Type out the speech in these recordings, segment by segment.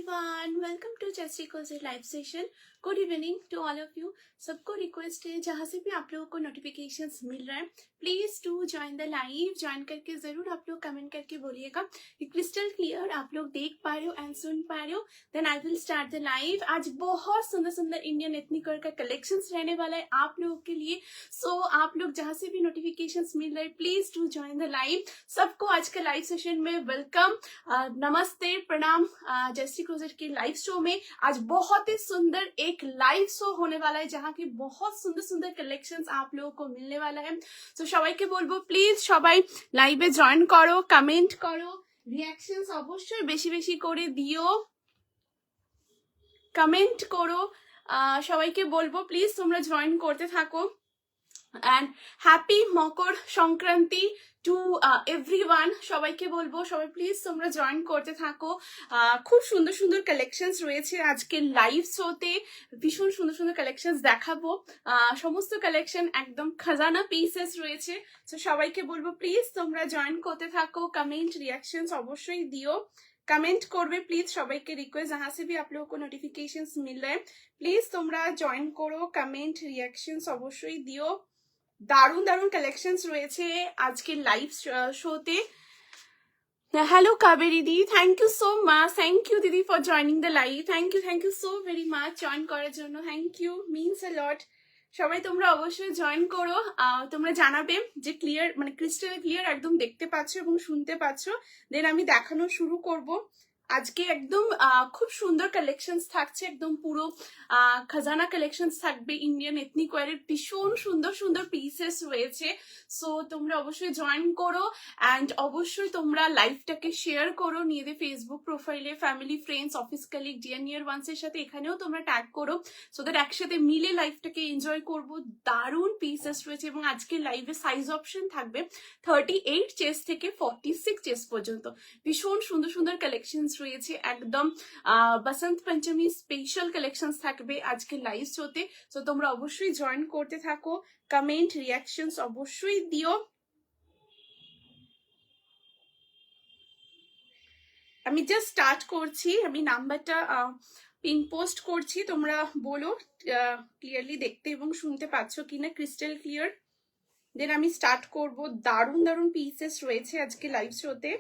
everyone, welcome to Chesty Cozy live session. Good evening to all of you. सबको request है जहाँ से भी आप लोगों को नोटिफिकेशंस मिल रहा है please to join the live. Join करके जरूर आप लोग कमेंट करके बोलिएगा कि क्रिस्टल क्लियर आप लोग देख पा रहे हो एंड सुन पा रहे हो। Then I will start the live. आज बहुत सुंदर सुंदर इंडियन एथनिक वेयर का कलेक्शंस रहने वाला है आप लोगों के लिए। सो आप लोग जहाँ से भी नोटिफिकेशंस मिल रहे हैं please to join the live. सबको आज के लाइव सेशन में वेलकम, नमस्ते, प्रणाम। जेस्टी क्लोजर के लाइव शो में आज बहुत ही सुंदर एक लाइव शो होने वाला है जहाँ की बहुत सुंदर सुंदर कलेक्शंस आप लोगों को मिलने वाला है। तो সবাইকে বলবো প্লিজ সবাই লাইভে জয়েন করো, কমেন্ট করো, রিঅ্যাকশনস অবশ্যই বেশি বেশি করে দিও, কমেন্ট করো। সবাইকে বলবো প্লিজ তোমরা জয়েন করতে থাকো। and happy Makar Sankranti to everyone. সবাইকে বলবো সবাই প্লিজ তোমরা জয়েন করতে থাকো। খুব সুন্দর সুন্দর কালেকশনস রয়েছে আজকে লাইভ শোতে, ভীষণ সুন্দর সুন্দর কালেকশনস দেখাবো। সমস্ত কালেকশন একদম খাজানা পিসেস রয়েছে। তো সবাইকে বলবো প্লিজ তোমরা জয়েন করতে থাকো, কমেন্ট রিঅ্যাকশনস অবশ্যই দিও। कमेंट করবে প্লিজ, সবাইকে রিকোয়েস্ট जहां से भी आप लोगों को नोटिफिकेशंस मिल रहे हैं प्लीज তোমরা জয়েন করো, কমেন্ট রিঅ্যাকশনস অবশ্যই দিও। দারুণ দারুণ কালেকশনস রয়েছে আজকে লাইভ শোতে। Hello Kaberi di, thank you so much. Thank you দিদি for joining the live. Thank you so very much join করার জন্য। Thank you, means a lot. সবাই তোমরা অবশ্যই জয়েন করো। তোমরা জানাবে যে ক্লিয়ার মানে ক্রিস্টাল ক্লিয়ার একদম দেখতে পাচ্ছ এবং শুনতে পাচ্ছ। দেন আমি দেখানো শুরু করব। আজকে একদম খুব সুন্দর কালেকশনস থাকছে, একদম পুরো খাজানা কালেকশনস থাকবে। ইন্ডিয়ান এথনিক ওয়্যারের ভীষণ সুন্দর সুন্দর পিসেস রয়েছে। সো তোমরা অবশ্যই জয়েন করো অ্যান্ড অবশ্যই তোমরা লাইভটাকে শেয়ার করো নিজেদের ফেসবুক প্রোফাইলে, family, friends, office colleague, dear near ওয়ান্সের সাথে এখানেও তোমরা ট্যাগ করো সো দ্যাট একসাথে মিলে লাইভটাকে এনজয় করবো। দারুণ পিসেস রয়েছে এবং আজকে লাইভে সাইজ অপশন থাকবে 38 চেস্ট থেকে 46 চেস্ট পর্যন্ত। ভীষণ সুন্দর সুন্দর কালেকশনস রয়েছে, একদম বসন্ত পঞ্চমী স্পেশাল কালেকশনস থাকবে আজকে লাইভ শোতে। তো তোমরা অবশ্যই জয়েন করতে থাকো, কমেন্ট রিঅ্যাকশনস অবশ্যই দিও। আমি জাস্ট স্টার্ট করছি, আমি নাম্বারটা পিন পোস্ট করছি, তোমরা বলো ক্লিয়ারলি দেখতে এবং শুনতে পাচ্ছ কিনা, ক্রিস্টাল ক্লিয়ার। দেন আমি স্টার্ট করব। দারুণ দারুণ পিসেস রয়েছে আজকে লাইভ শোতে।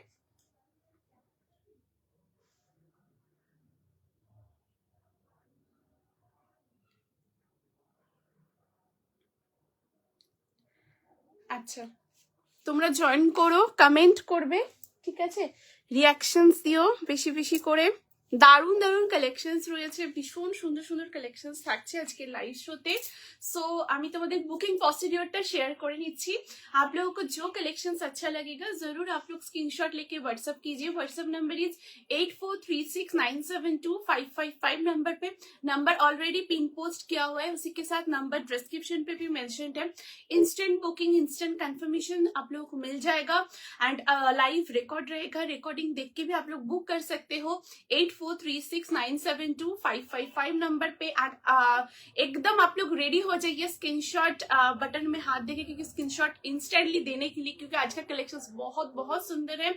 আচ্ছা, তোমরা জয়েন করো, কমেন্ট করবে, ঠিক আছে, রিঅ্যাকশনস দিও বেশি বেশি করে। দারুণ দারুণ কালেকশনস রয়েছে, ভীষণ সুন্দর সুন্দর কালেকশনস থাকছে আজকে लाइव शोते। सो আমি তোমাদের বুকিং प्रोसीड्योरটা শেয়ার করে নিচ্ছি। आप लोगों को जो कलेक्शंस अच्छा लगेगा जरूर आप लोग स्क्रीनशॉट लेके व्हाट्सएप कीजिए। व्हाट्सएप नंबर इज 8436972555 नंबर पे। नंबर ऑलरेडी पिन पोस्ट किया हुआ है, उसी के साथ नंबर डिस्क्रिप्शन पे भी मेंशन्ड है। इंस्टेंट बुकिंग, इंस्टेंट कंफर्मेशन आप लोगों को मिल जाएगा एंड लाइव रिकॉर्ड रहेगा, रिकॉर्डिंग देख के भी आप लोग बुक कर सकते हो 8436972555 नंबर पे। एकदम आप लोग रेडी हो जाइए स्क्रीनशॉट बटन में हाथ देके, क्योंकि स्क्रीनशॉट इंस्टेंटली देने के लिए, क्योंकि आज का कलेक्शंस बहुत बहुत सुंदर है।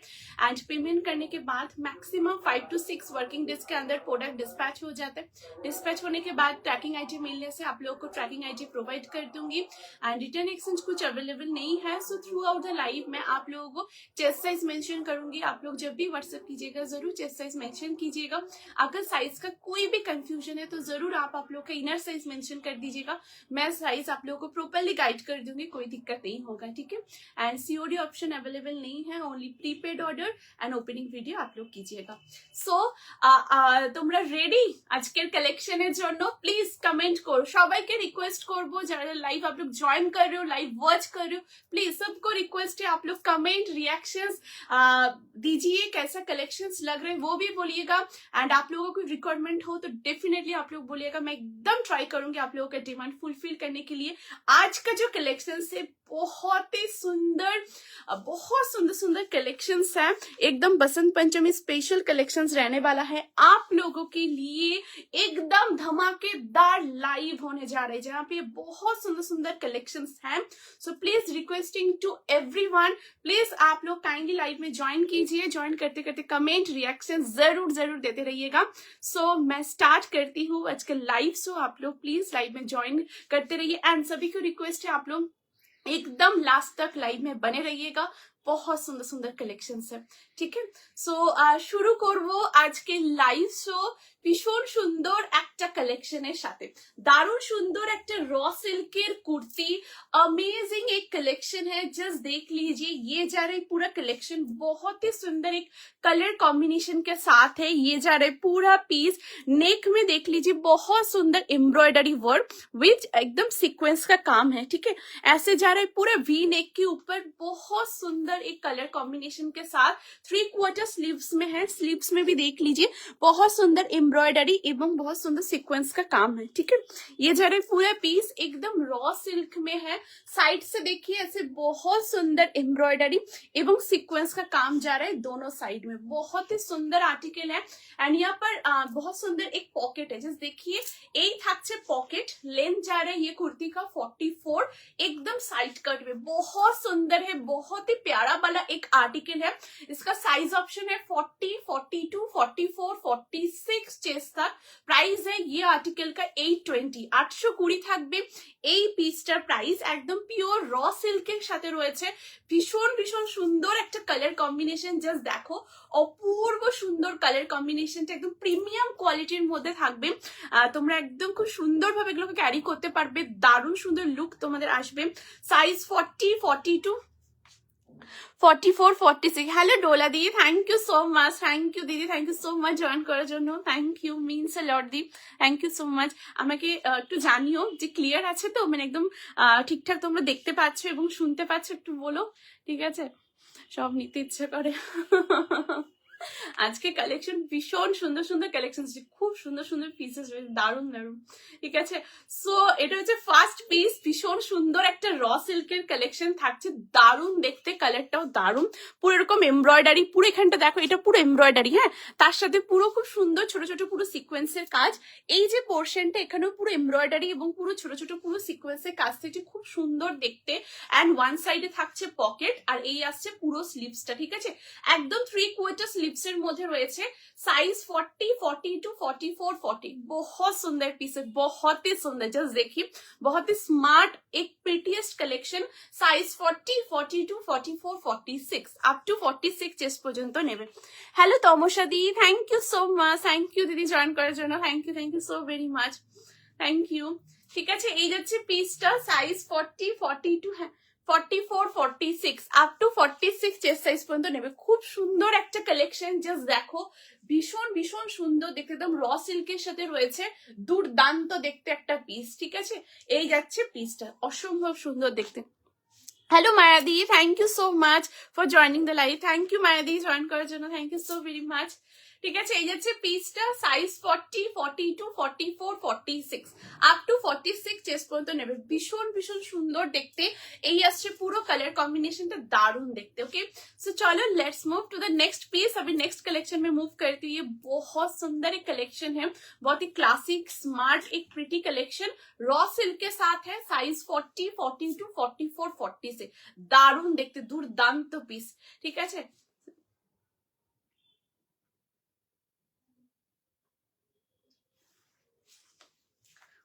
एंड पेमेंट करने के बाद मैक्सिमम 5 to 6 वर्किंग डेज के अंदर प्रोडक्ट डिस्पैच हो जाता है। डिस्पैच होने के बाद ट्रैकिंग आईडी मिलने से आप लोगों को ट्रैकिंग आईडी प्रोवाइड कर दूंगी एंड रिटर्न एक्सचेंज कुछ अवेलेबल नहीं है। So through out the live मैं आप लोगों को चेस्ट साइज मेंशन करूंगी। आप लोग जब भी व्हाट्सएप कीजिएगा जरूर चेस्ट साइज मेंशन कीजिएगा। अगर साइज का कोई भी कंफ्यूजन है तो जरूर आप लोग का इनर साइज मेंशन कर दीजिएगा। मैं साइज आप लोगों को प्रॉपर्ली गाइड कर दूंगी, कोई दिक्कत नहीं होगा, ठीक है। एंड सीओडी ऑप्शन अवेलेबल नहीं है, only prepaid order and opening video आप लोग कीजिएगा। सो তোমরা রেডি আজকের কালেকশনের জন্য? প্লিজ কমেंट करो। সবাইকে রিকোয়েস্ট করব যারা লাইভ आप लोग ज्वाइन कर रहे हो, लाइव वॉच कर रहे हो, प्लीज सबको रिक्वेस्ट है आप लोग कमेंट रिएक्शंस दीजिए, कैसा कलेक्शंस लग रहे हैं वो भी बोलिएगा। एंड आप लोगों को रिक्वायरमेंट हो तो डेफिनेटली आप लोग बोलिएगा, मैं एकदम ट्राई करूंगी आप लोगों का डिमांड फुलफिल करने के लिए। आज का जो कलेक्शन है बहुत ही सुंदर, बहुत सुंदर सुंदर कलेक्शंस है, एकदम बसंत पंचमी स्पेशल कलेक्शंस रहने वाला है आप लोगों के लिए। एकदम धमाकेदार लाइव होने जा रहे हैं जहाँ पे बहुत सुंदर सुंदर कलेक्शंस हैं। So please requesting to everyone, please आप लोग काइंडली लाइव में ज्वाइन कीजिए। ज्वाइन करते करते कमेंट रिएक्शन जरूर जरूर देते करते रहिएगा। सो मैं स्टार्ट करती हूँ आज का लाइव। सो आप लोग प्लीज लाइव में ज्वाइन करते रहिए एंड सभी को रिक्वेस्ट है आप लोग एकदम लास्ट तक लाइव में बने रहिएगा, बहुत सुंदर सुंदर कलेक्शन है, ठीक है। सो शुरू করব আজকে লাইভ শো ভীষণ সুন্দর একটা কালেকশনের সাথে। দারুণ সুন্দর একটা র सिल्कर कुर्ती, अमेजिंग एक कलेक्शन है, जस्ट देख लीजिए। ये जा रही पूरा कलेक्शन बहुत ही सुंदर एक कलर कॉम्बिनेशन के साथ है। ये जा रहा है पूरा पीस, नेक में देख लीजिए बहुत सुंदर एम्ब्रॉयडरी वर्क विच एकदम सीक्वेंस का काम है, ठीक है। ऐसे जा रहा है पूरा वी नेक के ऊपर, बहुत सुंदर एक कलर कॉम्बिनेशन के साथ 3/4 स्लीव्स में है। स्लीव्स में भी देख लीजिए बहुत सुंदर एम्ब्रॉयडरी एवं बहुत सुंदर सीक्वेंस का काम है, ठीक है। ये जा रहा है पूरा पीस एकदम रॉ सिल्क में है। साइड से देखिए ऐसे बहुत सुंदर एम्ब्रॉयडरी एवं सीक्वेंस का काम जा रहा है दोनों साइड में, बहुत ही सुंदर आर्टिकल है। एंड यहाँ पर बहुत सुंदर एक पॉकेट है, जस्ट देखिए एक থাকছে पॉकेट। लेंथ जा रहा है ये कुर्ती का 44, एकदम साइड कट में, बहुत सुंदर है, बहुत ही प्यारा वाला एक आर्टिकल है। इसका साइज ऑप्शन है 40, 42, 44, 46 चेस्ट तक। प्राइस है ये आर्टिकल का 820, 820 থাকবে এই পিসটার প্রাইস। একদম পিওর র সিল্কের সাথে রয়েছে, ভীষণ ভীষণ সুন্দর একটা কালার কম্বিনেশন। জাস্ট দেখো অপূর্ব সুন্দর কালার কম্বিনেশনটা, একদম প্রিমিয়াম কোয়ালিটির মধ্যে থাকবে। তোমরা একদম খুব সুন্দরভাবে এগুলোকে ক্যারি করতে পারবে, দারুণ সুন্দর লুক তোমাদের আসবে। Size 40, 42, 44, 46। Hello Dola di, thank you so much, thank you দিদি, thank you so much join করার জন্য, thank you, means a lot di, thank you so much. আমাকে একটু জানিও যে ক্লিয়ার আছে তো, মানে একদম ঠিকঠাক তোমরা দেখতে পাচ্ছ এবং শুনতে পাচ্ছ, একটু বলো, ঠিক আছে। সব নিতে ইচ্ছে করে। আজকে কালেকশন ভীষণ সুন্দর সুন্দর কালেকশন, খুব সুন্দর সুন্দর পিসেস রয়েছে, দারুণ দারুণ, ঠিক আছে। সো এটা হচ্ছে ফার্স্ট পিস, ভীষণ সুন্দর একটা র সিল্কের কালেকশন থাকছে, দারুণ দেখতে, কালারটাও দারুণ, পুরো এরকম এমব্রয়ডারি, পুরো এখানটা দেখো এটা পুরো এমব্রয়ডারি, হ্যাঁ, তার সাথে পুরো খুব সুন্দর ছোট ছোট পুরো সিকোয়েন্সের কাজ। এই যে পোর্শনটা এখানেও পুরো এমব্রয়ডারি এবং পুরো ছোট ছোট পুরো সিকোয়েন্সের কাজ থেকে খুব সুন্দর দেখতে। অ্যান্ড ওয়ান সাইডে থাকছে পকেট, আর এই আসছে পুরো স্লিভসটা, ঠিক আছে, একদম 3/4 স্লিভস এর মধ্যে রয়েছে। साइज 40, 42, 44, 40, बहुत सुंदर पीस है, बहुत ही सुंदर। जस्ट देखिए बहुत ही स्मार्ट एक prettiest collection. Size 40, 42, 44, 46 up to 46 chest পর্যন্ত নেবে। হ্যালো তমসা দি, thank you so much, thank you দিদি জয়েন করার জন্য, thank you so very much, thank you. ঠিক আছে, এই যাচ্ছে পিসটা, সাইজ 40, 42, হ্যাঁ 44, 46 আপ টু 46 চেস্ট সাইজ পর্যন্ত নেবে। খুব সুন্দর একটা কালেকশন, জাস্ট দেখো ভীষণ ভীষণ সুন্দর দেখতে, একদম র সিল্কের সাথে রয়েছে, দুর্দান্ত দেখতে একটা পিস, ঠিক আছে। এই যাচ্ছে পিসটা, অসম্ভব সুন্দর দেখতে। হ্যালো মায়াদি, thank you so much for joining the live, thank you মায়াদি জয়েন করার জন্য, thank you so very much. ঠিক আছে, এই যাচ্ছে পিসটা, সাইজ 40, 42, 44, 46 আপ টু 46 চেস্ট পর্যন্ত নেবে। ভীষণ ভীষণ সুন্দর দেখতে, এই আসছে পুরো কালার कॉम्बिनेशनটা दारुण देखते। ओके, सो चलो let's move to the next piece. अभी नेक्स्ट कलेक्शन में मूव करती है, बहुत सुंदर एक कलेक्शन है, बहुत ही क्लासिक स्मार्ट एक प्रिटी कलेक्शन, रॉ सिल्क के साथ है। साइज 40, 42, 44, 46 दारुण देखते, दुर्दांत पीस, ठीक है।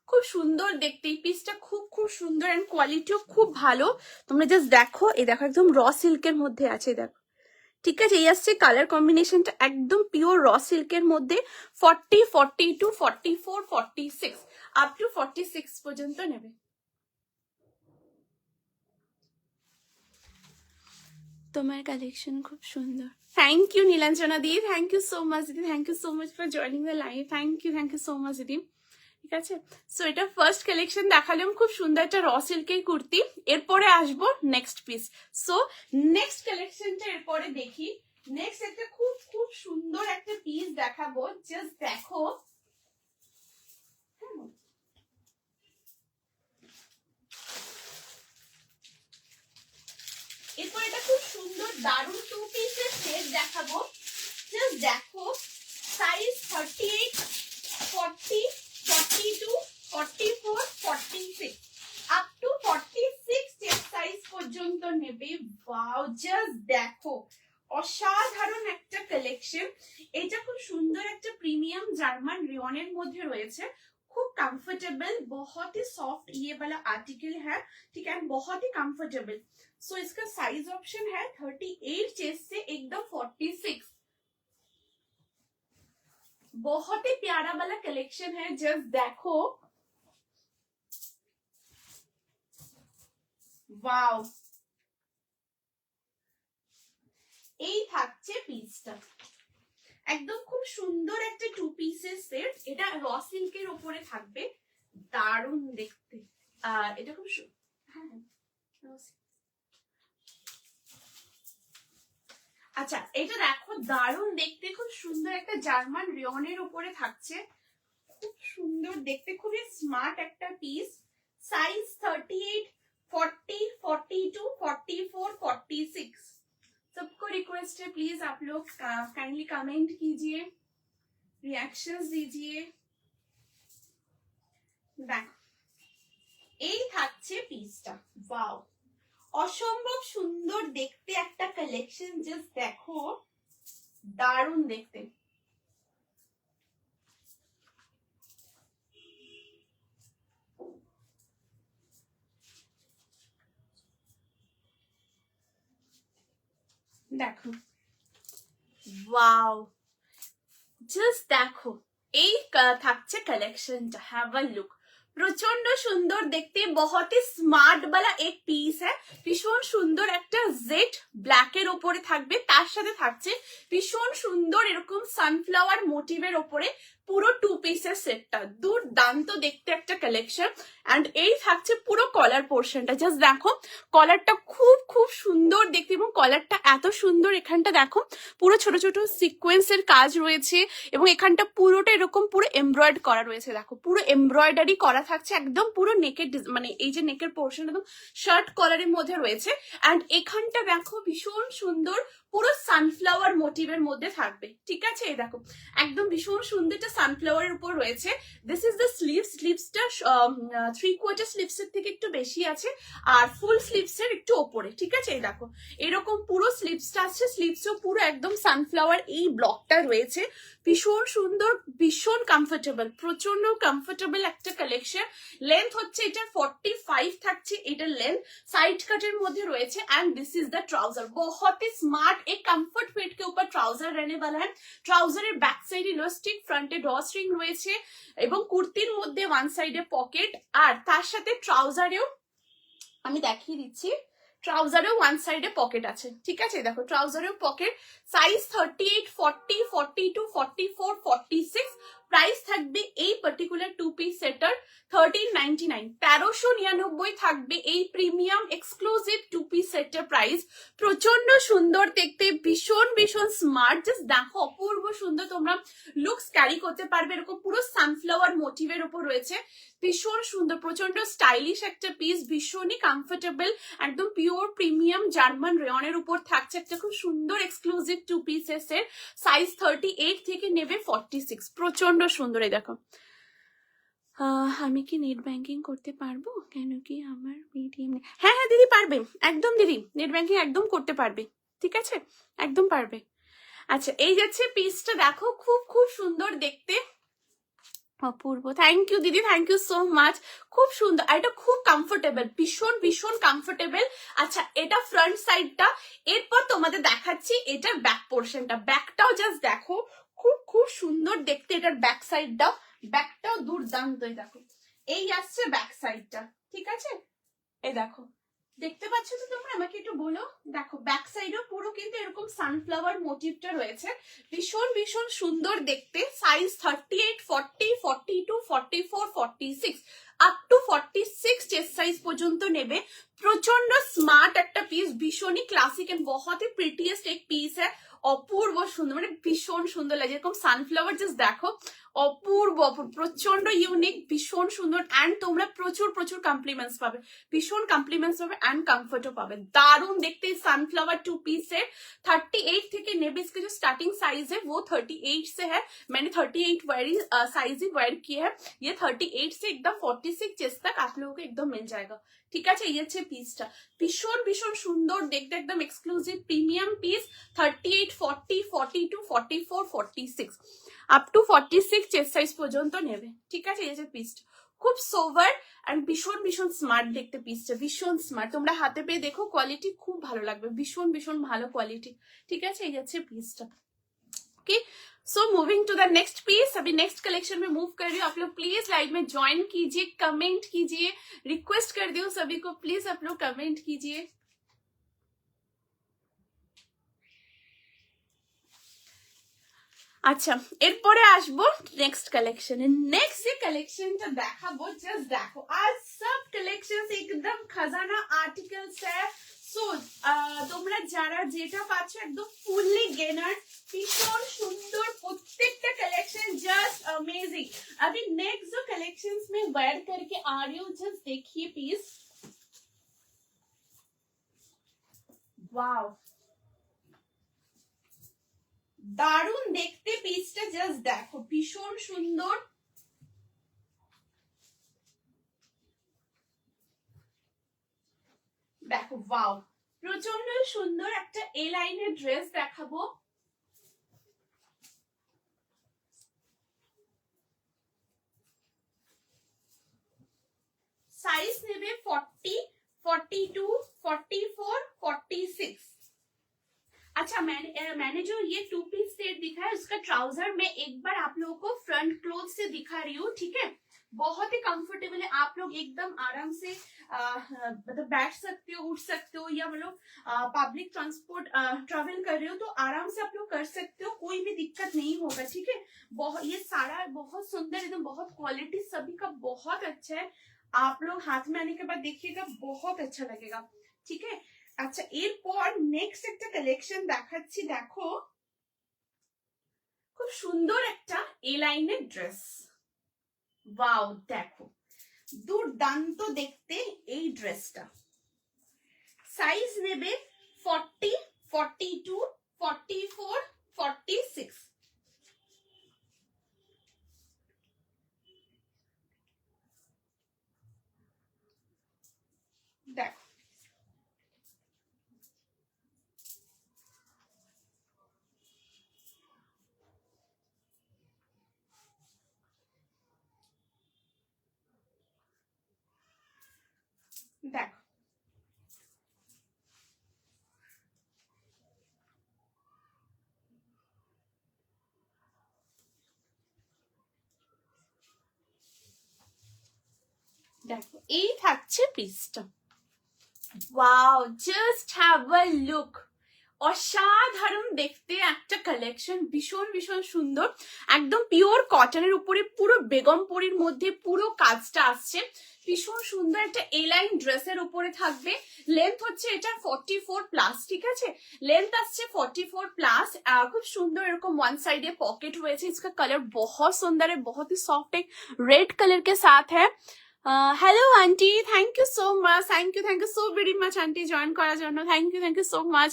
খুব সুন্দর দেখতে এই পিসটা, খুব খুব সুন্দর এন্ড কোয়ালিটিও খুব ভালো। তোমরা জাস্ট দেখো, এই দেখো একদম র সিল্কের মধ্যে আছে, দেখো, ঠিক আছে। এই আসছে কালার কম্বিনেশনটা একদম পিওর র সিল্কের মধ্যে। 40, 42, 44, 46 আপ টু 46 পর্যন্ত নেবে। তোমার কালেকশন খুব সুন্দর, thank you Nilanjana di, thank you so much দিদি, thank you so much for joining the live, thank you so much দিদি, ঠিক আছে। সো এটা ফার্স্ট কালেকশন দেখালাম, খুব সুন্দর একটা র সিল্কের কুর্তি। এরপরে আসবো নেক্সট পিস। সো নেক্সট কালেকশনটা এরপরে দেখি। নেক্সট একটা খুব খুব সুন্দর একটা পিস দেখাবো, জাস্ট দেখো, এরপর এটা খুব সুন্দর দারুণ 2 পিসের সেট দেখাবো, জাস্ট দেখো। Size 38, 40, 42, 44, 46 up to 46 chest size পর্যন্ত নেবে। ওয়াও, জাস্ট দেখো অসাধারণ একটা কালেকশন। এটা খুব সুন্দর একটা প্রিমিয়াম জার্মান রিয়নের মধ্যে রয়েছে, खूब कंफर्टेबल, बहुत ही सॉफ्ट ये वाला आर्टिकल है, ठीक है, बहुत ही कंफर्टेबल। सो इसका साइज ऑप्शन है 38 चेस्ट से एकदम 46। बहुत ही प्यारा वाला कलेक्शन है, जस्ट देखो, वाओ। এই থাকছে পিসটা, একদম খুব সুন্দর একটা 2 পিসের সেট। এটা র সিল্কের উপরে থাকবে, দারুণ দেখতে। আর এটা খুব হ্যাঁ, আচ্ছা এটা দেখো, দারুণ দেখতে, খুব সুন্দর একটা জার্মান রিয়নের উপরে থাকছে, খুব সুন্দর দেখতে, খুবই স্মার্ট একটা পিস। साइज 38, 40, 42, 44, 46। सबको रिक्वेस्ट है प्लीज आप लोग काइंडली कमेंट कीजिए, रिएक्शंस दीजिए। देखो এই থাকছে পিসটা, ওয়াও, অসম্ভব সুন্দর দেখতে একটা কালেকশন, জাস্ট দেখো, দারুণ দেখতে। দেখো, ওয়াও, জাস্ট দেখো, এই থাকছে কালেকশনটা, হ্যাভ আ লুক, প্রচন্ড সুন্দর দেখতে, बहुत ही স্মার্ট वाला एक পিস है, ভীষণ সুন্দর একটা জেড ব্ল্যাক এর উপরে থাকবে, তার সাথে থাকছে ভীষণ সুন্দর এরকম সানফ্লাওয়ার মোটিভের উপরে পুরো 2 পিসের সেটটা, দুর্দান্ত দেখতে একটা কালেকশন। এন্ড এই থাকছে পুরো কলার পোর্শনটা, জাস্ট দেখো, কলারটা খুব খুব সুন্দর দেখতে, এবং কলারটা এত সুন্দর, এখানটা দেখো পুরো ছোট ছোট সিকোয়েন্সের কাজ রয়েছে, এবং এখানটা পুরোটা এরকম পুরো এমব্রয়েড করা রয়েছে, দেখো পুরো এমব্রয়ডারি করা থাকছে, একদম পুরো নেকের মানে এই যে নেকের পোর্শন একদম শার্ট কলারের মধ্যে রয়েছে। এন্ড এখানটা দেখো ভীষণ সুন্দর পুরো সানফ্লাওয়ার মোটিভের মধ্যে থাকবে, ঠিক আছে, এই দেখো একদম ভীষণ সুন্দর একটা সানফ্লাওয়ারের উপর রয়েছে। দিস ইজ দ্য স্লিভস, স্লিভসটা 3/4 স্লিভস এর থেকে একটু বেশি আছে, আর ফুল স্লিভস এর একটু ওপরে, ঠিক আছে, এই দেখো এরকম পুরো স্লিভসটা আছে, স্লিভসও পুরো একদম সানফ্লাওয়ার এই ব্লকটা রয়েছে, ভীষণ সুন্দর, ভীষণ কমফোর্টেবল, প্রচন্ড কমফোর্টেবল একটা কালেকশন। লেন্থ হচ্ছে এটা 45 থাকছে, এটা লেন্থ साइड कट এর মধ্যে রয়েছে। And this is the trouser, बहुत ही स्मार्ट एक कंफर्ट फिट के ऊपर ट्राउजर रहने वाला है। ट्राउजरेর ব্যাক সাইডে ইলাস্টিক, ফ্রন্টে ড্র স্ট্রিং রয়েছে, এবং কুর্তির মধ্যে ওয়ান সাইডে পকেট, আর তার সাথে ট্রাউজারেও আমি দেখিয়ে দিচ্ছি, ট্রাউজারেও ওয়ান সাইডে পকেট আছে, ঠিক আছে, দেখো ট্রাউজারেও পকেট। সাইজ 38, 40, 42, 44, 46। প্রাইস থাকবে এই পার্টিকুলার 2 পিস সেটার 1399, 1399 থাকবে এই প্রিমিয়াম এক্সক্লুসিভ 2 পিস সেটের প্রাইস। প্রচন্ড সুন্দর দেখতে, ভীষণ ভীষণ স্মার্ট, জাস্ট দেখো অপূর্ব সুন্দর, তোমরা লুকস ক্যারি করতে পারবে, এরকম পুরো সানফ্লাওয়ার মোটিভের উপর রয়েছে, ভীষণ সুন্দর, প্রচন্ড স্টাইলিশ একটা পিস, ভীষণই কমফোর্টেবল, একদম পিওর প্রিমিয়াম জার্মান রেয়নের উপর থাকছে একটা খুব সুন্দর এক্সক্লুসিভ 2 পিসের সেট। সাইজ 38 থেকে নেবে 46, প্রচন্ড সুন্দর। এই দেখো, আমি কি নেট ব্যাংকিং করতে পারবো, কেন কি আমার পেটিএম নেই? হ্যাঁ হ্যাঁ দিদি পারবে, একদম দিদি নেট ব্যাংকিং একদম করতে পারবে, ঠিক আছে, একদম পারবে। আচ্ছা এই যাচ্ছে পিসটা, দেখো খুব খুব সুন্দর দেখতে, অপূর্ব, থ্যাংক ইউ দিদি, থ্যাংক ইউ সো মাচ, খুব সুন্দর, আর এটা খুব কমফোর্টেবল, ভীষণ ভীষণ কমফোর্টেবল। আচ্ছা এটা ফ্রন্ট সাইডটা, এরপর তোমাদের দেখাচ্ছি এটার ব্যাক পোর্শনটা, ব্যাকটাও জাস্ট দেখো খুব খুব সুন্দর দেখতে, এটার ব্যাক সাইডটাও, ব্যাকটাও দুর্দান্ত, দেখো এই আসছে ব্যাক সাইডটা, ঠিক আছে, এই দেখো দেখতে পাচ্ছ তো তোমরা, আমাকে একটু বলো, দেখো ব্যাক সাইডেও পুরো কিন্তু এরকম সানফ্লাওয়ার মোটিভটা রয়েছে, ভীষণ ভীষণ সুন্দর দেখতে। Size 38, 40, 42, 44, 46 up to 46 chest size পর্যন্ত নেবে, প্রচন্ড স্মার্ট একটা পিস, ভীষণই ক্লাসিক এন্ড बहुत ही प्रिटीएस्ट एक पीस है, অপূর্ব সুন্দর, মানে ভীষণ সুন্দর লাগে, এরকম সানফ্লাওয়ার জাস্ট দেখো, অপূর্ব অপূর্ব, প্রচন্ড ইউনিক, ভীষণ সুন্দর, এন্ড তোমরা প্রচুর প্রচুর কমপ্লিমেন্টস পাবে, ভীষণ কমপ্লিমেন্টস পাবে, এন্ড কমফর্টও পাবে, দারুণ দেখতে। সানফ্লাওয়ার 2 पीस है, 38 থেকে নেবে, इसका जो स्टार्टिंग साइज है वो 38 से है, मैंने 38 साइज ही वेयर किया है, ये 38 से एकदम 46 चेस्ट तक आप लोगों को एकदम मिल जाएगा, ঠিক আছে, এই হচ্ছে পিসটা, ভীষণ ভীষণ সুন্দর দেখতে, একদম exclusive premium piece. 38, 40, 42, 44, 46 up to 46 chest size পর্যন্ত নেবে। ঠিক আছে, এই যে পিসটা খুব সোভার এন্ড ভীষণ ভীষণ স্মার্ট দেখতে, পিসটা ভীষণ স্মার্ট। তোমরা হাতে পেয়ে দেখো, কোয়ালিটি খুব ভালো লাগবে, ভীষণ ভীষণ ভালো কোয়ালিটি। ঠিক আছে, এই হচ্ছে পিসটা। Okay, so moving to the next piece. अभी नेक्स्ट कलेक्शन में मूव कर रही हूँ, आप लोग प्लीज लाइव में ज्वाइन कीजिए, कमेंट कीजिए, रिक्वेस्ट कर दी हूँ सभी को, प्लीज आप लोग कमेंट कीजिए। আচ্ছা, এরপরে আসবো নেক্সট কালেকশনে। নেক্সট যে কালেকশনটা দেখাবো, জাস্ট দেখো, আজ সব কালেকশন একদম খাজানা আর্টিকেলস है। সো তোমরা যারা যেটা পাচ্ছ একদম ফুললি গেনার, ভীষণ সুন্দর প্রত্যেকটা কালেকশন, জাস্ট अमेजिंग। अभी नेक्स्ट जो कलेक्शंस में वेयर करके आ रही हूँ, जस्ट देखिए पीस, वाओ দারুণ দেখতে পিসটা, জাস্ট দেখো, ভীষণ সুন্দর। দেখো ওয়াও, প্রচন্ড সুন্দর একটা এ লাইনের ড্রেস দেখাবো। साइज নেবে 40, 42, 44, 46। अच्छा, मैंने जो ये 2 पीस सेट दिखा है, उसका ट्राउजर मैं एक बार आप लोगों को फ्रंट क्लोथ से दिखा रही हूँ। ठीक है, बहुत ही कंफर्टेबल है, आप लोग एकदम आराम से मतलब बैठ सकते हो, उठ सकते हो, या मतलब पब्लिक ट्रांसपोर्ट ट्रेवल कर रहे हो तो आराम से आप लोग कर सकते हो, कोई भी दिक्कत नहीं होगा। ठीक है, बहुत, ये सारा बहुत सुंदर, एकदम बहुत क्वालिटी सभी का बहुत अच्छा है। आप लोग हाथ में आने के बाद देखिएगा, बहुत अच्छा लगेगा। ठीक है, আচ্ছা, এরপর নেক্সট একটা কালেকশন দেখাচ্ছি। দেখো, খুব সুন্দর একটা এ লাইনের ড্রেস, ওয়াও দেখো, দুর্দান্ত দেখতে এই ড্রেসটা। সাইজ নেবে 40, 42, 44, 46। দেখো, দেখো দেখো, এই থাকছে পিসটা, wow, just have a look, অসাধারণ দেখতে একটা কালেকশন, ভীষণ ভীষণ সুন্দর, একদম পিওর কটনের উপরে পুরো বেগমপুরীর মধ্যে পুরো কাজটা আসছে, ভীষণ সুন্দর একটা এ লাইন ড্রেসের উপরে থাকবে। লেন্থ হচ্ছে এটা 44 প্লাস। ঠিক আছে, লেন্থ আসছে 44 প্লাস। খুব সুন্দর এরকম ওয়ান साइड पॉकेट हुए थे। इसका कलर बहुत सुंदर है, बहुत ही सॉफ्ट है, रेड कलर के साथ है। Hello aunty, thank you so much, thank you so very much aunty join করার জন্য, থ্যাংক ইউ সো মাচ।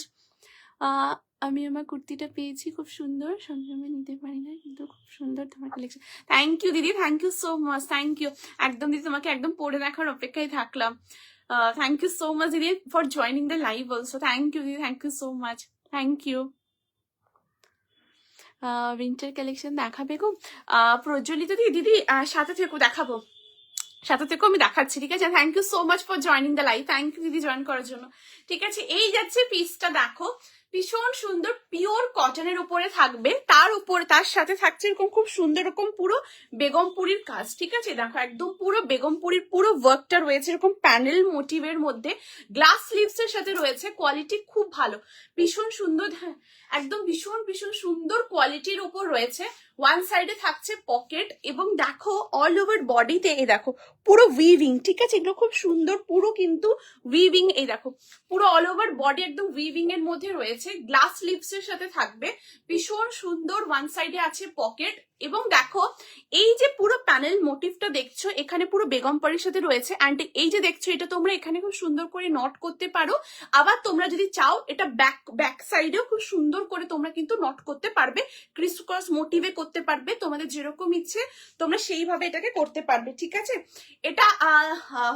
আমি আমার কুর্তিটা পেয়েছি, খুব সুন্দর, সবসময় নিতে পারি না কিন্তু খুব সুন্দর তোমার কালেকশন। থ্যাংক ইউ দিদি, thank you so much, thank you. একদম দিদি, তোমাকে একদম পরে দেখার অপেক্ষায় থাকলাম। থ্যাংক ইউ সো মাচ দিদি for joining the live also, thank you দিদি, thank you so much, thank you. Winter collection দেখাবে গো প্রজ্বলিত দিদি, সাথে থেকো, দেখাবো, সাথে থেকে আমি দেখাচ্ছি। ঠিক আছে, thank you so much for joining the live, thank you দিদি জয়েন করার জন্য। ঠিক আছে, এই যাচ্ছে পিসটা, দেখো ভীষণ সুন্দর পিওর কটনের উপরে থাকবে, তার উপরে তার সাথে থাকছে এরকম খুব সুন্দর এরকম পুরো বেগমপুরীর কাজ। ঠিক আছে, দেখো একদম পুরো বেগমপুরীর পুরো ওয়ার্কটা রয়েছে এরকম প্যানেল মোটিভের মধ্যে, গ্লাস স্লিভস এর সাথে রয়েছে, কোয়ালিটি খুব ভালো, ভীষণ সুন্দর, একদম ভীষণ ভীষণ সুন্দর কোয়ালিটির উপর রয়েছে। ওয়ান সাইডে থাকছে পকেট, এবং দেখো অল ওভার বডিতে এই দেখো পুরো উইভিং। ঠিক আছে, এগুলো খুব সুন্দর, পুরো কিন্তু উইভিং, এই দেখো পুরো অল ওভার বডি একদম উইভিং এর মধ্যে রয়েছে, গ্লাস লিপস এর সাথে থাকবে, ভীষণ সুন্দর। ওয়ান সাইডে আছে পকেট, এবং দেখো এই যে পুরো প্যানেল মোটিভটা দেখছো এখানে পুরো বেগম পাড়ির সাথে রয়েছে, অ্যান্ড এই যে দেখছো এটা তোমরা এখানে খুব সুন্দর করে নট করতে পারো। আবার তোমরা যদি চাও এটা ব্যাক সাইডেও খুব সুন্দর করে তোমরা কিন্তু নট করতে পারবে, ক্রিস ক্রস মোটিভে করতে পারবে, তোমাদের যেরকম ইচ্ছে তোমরা সেইভাবে এটাকে করতে পারবে। ঠিক আছে, এটা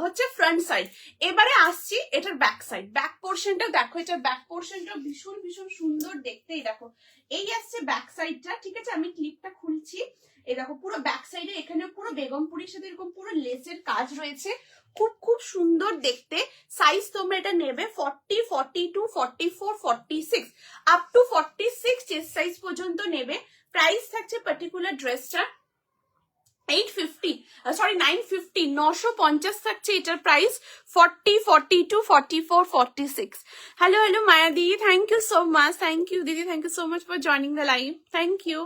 হচ্ছে ফ্রন্ট সাইড। এবারে আসছি এটার ব্যাক সাইড। ব্যাক পোর্শনটা দেখো, এটার ব্যাক পোর্শনটা ভীষণ ভীষণ সুন্দর দেখতেই। দেখো এই আসছে ব্যাক সাইডটা। ঠিক আছে, আমি ক্লিপটা খুলছি। এই দেখো পুরো ব্যাক সাইডে এখানে পুরো বেগমপুরির সাথে এরকম পুরো লেসের কাজ রয়েছে, খুব খুব সুন্দর দেখতে। সাইজ তোমরা এটা নেবে 40, 42, 44, 46 আপ টু 46 চেস্ট সাইজ পর্যন্ত নেবে। প্রাইস থাকছে পার্টিকুলার ড্রেসটা 850, সরি 950, 950 থাকছে এটার price. 40, 42, 44, 46। Hello hello Maya di, thank you so much. Thank you দিদি, thank you so much for joining the live. Thank you.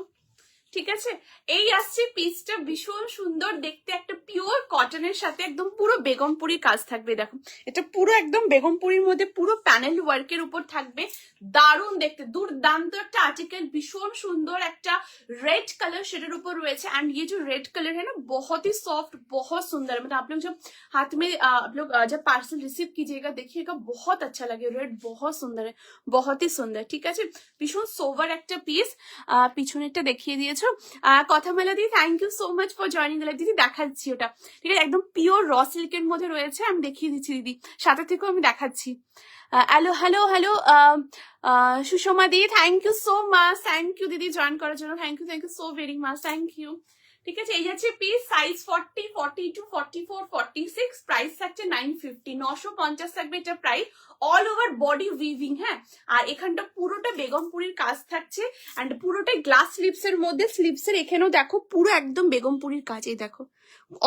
ঠিক আছে, এই আসছে পিসটা, ভীষণ সুন্দর দেখতে, একটা পিওর কটনের সাথে একদম পুরো বেগমপুরি কাজ থাকবে। দেখো এটা পুরো একদম বেগমপুরির মধ্যে পুরো প্যানেল ওয়ার্কের উপর থাকবে, দারুণ দেখতে, দুর্দান্ত একটা आर्टिकल। भीषण सुंदर একটা रेड कलर शेडर ऊपर রয়েছে, एंड ये जो रेड कलर है ना बहुत ही सॉफ्ट, बहुत सुंदर। मतलब आप लोग जब हाथ में आप लोग जब पार्सल रिसीव कीजिएगा देखिएगा बहुत अच्छा लगे। रेड बहुत सुंदर है, बहुत ही सुंदर। ঠিক আছে, ভীষণ সোভার একটা পিস। পিছনেরটা দেখিয়ে দিয়েছো। কথা মেলা দি, thank you so much for joining the live. দিদি দেখাচ্ছি ওটা, ঠিক আছে, একদম পিওর র সিল্কের মধ্যে রয়েছে, আমি দেখিয়ে দিচ্ছি দিদি, সাথে থেকেও আমি দেখাচ্ছি। হ্যালো হ্যালো হ্যালো সুষমা দি, thank you so much. Thank you দিদি জয়েন করার জন্য, thank you so very much, thank you. ঠিক আছে, এই যাচ্ছে পিস, সাইজ 40, 42, 44, 46, প্রাইস থাকছে 950, 950 থাকবে এটা price. All over body weaving, হ্যাঁ, আর এখানটা পুরোটা বেগমপুরির কাজ থাকছে, এন্ড পুরোটাই গ্লাস স্লিপস এর মধ্যে। স্লিপস এর এখানেও দেখো পুরো একদম বেগমপুরির কাজ, এই দেখো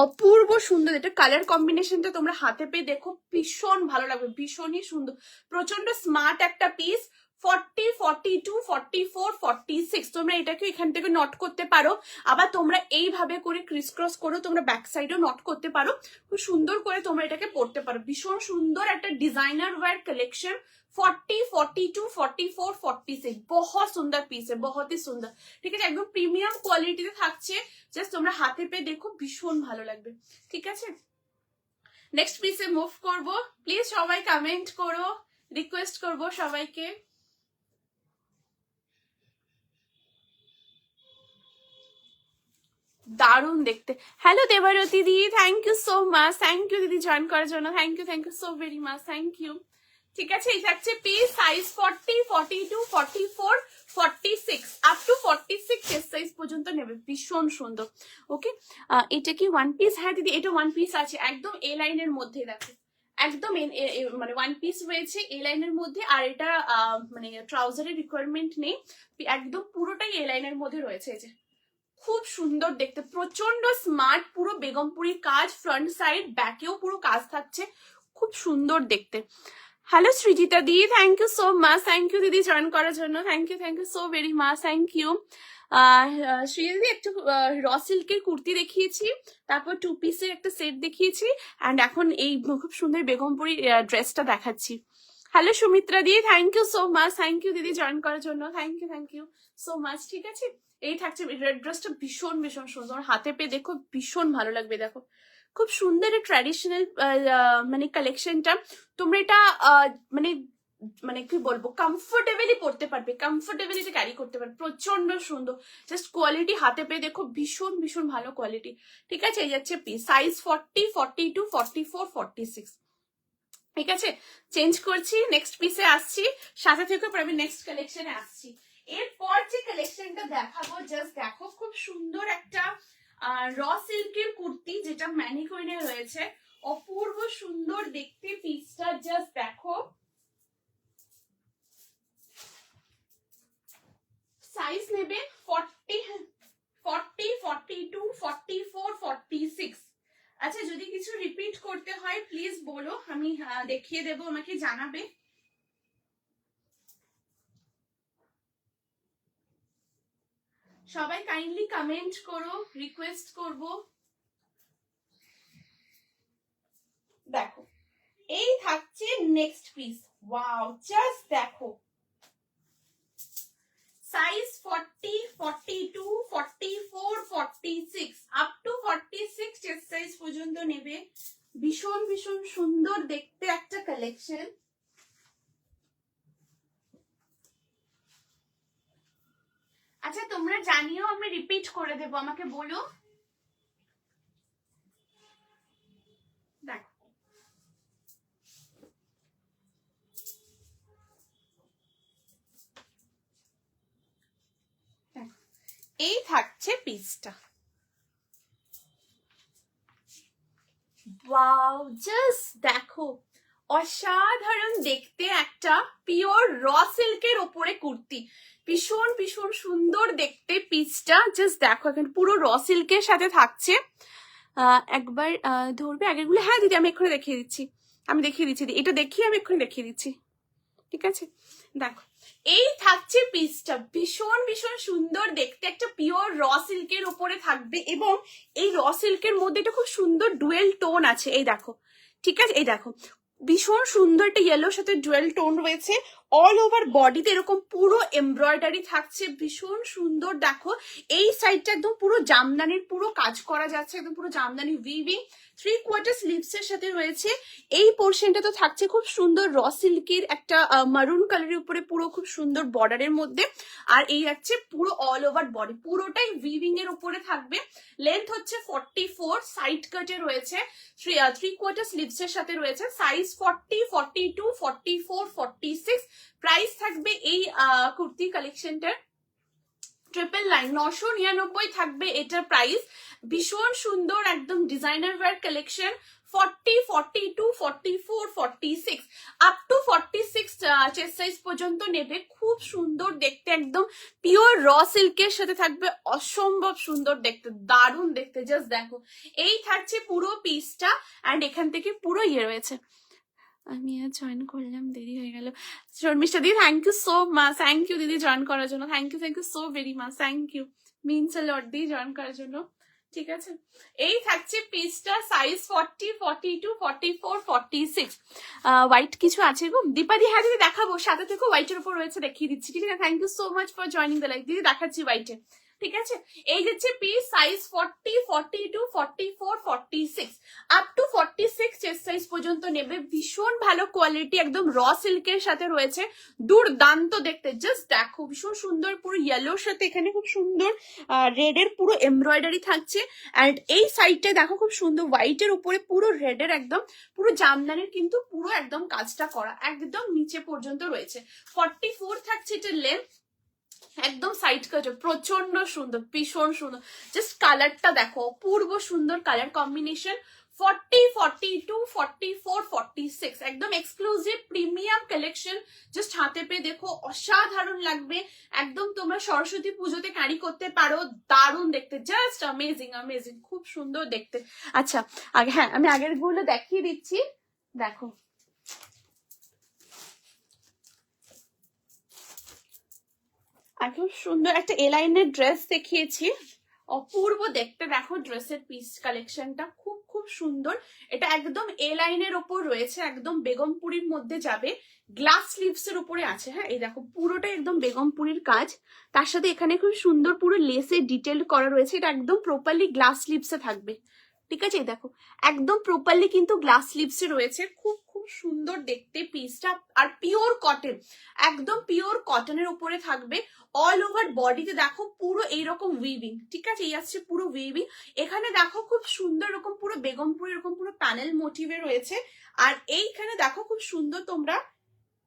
অপূর্ব সুন্দর। এটা কালার কম্বিনেশনটা তোমরা হাতে পেয়ে দেখো, ভীষণ ভালো লাগবে, ভীষণই সুন্দর, প্রচন্ড স্মার্ট একটা পিস। 40, 42, 44, 46 তোমরা এটাকে এখান থেকে নট করতে পারো। আবার তোমরা এইভাবে করে ক্রিস ক্রস করে তোমরা ব্যাক সাইডেও নট করতে পারো, খুব সুন্দর করে তোমরা এটাকে পরতে পারো। ভীষণ সুন্দর একটা ডিজাইনার ওয়্যার কালেকশন। 40, 42, 44, 46 बहुत सुंदर पीस है, बहुत ही सुंदर। ঠিক আছে, একদম প্রিমিয়াম কোয়ালিটিতে থাকছে, জাস্ট তোমরা হাতে পেয়ে দেখো, ভীষণ ভালো লাগবে। ঠিক আছে, নেক্সট পিসে মুভ করব। প্লিজ সবাই কমেন্ট করো, রিকোয়েস্ট করব সবাইকে। দারুণ দেখতে। হ্যালো দেবারতী দি, thank you so much. Thank you দিদি জয়েন করার জন্য, thank you so very much, thank you. ঠিক আছে, এই থাকছে piece, size 40, 42, 44, 46 up to 46 chest size পর্যন্ত নেবে, ভীষণ সুন্দর। ওকে, এটা কি ওয়ান পিস? হ্যাঁ দিদি এটা ওয়ান পিস আছে, একদম এ লাইনের মধ্যে। দেখো একদম মানে ওয়ান পিস রয়েছে এ লাইনের মধ্যে, আর এটা মানে ট্রাউজারের রিকোয়ারমেন্ট নেই, একদম পুরোটাই এ লাইনের মধ্যে রয়েছে। এই যে খুব সুন্দর দেখতে, প্রচন্ড স্মার্ট, পুরো বেগমপুরি কাজ, ফ্রন্ট সাইড ব্যাকেও পুরো কাজ থাকছে, খুব সুন্দর দেখতে। হ্যালো সৃজিতা দি, thank you so much. Thank you দিদি জয়েন করার জন্য, thank you so very much, thank you. Srijita দিদি একটু র সিল্কের কুর্তি দেখিয়েছি, তারপর টু পিসের একটা সেট দেখিয়েছি, অ্যান্ড এখন এই খুব সুন্দর বেগমপুরি ড্রেসটা দেখাচ্ছি। হ্যালো সুমিত্রা দি, thank you so much. Thank you দিদি জয়েন করার জন্য, থ্যাংক ইউ সো মাচ। ঠিক আছে, এই থাকছে রেড ড্রেসটা, ভীষণ ভীষণ সুন্দর, হাতে পেয়ে দেখো ভীষণ ভালো লাগবে। দেখো খুব সুন্দর ট্র্যাডিশনাল মানে কালেকশনটা, তোমরা এটা মানে মানে কি বলবো, কমফোর্টেবলি পড়তে পারবে, কমফোর্টেবলি ক্যারি করতে পারবে, প্রচন্ড সুন্দর। জাস্ট কোয়ালিটি হাতে পেয়ে দেখো, ভীষণ ভীষণ ভালো কোয়ালিটি। ঠিক আছে, এই যাচ্ছে পিস, সাইজ 40, 42, 44, 46। ঠিক আছে, চেঞ্জ করছি, নেক্সট পিসে আসছি, সাথে থেকে আমি নেক্সট কালেকশনে আসছি। এরপর যে কালেকশনটা দেখাবো, জাস্ট দেখো খুব সুন্দর একটা র সিল্কের কুর্তি, যেটা ম্যানিকুইনে রয়েছে, অপূর্ব সুন্দর দেখতে পিসটা, জাস্ট দেখো। সাইজ নেবে 40, 42, 44, 46। আচ্ছা, যদি কিছু রিপিট করতে হয় প্লিজ বলো, আমি দেখিয়ে দেবো, আমাকে জানাবে। সবাই কাইন্ডলি কমেন্ট করো, রিকোয়েস্ট করব। দেখো এই থাকছে নেক্সট পিস, ওয়াও, জাস্ট দেখো, size 40, 42, 44, 46, up to 46 chest size পর্যন্ত নেবে। ভীষণ ভীষণ সুন্দর দেখতে একটা কালেকশন। আচ্ছা তোমরা জানিও, আমি রিপিট করে দেবো, আমাকে বলো। দেখো এই থাকছে পিসটা। ওয়াও, জাস্ট দেখো, অসাধারণ দেখতে একটা পিওর র সিল্কের ওপরে কুর্তি। ভীষণ ভীষণ সুন্দর দেখতে পিসটা, জাস্ট দেখো এখানে পুরো র সিল্কের সাথে থাকছে। একবার ধরবে আগেরগুলো? হ্যাঁ দিদি আমি এক্ষুনি দেখিয়ে দিচ্ছি, আমি দেখিয়ে দিচ্ছি, এটা দেখিয়ে আমি এক্ষুনি দেখিয়ে দিচ্ছি, ঠিক আছে? দেখো এই থাকছে পিসটা, ভীষণ ভীষণ সুন্দর দেখতে একটা পিওর র সিল্কের উপরে থাকবে, এবং এই র সিল্কের মধ্যে এটা খুব সুন্দর ডুয়েল টোন আছে, এই দেখো, ঠিক আছে? এই দেখো ভীষণ সুন্দর একটা ইয়েলোর সাথে ডুয়েল টোন রয়েছে। অল ওভার বডিতে এরকম পুরো এমব্রয়ডারি থাকছে, ভীষণ সুন্দর। দেখো এই সাইডটা একদম পুরো জামদানির পুরো কাজ করা যাচ্ছে, একদম পুরো জামদানি উইভিং। 3/4 স্লিভস এর সাথে রয়েছে। এই পোর্শনটা তো থাকছে খুব সুন্দর র সিল্কের একটা মারুন কালারের উপরে পুরো খুব সুন্দর বর্ডারের মধ্যে। আর এই হচ্ছে পুরো অল ওভার বডি পুরোটাই উইভিং এর উপরে থাকবে। লেন্থ হচ্ছে 44, সাইড কাটে রয়েছে, 3/4 স্লিভস এর সাথে রয়েছে। সাইজ 40, 42, 44, 46। প্রাইস থাকবে এই কুর্তি কালেকশনটার 999 থাকবে এটার প্রাইস। ভীষণ সুন্দর একদম designer wire collection. 40, 42, 44, 46 up to 46 chest size পর্যন্ত নেবে। খুব সুন্দর দেখতে, একদম পিওর র সিল্কের সাথে থাকবে, অসম্ভব সুন্দর দেখতে, দারুণ দেখতে। জাস্ট দেখো এই থাকছে পুরো পিসটা, অ্যান্ড এখান থেকে পুরো ইয়ে রয়েছে। আমি আর জয়েন করলাম, দেরি হয়ে গেল। শর্মিষ্ঠা দিদি thank you so much, thank you দিদি জয়েন করার জন্য, thank you so very much, thank you, means a lot দিদি জয়েন করার জন্য, ঠিক আছে? এই থাকছে পিসটা, সাইজ 40, 42, 44, 46। হোয়াইট কিছু আছে গো দীপাদি? হ্যাঁ দিদি দেখাবো, সাথে থেকে হোয়াইটের উপর রয়েছে, দেখিয়ে দিচ্ছি, ঠিক আছে? Thank you so much for joining the live দিদি, দেখাচ্ছি হোয়াইটে, ঠিক আছে? এই হচ্ছে piece, size 40, 42, 44, 46 up to 46 chest size পর্যন্ত নেবে। ভীষণ ভালো কোয়ালিটি, একদম র সিল্কের সাথে রয়েছে, দুর্দান্ত দেখতে। জাস্ট দেখো ভীষণ সুন্দর, পুরো ইয়েলোর সাথে এখানে খুব সুন্দর রেড এর পুরো এমব্রয়ডারি থাকছে। অ্যান্ড এই সাইডটা দেখো খুব সুন্দর হোয়াইটের উপরে পুরো রেড এর একদম পুরো জামদানির কিন্তু পুরো একদম কাজটা করা, একদম নিচে পর্যন্ত রয়েছে। 44 থাকছে এটার লেন্থ, একদম সাইড কাটে, প্রচন্ড সুন্দর, ভীষণ সুন্দর। জাস্ট কালারটা দেখো, অপূর্ব সুন্দর কালার কম্বিনেশন। 40, 42, 44, 46 একদম এক্সক্লুসিভ প্রিমিয়াম কালেকশন। জাস্ট হাতে পেয়ে দেখো, অসাধারণ লাগবে, একদম তোমরা সরস্বতী পুজোতে ক্যারি করতে পারো, দারুণ দেখতে, জাস্ট অ্যামেজিং অ্যামেজিং, খুব সুন্দর দেখতে। আচ্ছা আগে হ্যাঁ আমি আগের গুলো দেখিয়ে দিচ্ছি, দেখো আর খুব সুন্দর একটা এলাইনের ড্রেস দেখিয়েছি, অপূর্ব দেখতে। দেখো ড্রেসের পিস কালেকশনটা খুব খুব সুন্দর। এটা একদম এ লাইনের ওপর রয়েছে, একদম বেগমপুরীর মধ্যে যাবে, গ্লাস স্লিভস এর উপরে আছে। হ্যাঁ এই দেখো পুরোটা একদম বেগমপুরীর কাজ, তার সাথে এখানে খুব সুন্দর পুরো লেসে ডিটেল করা রয়েছে। এটা একদম প্রপারলি গ্লাস স্লিভসে থাকবে, ঠিক আছে? এই দেখো একদম প্রপারলি কিন্তু গ্লাস স্লিভসে রয়েছে, খুব খুব সুন্দর দেখতে পিসটা। আর পিওর কটন, একদম পিওর কটনের উপরে থাকবে। অল ওভার বডিতে দেখো পুরো এইরকম উইভিং, ঠিক আছে? এই আসছে পুরো উইভিং। এখানে দেখো খুব সুন্দর এরকম পুরো বেগমপুর এরকম পুরো প্যানেল মোটিভে রয়েছে। আর এইখানে দেখো খুব সুন্দর তোমরা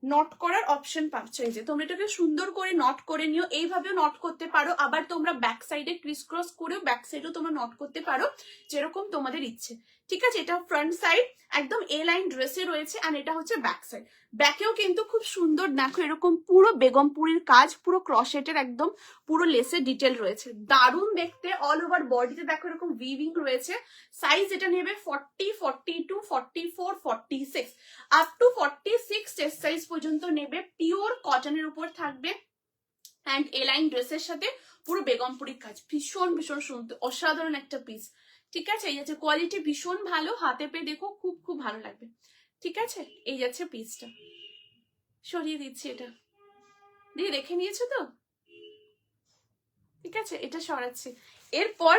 নট করার অপশন পাচ্ছ। এই যে তোমরা এটাকে সুন্দর করে নট করে নিও, এইভাবেও নট করতে পারো, আবার তোমরা ব্যাক সাইডে ক্রিস ক্রস করেও ব্যাক সাইডেও তোমরা নট করতে পারো, যেরকম তোমাদের ইচ্ছে, ঠিক আছে? এটা ফ্রন্ট সাইড একদম এ লাইন ড্রেসে রয়েছে, আর এটা হচ্ছে ব্যাক সাইড। ব্যাকেও কিন্তু খুব সুন্দর দেখো এরকম পুরো বেগমপুরীর কাজ, পুরো ক্রশেটের একদম পুরো লেসে ডিটেল রয়েছে, দারুণ দেখতে। অল ওভার বডিতে দেখো এরকম উইভিং রয়েছে। সাইজ এটা নেবে 40, 42, 44, 46 আপ টু 46 চেস্ট সাইজ পর্যন্ত নেবে। পিওর কটনের উপর থাকবে, অ্যান্ড এ লাইন ড্রেসের সাথে পুরো বেগমপুরীর কাজ, ভীষণ ভীষণ সুন্দর, অসাধারণ একটা পিস, ঠিক আছে? এই যাচ্ছে কোয়ালিটি ভীষণ ভালো, হাতে পেয়ে দেখো খুব খুব ভালো লাগবে, ঠিক আছে? এই যাচ্ছে পিসটা, সরিয়ে দিচ্ছি এটা, দিয়ে দেখে নিয়েছো তো? ঠিক আছে, এটা সরাচ্ছি। এরপর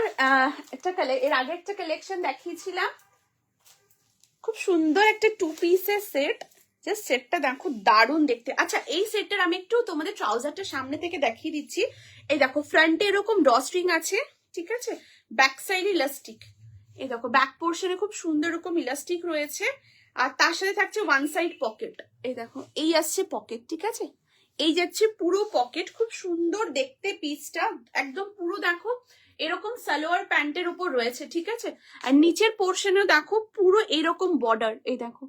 এর আগে একটা কালেকশন দেখিয়েছিলাম, খুব সুন্দর একটা 2 পিসের সেট। জাস্ট সেটটা দেখো, দারুণ দেখতে। আচ্ছা, এই সেটটার আমি একটু তোমাদের ট্রাউজারটা সামনে থেকে দেখিয়ে দিচ্ছি। এই দেখো, ফ্রন্টে এরকম ড্রস্ট্রিং আছে, ঠিক আছে, ব্যাক সাইডে ইলাস্টিক। এই দেখো, ব্যাক পোর্শনে খুব সুন্দর এরকম ইলাস্টিক রয়েছে, আর তার সাথে থাকছে ওয়ান সাইড পকেট। এই দেখো, এই আসছে পকেট, ঠিক আছে, এই যাচ্ছে পুরো পকেট। খুব সুন্দর দেখতে পিসটা, একদম পুরো দেখো এরকম সালোয়ার প্যান্টের উপর রয়েছে, ঠিক আছে। আর নিচের পোর্শনেও দেখো পুরো এরকম বর্ডার, এই দেখো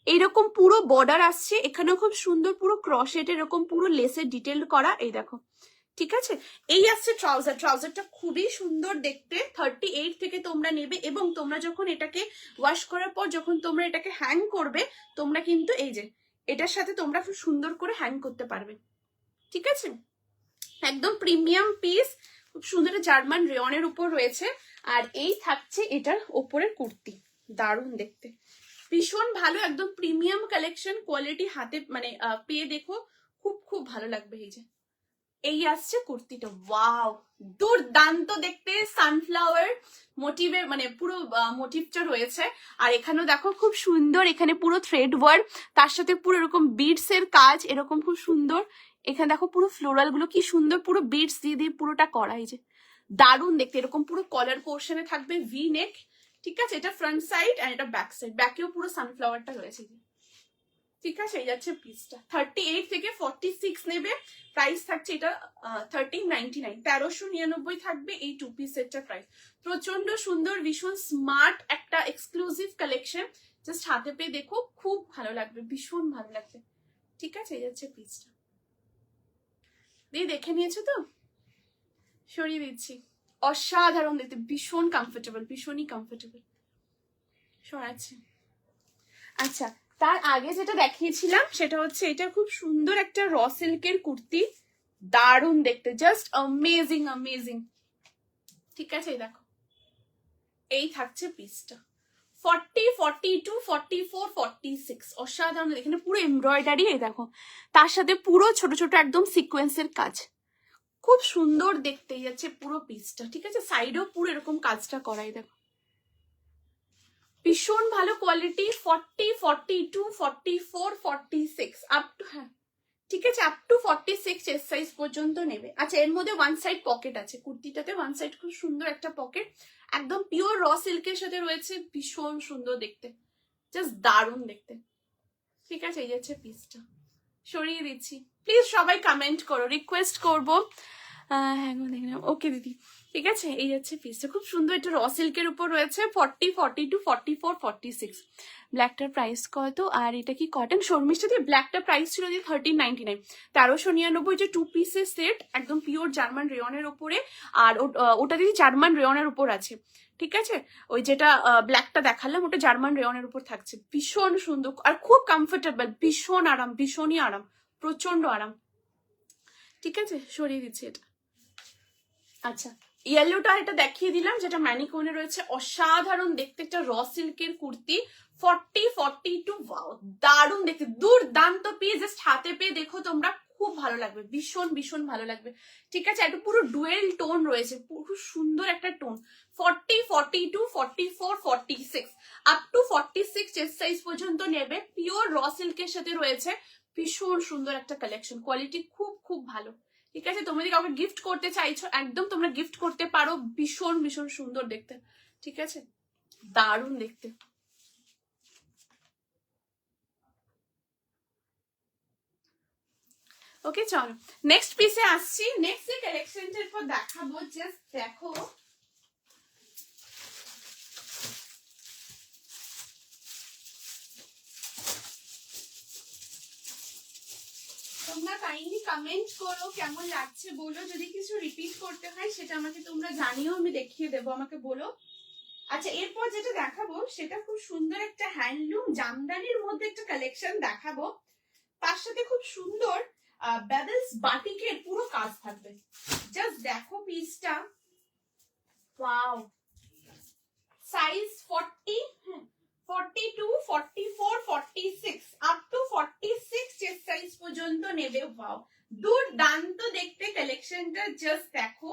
এইরকম পুরো বর্ডার আসছে, এখানেও খুব সুন্দর পুরো ক্রশেট এরকম পুরো লেসের ডিটেল করা, এই দেখো, ঠিক আছে। এই আসছে ট্রাউজার। ট্রাউজারটা খুবই সুন্দর দেখতে, 38 থেকে তোমরা নেবে, এবং তোমরা যখন এটাকে ওয়াশ করার পর যখন তোমরা এটাকে হ্যাং করবে, তোমরা কিন্তু এই যে এটার সাথে তোমরা খুব সুন্দর করে হ্যাং করতে পারবে, ঠিক আছে। একদম প্রিমিয়াম পিস, খুব সুন্দর জার্মান রেয়নের উপর রয়েছে। আর এই থাকছে এটার ওপরের কুর্তি, দারুণ দেখতে, ভীষণ ভালো, একদম প্রিমিয়াম কালেকশন। কোয়ালিটি হাতে মানে পেয়ে দেখো, খুব খুব ভালো লাগবে। এই যে এই আসছে কুর্তিটা, ওয়াও, দুর্দান্ত দেখতে, সানফ্লাওয়ার মোটিভের মানে পুরো মোটিভটা রয়েছে। আর এখানেও দেখো খুব সুন্দর, এখানে পুরো থ্রেড ওয়ার্ক, তার সাথে পুরো এরকম বিডস এর কাজ, এরকম খুব সুন্দর। এখানে দেখো পুরো ফ্লোরাল গুলো কি সুন্দর, পুরো বিডস দিয়ে দিয়ে পুরোটা করা, এই যে দারুণ দেখতে। এরকম পুরো কলার পোর্শনে থাকবে ভি নেক, ঠিক আছে। এটা ফ্রন্ট সাইড আর এটা ব্যাক সাইড, ব্যাকেও পুরো সানফ্লাওয়ারটা রয়েছে, ঠিক আছে। এই যাচ্ছে পিসটা, 38 থেকে 46 নেবে, প্রাইস থাকছে এটা 1399, 1399 থাকবে এই 2 পিস সেটটার প্রাইস। প্রচন্ড সুন্দর, ভীষণ স্মার্ট একটা এক্সক্লুসিভ কালেকশন, জাস্ট হাতে পেয়ে দেখো, খুব ভালো লাগবে, ভীষণ ভালো লাগবে, ঠিক আছে। এই যাচ্ছে পিসটা, দিয়ে দেখে নিয়েছো তো, সরিয়ে দিচ্ছি। অসাধারণ দেখতে, ভীষণ কমফোর্টেবল, ভীষণই কমফোর্টেবল, সরাচ্ছি। আচ্ছা, তার আগে যেটা দেখিয়েছিলাম সেটা হচ্ছে এটা খুব সুন্দর একটা র সিল্কের কুর্তি, দারুণ দেখতে, জাস্ট অ্যামেজিং অ্যামেজিং, ঠিক আছে। দেখো, এই থাকছে পিসটা, 40, 42, 44, 46, অসাধারণ। এখানে পুরো এমব্রয়ডারি, এই দেখো, তার সাথে পুরো ছোট ছোট একদম সিকোয়েন্সের কাজ, খুব সুন্দর দেখতে যাচ্ছে পুরো পিসটা, ঠিক আছে। সাইডেও পুরো এরকম কাজটা করাই, দেখো ভীষণ ভালো কোয়ালিটি। 40, 42, 44, 46 আপ টু, হ্যাঁ ঠিক আছে, আপ টু 46 চেস্ট সাইজ পর্যন্ত নেবে। আচ্ছা, এর মধ্যে ওয়ান সাইড পকেট আছে, কুর্তিটাতে ওয়ান সাইড খুব সুন্দর একটা পকেট, একদম পিওর র সিল্কের সাথে রয়েছে, ভীষণ সুন্দর দেখতে, জাস্ট দারুণ দেখতে, ঠিক আছে। এই যাচ্ছে পিসটা, সরিয়ে দিচ্ছি। প্লিজ সবাই কমেন্ট করো, রিকোয়েস্ট করবো। হ্যাঁ দেখলাম, ওকে দিদি, ঠিক আছে। এই যাচ্ছে পিসটা, খুব সুন্দর, এটা র সিল্কের উপর রয়েছে, 40, 42, 44, 46। ব্ল্যাকটার প্রাইস কত? আর এটা কি কটন? শর্মিষ্ঠা দিয়ে ব্ল্যাকটার প্রাইস ছিল দিয়ে 1399, 1399, যে 2 পিসের সেট, একদম পিওর জার্মান রেয়নের উপরে। আর ওটা দিয়ে জার্মান রেয়নের উপর আছে, ঠিক আছে। ওই যেটা ব্ল্যাকটা দেখালাম ওটা জার্মান রেয়নের উপর থাকছে, ভীষণ সুন্দর আর খুব কমফোর্টেবল, ভীষণ আরাম, ভীষণই আরাম, প্রচন্ড আরাম, ঠিক আছে। সরিয়ে দিচ্ছি এটা। আচ্ছা, ইয়েলোটা এটা দেখিয়ে দিলাম, যেটা ম্যানিকোনে রয়েছে, অসাধারণ দেখতে একটা র সিল্কের কুর্তি, 40, 42, ওয়াও, দারুণ দেখতে, দুর্দান্ত পিস, জাস্ট হাতে পেয়ে দেখো তোমরা, খুব ভালো লাগবে, ভীষণ ভীষণ ভালো লাগবে, ঠিক আছে। একটা পুরো ডুয়েল টোন রয়েছে, পুরো সুন্দর একটা tone, 40, 42, 44, 46 up to 46 chest size পর্যন্ত নেবে, পিওর র সিল্কের সাথে রয়েছে, ভীষণ সুন্দর একটা কালেকশন, কোয়ালিটি খুব খুব ভালো, ঠিক আছে। তোমরা যদি কাউকে গিফট করতে চাইছো, একদম তোমরা গিফট করতে পারো, ভীষণ ভীষণ সুন্দর দেখতে, ঠিক আছে, দারুণ দেখতে। ওকে, চলো নেক্সট পিসে আসছি। নেক্সট যে কালেকশনটার পর দেখাবো, জাস্ট দেখো, তোমরা কাইন্ডলি কমেন্ট করো কেমন লাগছে, বলো, যদি কিছু রিপিট করতে হয় সেটা আমাকে তোমরা জানিও, আমি দেখিয়ে দেবো, আমাকে বলো। আচ্ছা, এরপর যেটা দেখাবো সেটা খুব সুন্দর একটা হ্যান্ডলুম জামদানির মধ্যে একটা কালেকশন দেখাবো, তার সাথে খুব সুন্দর বেবেলস বাটিকের পুরো কাজ থাকবে, জাস্ট দেখো পিসটা, wow, size 40, 42, 44, 46 up to 46 chest size পর্যন্ত নেবে, ওয়াও, দুর্দান্ত দেখতে কালেকশনটা, জাস্ট দেখো,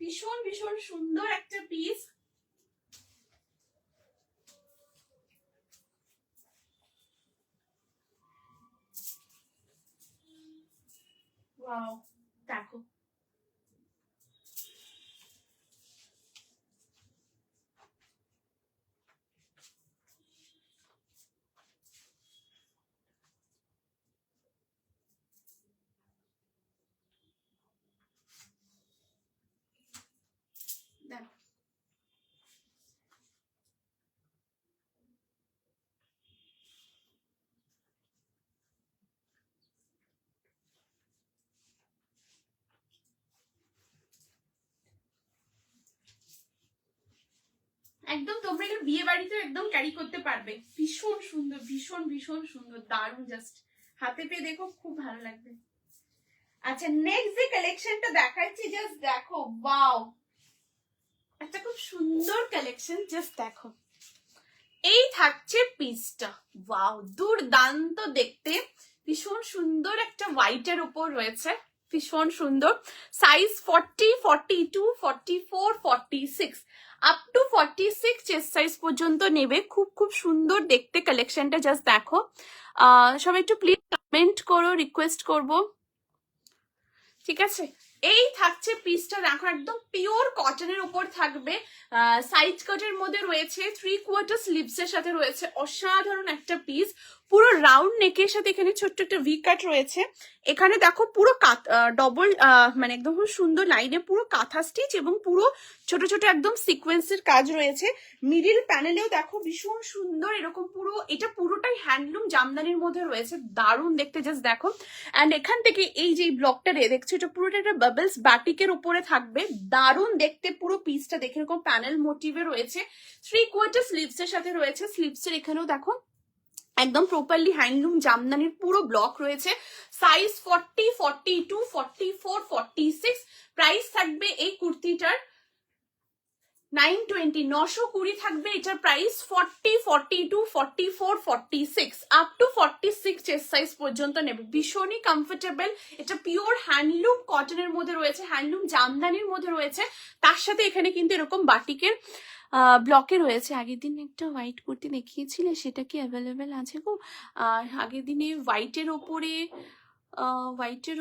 ভীষণ ভীষণ সুন্দর একটা পিস। ওয়াও, দেখো দেখো একদম তোমরা এটা বিয়ে বাড়িতে একদম ক্যারি করতে পারবে। ভীষণ সুন্দর, ভীষণ ভীষণ সুন্দর, দারুণ, জাস্ট হাতে পেয়ে দেখো খুব ভালো লাগবে। আচ্ছা, নেক্সট যে কালেকশনটা দেখাচ্ছি, জাস্ট দেখো, ওয়াও, একটা খুব সুন্দর কালেকশন, জাস্ট দেখো। এই থাকছে পিসটা, ওয়াও, দুর্দান্ত দেখতে, ভীষণ সুন্দর একটা হোয়াইটের উপর রয়েছে, ভীষণ সুন্দর। Size 40, 42, 44, 46 up to 46 chest size পর্যন্ত নেবে। খুব খুব সুন্দর দেখতে কালেকশনটা, জাস্ট দেখো। সবাই একটু প্লিজ কমেন্ট করো, রিকোয়েস্ট করব, ঠিক আছে। এই থাকছে পিসটা, দেখো একদম পিওর কটনের উপর থাকবে, সাইড কাটের মধ্যে রয়েছে, 3/4 স্লিভস এর সাথে রয়েছে, অসাধারণ একটা পিস। পুরো রাউন্ড নেকের সাথে এখানে ছোট্ট একটা ভি কাট রয়েছে। এখানে দেখো পুরো ডবল, মানে একদম খুব সুন্দর লাইনে পুরো কাঁথা স্টিচ এবং পুরো ছোট ছোট একদম সিকোয়েন্সের কাজ রয়েছে। মিডিল প্যানেলেও দেখো ভীষণ সুন্দর এরকম পুরো, এটা পুরোটাই হ্যান্ডলুম জামদানির মধ্যে রয়েছে, দারুণ দেখতে, জাস্ট দেখো। অ্যান্ড এখান থেকে এই যে ব্লকটা দেখছো, এটা পুরোটা একটা বাবলস বাটিকের উপরে থাকবে, দারুণ দেখতে পুরো পিসটা দেখে, এরকম প্যানেল মোটিভে রয়েছে, 3/4 স্লিভস এর সাথে রয়েছে। স্লিভস এর এখানেও দেখো একদম প্রপারলি হ্যান্ডলুম জামদানির পুরো ব্লক রয়েছে। সাইজ 40, 42, 44, 46। প্রাইস থাকবে এই কুর্তিটার 920, 920 থাকবে এটার price. 40, 42, 44, 46 up to 46 chest size পর্যন্ত নেবে। ভীষণই কমফোর্টেবল, এটা পিওর হ্যান্ডলুম কটনের মধ্যে রয়েছে, হ্যান্ডলুম জামদানির মধ্যে রয়েছে। তার সাথে এখানে কিন্তু এরকম বাটিকের ব্লকে রয়েছে। আগের দিন একটা হোয়াইট কুর্তি দেখিয়েছিলে, সেটা কি অ্যাভেলেবেল আছে গো? আগের দিনে হোয়াইটের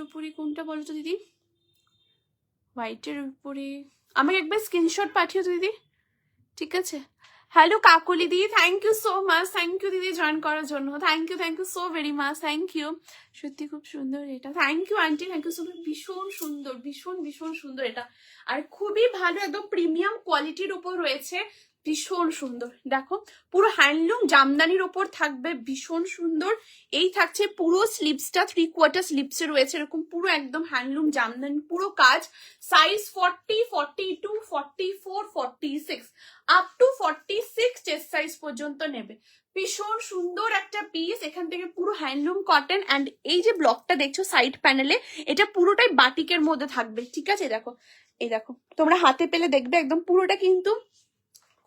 ওপরে কোনটা বলো তো দিদি? হোয়াইটের উপরে আমাকে একবার স্ক্রিনশট পাঠিও তো দিদি, ঠিক আছে। হ্যালো কাকুলি দিদি, thank you so much, thank you দিদি জয়েন করার জন্য, thank you so very much, thank you. সত্যি খুব সুন্দর এটা, thank you aunty, thank you so much. ভীষণ সুন্দর, ভীষণ ভীষণ সুন্দর এটা, আর খুবই ভালো, একদম প্রিমিয়াম কোয়ালিটির উপর রয়েছে, ভীষণ সুন্দর। দেখো পুরো হ্যান্ডলুম জামদানির ওপর থাকবে, ভীষণ সুন্দর। এই থাকছে পুরো স্লিভসটা, 3/4 স্লিভসে রয়েছে এরকম পুরো একদম হ্যান্ডলুম জামদানি পুরো কাজ। Size 40, 42, 44, 46 up to 46 chest size পর্যন্ত নেবে। ভীষণ সুন্দর একটা পিস, এখান থেকে পুরো হ্যান্ডলুম কটন। অ্যান্ড এই যে ব্লকটা দেখছো সাইড প্যানেলে, এটা পুরোটাই বাটিকের মধ্যে থাকবে, ঠিক আছে। দেখো, এই দেখো, তোমরা হাতে পেলে দেখবে একদম পুরোটা কিন্তু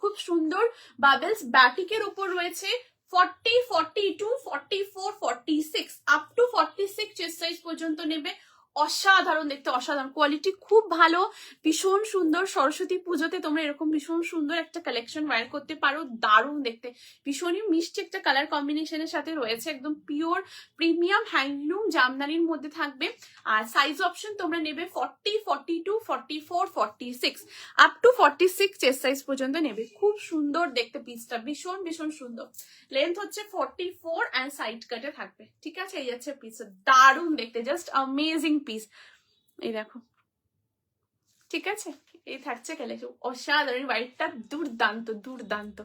খুব সুন্দর বাবেলস ব্যাটিকের উপর রয়েছে। 40, 42, 44, 46 আপ টু 46 চেস্ট সাইজ পর্যন্ত নেবে। অসাধারণ দেখতে, অসাধারণ কোয়ালিটি, খুব ভালো, ভীষণ সুন্দর। সরস্বতী পুজোতে তোমরা এরকম ভীষণ সুন্দর একটা কালেকশন ওয়্যার করতে পারো, দারুণ দেখতে, ভীষণই মিষ্টি একটা কালার কম্বিনেশনের সাথে রয়েছে, একদম পিওর প্রিমিয়াম হ্যান্ডলুম জামদানির মধ্যে থাকবে। আর সাইজ অপশন তোমরা নেবে 40, 42, 44, 46 আপ টু 46 চেস্ট সাইজ পর্যন্ত নেবে। খুব সুন্দর দেখতে পিসটা, ভীষণ ভীষণ সুন্দর। লেন্থ হচ্ছে 44 অ্যান্ড সাইড কাটে থাকবে, ঠিক আছে। এই যাচ্ছে পিস, দারুণ দেখতে, জাস্ট অ্যামেজিং পিস, এই দেখো, ঠিক আছে। এই থাকছে কালেকশন, অসাধারণ, হোয়াইটটা দুর্দান্ত দুর্দান্ত,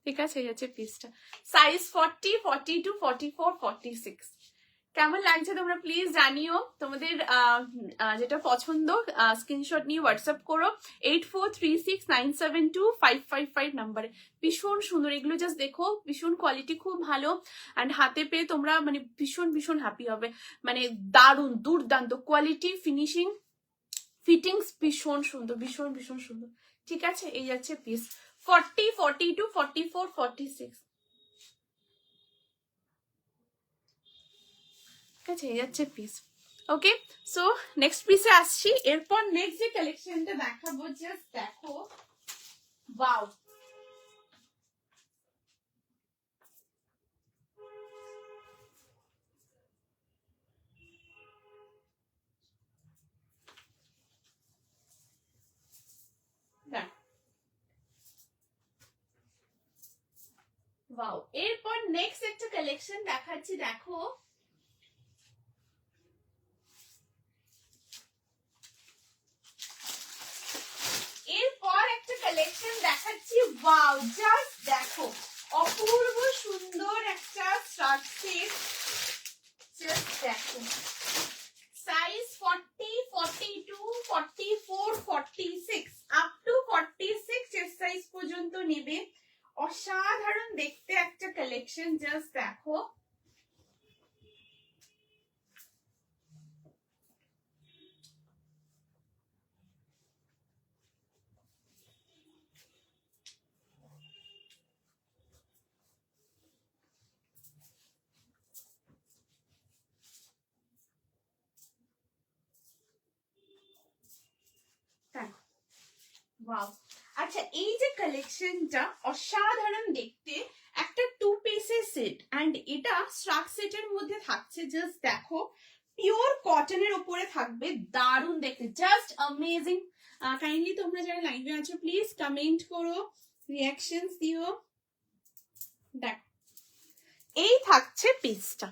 ঠিক আছে। এই যাচ্ছে পিসটা, সাইজ 40, 42, 44, 46। কেমন লাগছে তোমরা প্লিজ জানিও, তোমাদের যেটা পছন্দ স্ক্রিনশট নিয়ে হোয়াটসঅ্যাপ করো 8436972555 নাম্বারে। ভীষণ সুন্দর এগুলো, জাস্ট দেখো, ভীষণ কোয়ালিটি খুব ভালো। অ্যান্ড হাতে পেয়ে তোমরা মানে ভীষণ ভীষণ হ্যাপি হবে, মানে দারুণ দুর্দান্ত কোয়ালিটি, ফিনিশিং, ফিটিংস ভীষণ সুন্দর, ভীষণ ভীষণ সুন্দর, ঠিক আছে। এই যাচ্ছে পিস 40, 42, 44, 46, ঠিক আছে। এই যাচ্ছে পিস, ওকে, সো নেক্সট পিসে আসছি। এরপর নেক্সট যে কালেকশনটা দেখাবো, জাস্ট দেখো, ওয়াও, ওয়াও। এরপর নেক্সট একটা কালেকশন দেখাচ্ছি, দেখো, এরপর একটা কালেকশন দেখাচ্ছি, ওয়াও, জাস্ট দেখো, অপূর্ব সুন্দর একটা শার্ট সেট, জাস্ট দেখো, size 40, 42, 44, 46 up to 46 chest size পর্যন্ত নেবে। অসাধারণ দেখতে একটা কালেকশন, জাস্ট দেখো, ওয়াও। আচ্ছা, এই যে কালেকশনটা অসাধারণ দেখতে, একটা 2 পিসের সেট, এন্ড এটা স্ট্রাক সেটের মধ্যে থাকছে, জাস্ট দেখো, পিওর কটনের উপরে থাকবে, দারুণ দেখতে, জাস্ট অ্যামেজিং। কাইন্ডলি তোমরা যারা লাইভে আছো প্লিজ কমেন্ট করো, রিঅ্যাকশনস দিও। দেখো, এই থাকছে পিসটা,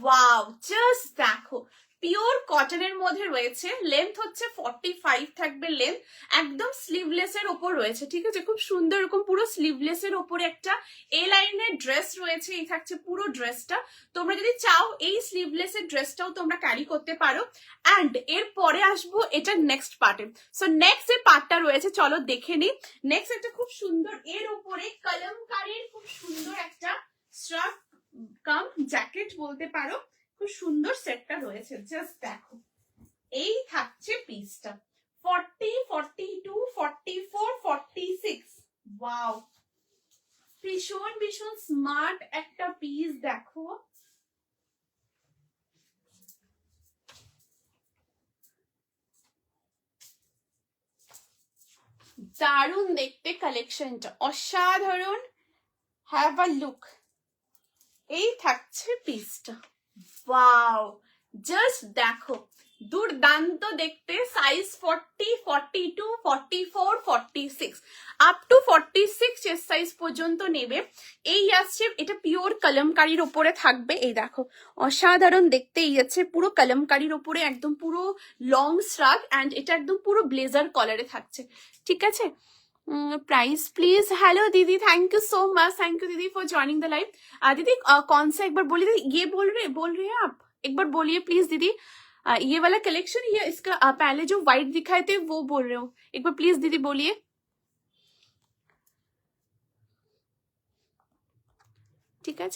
ওয়াও, জাস্ট দেখো, পিওর কটনের মধ্যে রয়েছে, লেন্থ হচ্ছে 45 থাকবে লেন্থ, একদম স্লিভলেস এর উপর রয়েছে, ঠিক আছে, খুব সুন্দর এরকম পুরো স্লিভলেস এর উপরে একটা এ লাইনের ড্রেস রয়েছে, এই থাকছে পুরো ড্রেসটা। তোমরা যদি চাও এই স্লিভলেস এর ড্রেসটাও তোমরা ক্যারি করতে পারো। অ্যান্ড এর পরে আসবো এটা নেক্সট পার্টে। সো নেক্সট যে পার্টটা রয়েছে চলো দেখে নিই। নেক্সট একটা খুব সুন্দর এর উপরে কলমকারীর খুব সুন্দর একটা স্ট্রাপ কাম জ্যাকেট বলতে পারো, খুব সুন্দর সেটটা রয়েছে, জাস্ট দেখো, এই থাকছে পিসটা, 40, 42, 44, 46, ওয়াও, ভীষণ ভীষণ স্মার্ট একটা পিস, দেখো, দারুণ দেখতে কালেকশনটা, অসাধারণ, হ্যাভ আ লুক, এই থাকছে পিসটা, ওয়াও, জাস্ট দেখো, দুর্দান্ত দেখতে, size 40, 42, 44, 46 up to 46 chest size পর্যন্ত নেবে। এই আসছে, এটা পিওর কলমকারীর উপরে থাকবে, এই দেখো, অসাধারণ দেখতে, এই আছে পুরো কলমকারীর উপরে, একদম পুরো লং স্ট্রাক, এন্ড এটা একদম পুরো ব্লেজার কলারে থাকছে, ঠিক আছে। प्राइस प्लीज, हेलो दीदी, thank you so much, thank you दीदी फॉर ज्वाइनिंग द लाइव। दीदी कौन सा, एक बार बोलिए दीदी, ये बोल रहे हैं आप, एक बार बोलिए प्लीज दीदी, ये वाला कलेक्शन, ये इसका पहले जो व्हाइट दिखाए थे वो बोल रहे हो, एक बार प्लीज दीदी बोलिए। ठीक है,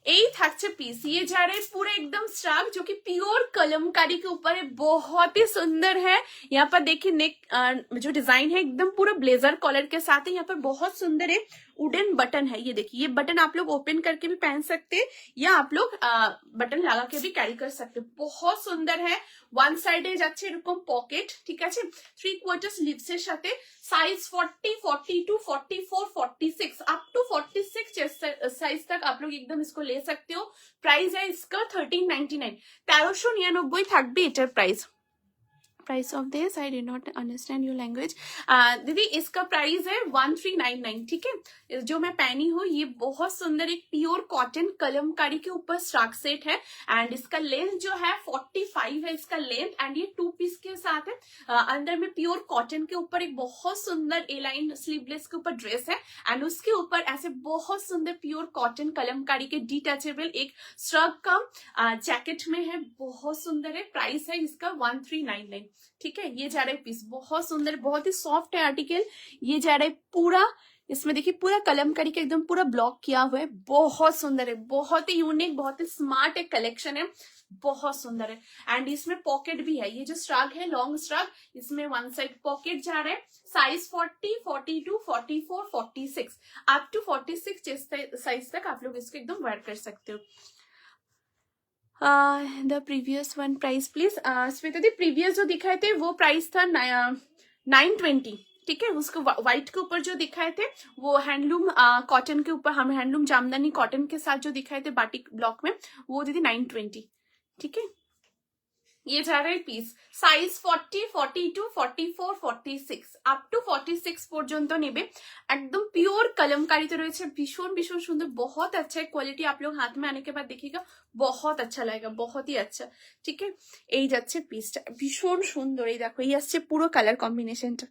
यही থাকছে পিস, ये जा रहे पूरे एकदम स्ट्राक, जो कि प्योर कलमकारी के ऊपर है, बहुत ही सुंदर है। यहाँ पर देखिए नेक जो डिजाइन है एकदम पूरा ब्लेजर कॉलर के साथ है, यहाँ पर बहुत सुंदर है, वुडन बटन है, ये देखिए, ये बटन आप लोग ओपन करके भी पहन सकते हैं, या आप लोग बटन लगा के भी कैरी कर सकते हैं, बहुत सुंदर है। ওয়ান সাইডে যাচ্ছে এরকম পকেট, ঠিক আছে, 3/4 স্লিভস এর সাথে, size 40, 42, 44, 46 up to 46 chest size तक आप लोग एकदम इसको ले सकते हो। प्राइस है इसका 1399, 1399 থাকবে এটার price. Price of this I did not understand your language. दीदी इसका प्राइस है 1399, ठीक है। जो मैं पहनी हूँ ये बहुत सुंदर एक प्योर कॉटन कलमकारी के ऊपर स्ट्राक सेट है, एंड इसका लेंथ जो है 45 है इसका लेंथ, एंड ये 2 पीस के साथ है। अंदर में प्योर कॉटन के ऊपर एक बहुत सुंदर ए लाइन स्लीवलेस के ऊपर ड्रेस है, एंड उसके ऊपर ऐसे बहुत सुंदर प्योर कॉटन कलमकारी के डिटैचेबल एक स्ट्रग का जैकेट में है, बहुत सुंदर है। प्राइस है इसका 1399, ठीक है। ये जा रहा है पीस, बहुत सुंदर, बहुत ही सॉफ्ट है आर्टिकल, ये जा रहा है पूरा, इसमें देखिए पूरा कलमकारी का एकदम पूरा ब्लॉक किया हुआ है, बहुत सुंदर है, बहुत ही यूनिक, बहुत ही स्मार्ट एक कलेक्शन है, बहुत सुंदर है। एंड इसमें पॉकेट भी है, ये जो स्ट्राग है लॉन्ग स्ट्राग, इसमें वन साइड पॉकेट जा रहा है, size 40, 42, 44, 46 up to 46 chest size तक आप लोग इसको एकदम वेयर कर सकते हो। The previous one price please. Shweta दी प्रीवियस जो दिखाए थे वो प्राइस था 920, ठीक है। उसको व्हाइट के ऊपर जो दिखाए थे वो हैंडलूम कॉटन के ऊपर, हम हैंडलूम जामदानी कॉटन के साथ जो दिखाए थे बाटिक ब्लॉक में, वो दीदी 920, ठीक है। ये जा रहा है পিস সাইজ 40, 42, 44, 46 আপ টু 46 পর্যন্ত নেবে। एकदम प्योर कलमकारीতে রয়েছে, ভীষণ ভীষণ সুন্দর, बहुत अच्छा है क्वालिटी। आप लोग हाथ में आने के बाद देखिएगा, बहुत अच्छा लगेगा, बहुत ही अच्छा, ठीक है। এই যাচ্ছে পিসটা, ভীষণ সুন্দর। এই দেখো, এই আসছে পুরো কালার কম্বিনেশনটা,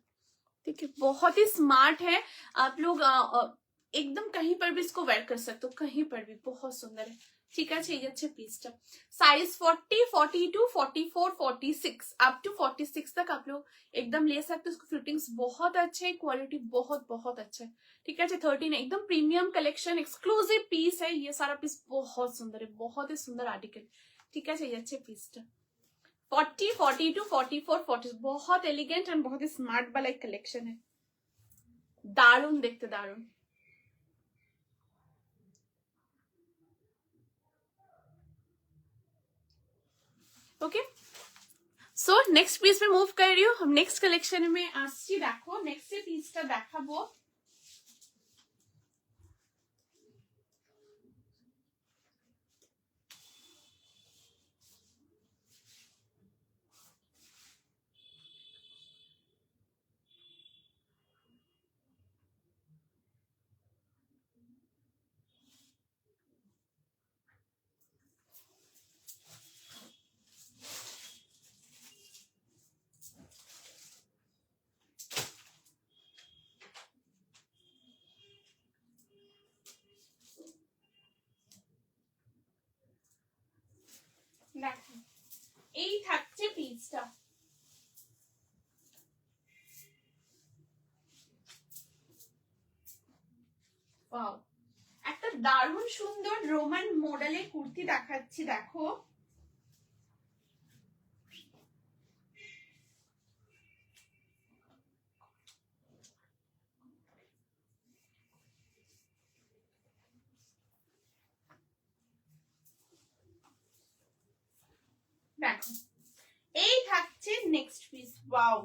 ठीक है। बहुत ही स्मार्ट है, आप लोग एकदम कहीं पर भी इसको वेयर कर सकते हो, कहीं पर भी, बहुत सुंदर है, ठीक है। এই যাচ্ছে পিসটা साइज 40, 42, 44, 46 अप टू 46 तक आप लोग एकदम ले सकते हो। उसको फिटिंग्स बहुत अच्छे है, क्वालिटी बहुत बहुत अच्छा है, ठीक है। 13 एकदम प्रीमियम कलेक्शन, एक्सक्लूसिव पीस है ये सारा पीस, बहुत सुंदर है, बहुत ही सुंदर आर्टिकल, ठीक है। এই যাচ্ছে পিসটা 40, 42, 44, 40 बहुत एलिगेंट एंड बहुत ही स्मार्ट वाला एक कलेक्शन है, दारुण देखते, दारुण। ओके, सो नेक्स्ट पीस में मूव कर रही हूँ। हम नेक्स्ट कलेक्शन में আসছি। দেখো নেক্সট যে পিসটা দেখাবো, দেখো এই থাকছে পিসটা, ওয়াও, একটা দারুণ সুন্দর রোমান মডেলের কুর্তি দেখাচ্ছি। দেখো দেখো এই থাকছে নেক্সট পিস, ওয়াও,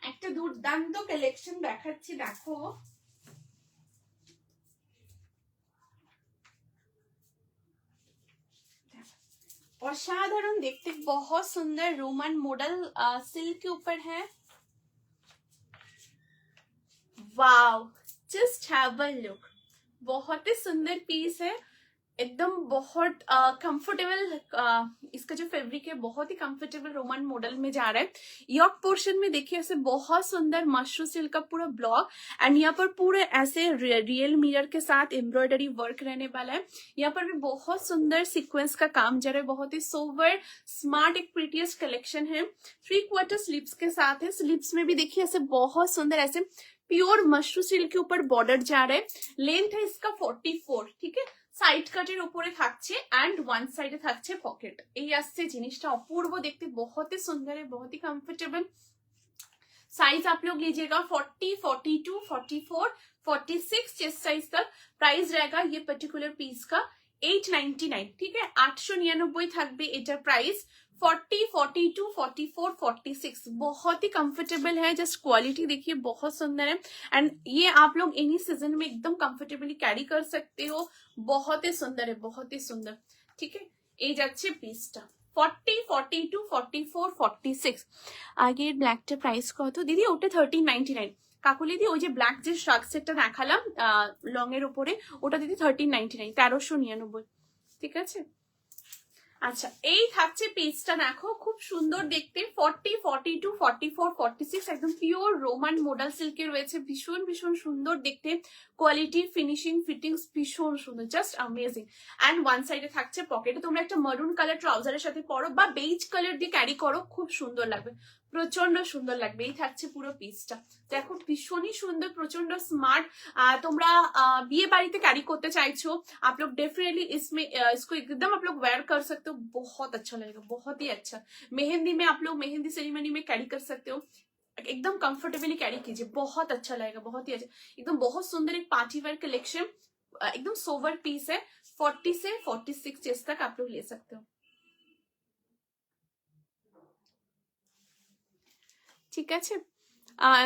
একটা দুর্দান্ত কালেকশন দেখাচ্ছি। দেখো असाधारण देखते, बहुत सुंदर रोमन मॉडल सिल्क के ऊपर है, वाव, जस्ट हैव अ लुक, बहुत ही सुंदर पीस है, एकदम बहुत कंफर्टेबल। इसका जो फैब्रिक है बहुत ही कंफर्टेबल रोमन मॉडल में जा रहा है। यॉक पोर्शन में देखिए ऐसे बहुत सुंदर मशरू सिल्क का पूरा ब्लॉक, एंड यहाँ पर पूरे ऐसे रियल मिरर के साथ एम्ब्रॉयडरी वर्क रहने वाला है। यहाँ पर भी बहुत सुंदर सीक्वेंस का काम जा रहा है, बहुत ही सोवर स्मार्ट एक प्रीटियस्ट कलेक्शन है। 3/4 स्लीव्स के साथ है। स्लीव्स में भी देखिए ऐसे बहुत सुंदर ऐसे प्योर मशरू सिल्क के ऊपर बॉर्डर जा रहा है। लेंथ है इसका 44, ठीक है। সাইড কাটের উপরে থাকছে एंड वन সাইডে থাকছে পকেট। এই আসছে জিনিসটা অপূর্ব দেখতে, बहुत ही सुंदर है, बहुत ही कंफर्टेबल। साइज आप लोग लीजिएगा 40, 42, 44, 46 चेस्ट साइज तक। प्राइस रहेगा ये पर्टिकुलर पीस का 899, ठीक है। 899 থাকবে এটার प्राइस। 40, 42, 44, 46 बहुत ही कंफर्टेबल है। जस्ट क्वालिटी देखिए, बहुत सुंदर है, एंड ये आप लोग एनी सीजन में एकदम कंफर्टेबली कैरी कर सकते हो। बहुत ही सुंदर है, बहुत ही सुंदर, ठीक है। এই যাচ্ছে পিসটা 40, 42, 44, 46। আগে ব্ল্যাকটা প্রাইস কত দিদি? ওটা 1399। কাকুলি দি ওই যে ব্ল্যাক যে শার্ক সেটটা দেখালাম লং এর উপরে, ওটা দিদি 1399, 1399, ঠিক আছে। আচ্ছা, এই থাকছে পিসটা, দেখো খুব সুন্দর দেখতে। 40, 42, 44, 46 একদম পিওর রোমান মডেল সিল্কে রয়েছে, ভীষণ ভীষণ সুন্দর দেখতে। কোয়ালিটি, ফিনিশিং, ফিটিংস ভীষণ সুন্দর, জাস্ট অ্যামেজিং। এন্ড ওয়ান সাইডে থাকছে পকেটে। তোমরা একটা মারুন কালার ট্রাউজারের সাথে পরো বা বেজ কালার দিয়ে ক্যারি করো, খুব সুন্দর লাগবে, প্রচন্ড সুন্দর লাগবে। এই থাকছে পুরো পিসটা, দেখো ভীষণই সুন্দর, প্রচন্ড স্মার্ট। তোমরা বিয়ে বাড়িতে ক্যারি করতে চাইছো, आप लोग डेफिनेटली इसमें इसको एकदम आप लोग वेयर कर सकते हो, बहुत अच्छा लगेगा, बहुत ही अच्छा। मेहंदी में आप लोग मेहंदी सेरेमनी में कैरी कर सकते हो, एकदम कंफर्टेबली कैरी कीजिए, बहुत अच्छा लगेगा, बहुत ही अच्छा, एकदम बहुत सुंदर एक पार्टी वेयर कलेक्शन, एकदम सोवर पीस है। 40 से 46 चेस्ट तक आप लोग ले सकते हो। ठीक है,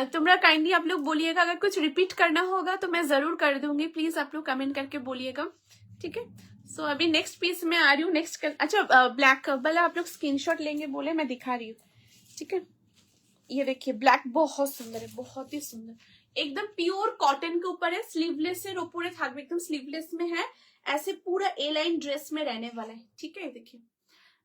तुम्हारा काइंडली आप लोग बोलिएगा, अगर कुछ रिपीट करना होगा तो मैं जरूर कर दूंगी, प्लीज आप लोग कमेंट करके बोलिएगा। ठीक है, सो अभी नेक्स्ट पीस में आ रही हूँ। नेक्स्ट अच्छा ब्लैक वाला आप लोग स्क्रीनशॉट लेंगे बोले, मैं दिखा रही हूँ। ठीक है, ये देखिए ब्लैक बहुत सुंदर है, बहुत ही सुंदर, एकदम प्योर कॉटन के ऊपर है, स्लीवलेस है, ऊपर থাকবে एकदम स्लीवलेस में है, ऐसे पूरा ए लाइन ड्रेस में रहने वाला है। ठीक है, देखिए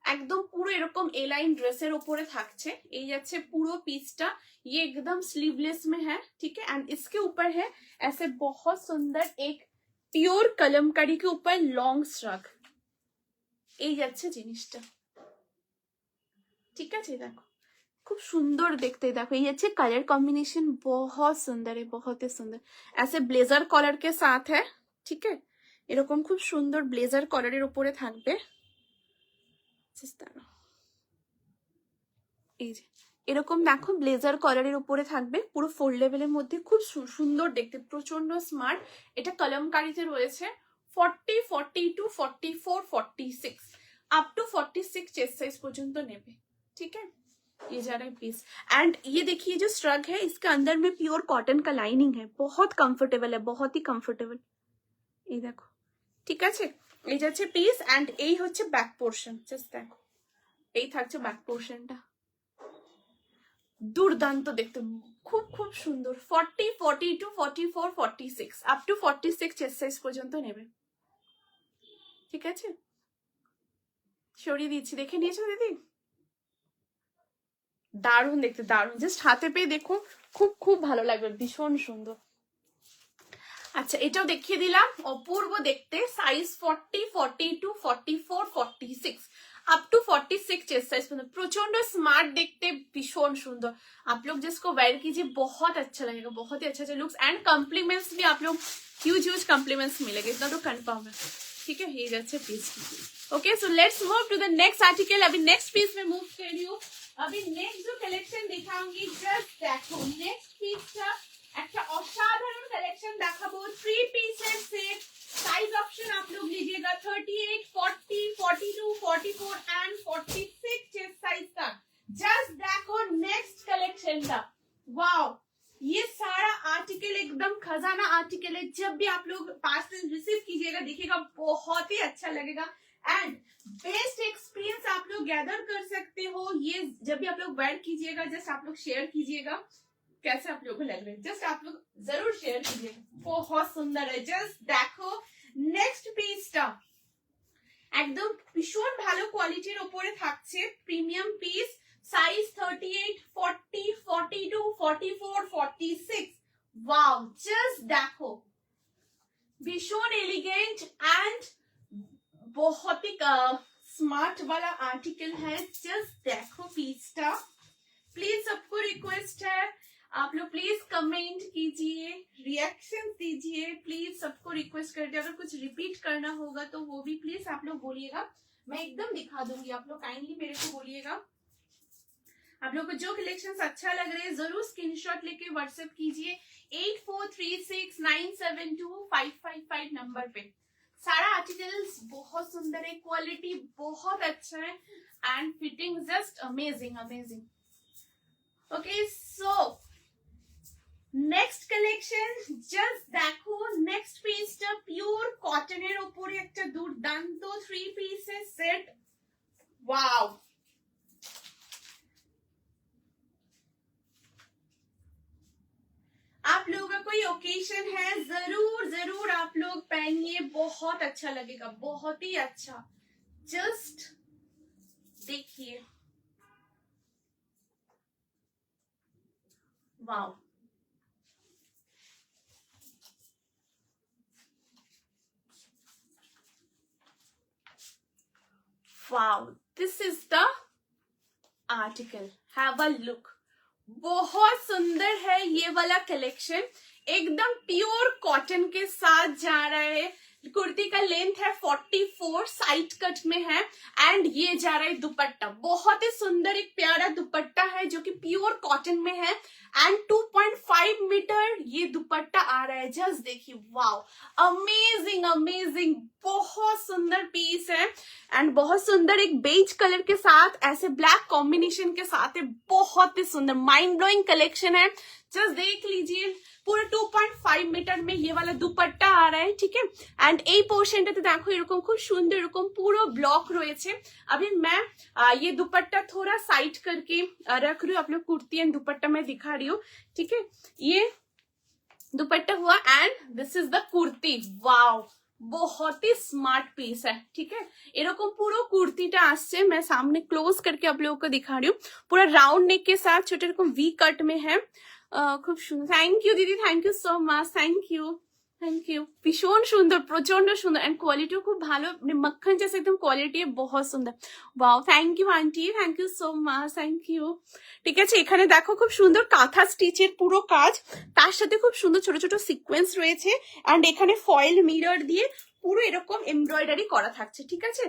একদম পুরো এরকম এ লাइन ড্রেসের উপরে থাকছে, এই যাচ্ছে পুরো পিসটা, ये एकदम स्लीवलेस में है। ठीक है, एंड इसके ऊपर है ऐसे बहुत सुंदर एक प्योर कलमकारी के ऊपर लॉन्ग श्रग, এই যাচ্ছে জিনিসটা। ঠিক আছে, দেখো खूब सुंदर देखते, देखो ये अच्छे कलर कॉम्बिनेशन बहुत सुंदर है, बहुत ही सुंदर, ऐसे ब्लेजर कलर के साथ है। ठीक है, এরকম খুব সুন্দর ব্লেজার কলারের উপরে থাকবে, এই যে এরকম দেখো ব্লেজার কলারের উপরে থাকবে, পুরো ফোল্ডেবলের মধ্যে, খুব সুন্দর দেখতে, প্রচন্ড স্মার্ট। এটা কলমকারিতে রয়েছে 40, 42, 44, 46 अप टू 46 चेस्ट साइज पर्यंत नेবে। ठीक है, ये जा रहा है पीस, एंड ये देखिए जो स्ट्रग है इसके अंदर में प्योर कॉटन का लाइनिंग है, बहुत कंफर्टेबल है, बहुत ही कंफर्टेबल। ये देखो, ঠিক আছে, এই যাচ্ছে পিস, এন্ড এই হচ্ছে ব্যাক পোর্শন, জাস্ট দেখো এই থাকছে ব্যাক পোর্শনটা, দুর্দান্ত দেখতে, খুব খুব সুন্দর। 40, 42, 44, 46 আপ টু 46 চেস্ট সাইজ পর্যন্ত নেবে। ঠিক আছে, সরিয়ে দিচ্ছি, দেখে নিয়েছো দিদি? দারুণ দেখতে, দারুণ, জাস্ট হাতে পেয়ে দেখো, খুব খুব ভালো লাগবে, ভীষণ সুন্দর। আচ্ছা এটাও দেখিয়ে দিলাম, অপূর্ব দেখতে, size 40, 42, 44, 46 up to 46 chest size, प्रचंड स्मार्ट देखते, भीषण सुंदर। आप लोग जिसको वेयर कीजिए बहुत अच्छा लगेगा, बहुत ही अच्छा लुक्स, एंड कॉम्प्लीमेंट्स भी आप लोग ह्यूज कॉम्प्लीमेंट्स मिलेंगे, इतना तो कंफर्म है। ठीक है, ये जाচ্ছে piece. Okay, so let's move to the next article. अभी नेक्स्ट पीस में मूव कर रही हूँ। अभी नेक्स्ट जो कलेक्शन दिखाऊंगी, जस्ट देखो नेक्स्ट पीसটা একটা অসাধারণ কালেকশন দেখাবো, 3 পিসের সেট। साइज ऑप्शन आप लोग लीजिएगा 38, 40, 42, 44 एंड 46 चेस्ट साइज का। जस्ट देखो नेक्स्ट कलेक्शन का, वाओ, ये सारा आर्टिकल एकदम खजाना आर्टिकल है। जब भी आप लोग पार्सल रिसीव कीजिएगा, देखिएगा बहुत ही अच्छा लगेगा, एंड बेस्ट एक्सपीरियंस आप लोग गैदर कर सकते हो। ये जब भी आप लोग वेयर कीजिएगा, जस्ट आप लोग शेयर कीजिएगा कैसे आप लोगों को लग रहे हैं, जस्ट आप लोग जरूर शेयर कीजिए, बहुत सुंदर है। जस्ट देखो नेक्स्ट পিসটা একদম ভীষণ ভালো কোয়ালিটির উপরে থাকছে, premium piece, size 38, 40, 42, 44, 46। Wow, just देखो भीषण एलिगेंट एंड बहुत ही स्मार्ट वाला आर्टिकल है। जस्ट देखो पीसটা, प्लीज सबको रिक्वेस्ट है, आप लोग प्लीज कमेंट कीजिए, रिएक्शन दीजिए, प्लीज सबको रिक्वेस्ट करते, अगर कुछ रिपीट करना होगा तो वो भी प्लीज आप लोग बोलिएगा, मैं एकदम दिखा दूंगी। आप लोग काइंडली मेरे को बोलिएगा, आप लोग को जो कलेक्शंस अच्छा लग रहे हैं जरूर स्क्रीनशॉट लेके व्हाट्सएप कीजिए 8436972555 नंबर पे। सारा आर्टिकल्स बहुत सुंदर है, क्वालिटी बहुत अच्छा है, and fitting just amazing amazing. Okay, so next collection, just देखो नेक्स्ट পিসটা পিওর কটনের উপরে একটা দুর্দান্ত 3 পিসের সেট। वाओ, आप लोगों का कोई ओकेजन है, जरूर जरूर आप लोग पहनिए, बहुत अच्छा लगेगा, बहुत ही अच्छा। जस्ट देखिए, wow, wow, this is the article, have a look, बहुत सुंदर है ये वाला कलेक्शन, एकदम प्योर कॉटन के साथ जा रहा है। कुर्ती का लेंथ है 44, साइड कट में है, एंड ये जा रहा है दुपट्टा, बहुत ही सुंदर एक प्यारा दुपट्टा है जो कि प्योर कॉटन में है, एंड 2.5 मीटर ये दुपट्टा आ रहा है, जस्ट देखिए, वाओ, अमेजिंग अमेजिंग, बहुत सुंदर पीस है एंड बहुत सुंदर एक बेज कलर के साथ ऐसे ब्लैक कॉम्बिनेशन के साथ है, बहुत ही सुंदर माइंड ब्लोइंग कलेक्शन है। जस्ट देख लीजिए, पूरे 2.5 मीटर में ये वाला दुपट्टा आ रहा है, ठीक है। एंड এই পোর্শনটাতে দেখো এরকম খুব সুন্দর এরকম পুরো ব্লক রয়েছে। अभी मैं ये दुपट्टा थोड़ा साइड करके रख रही हूँ, आप लोग कुर्ती एंड दुपट्टा मैं दिखा रही हूँ, ठीक है। ये दुपट्टा हुआ and this is the kurti, wow, बहुत ही स्मार्ट पीस है, ठीक है। এরকম পুরো কুর্তিটা আসছে, मैं सामने क्लोज करके आप लोगों को दिखा रही हूँ, पूरा राउंड नेक के साथ छोटे एरकम वी कट में है, খুব সুন্দর। থ্যাংক ইউ দিদি, thank you so much, thank you, भीषण सुंदर, प्रचंड सुंदर एंड क्वालिटी खूब भालो, मक्खन जैसे एकदम क्वालिटी है, बहुत सुंदर, wow, thank you aunty, thank you so much, thank you. ঠিক আছে, এখানে দেখো খুব সুন্দর কাঁথা স্টিচের পুরো কাজ, তার সাথে খুব সুন্দর ছোট ছোট সিকোয়েন্স রয়েছে এন্ড এখানে ফয়েল মিরর দিয়ে পুরো এরকম এমব্রয়ডারি করা থাকছে, ঠিক আছে।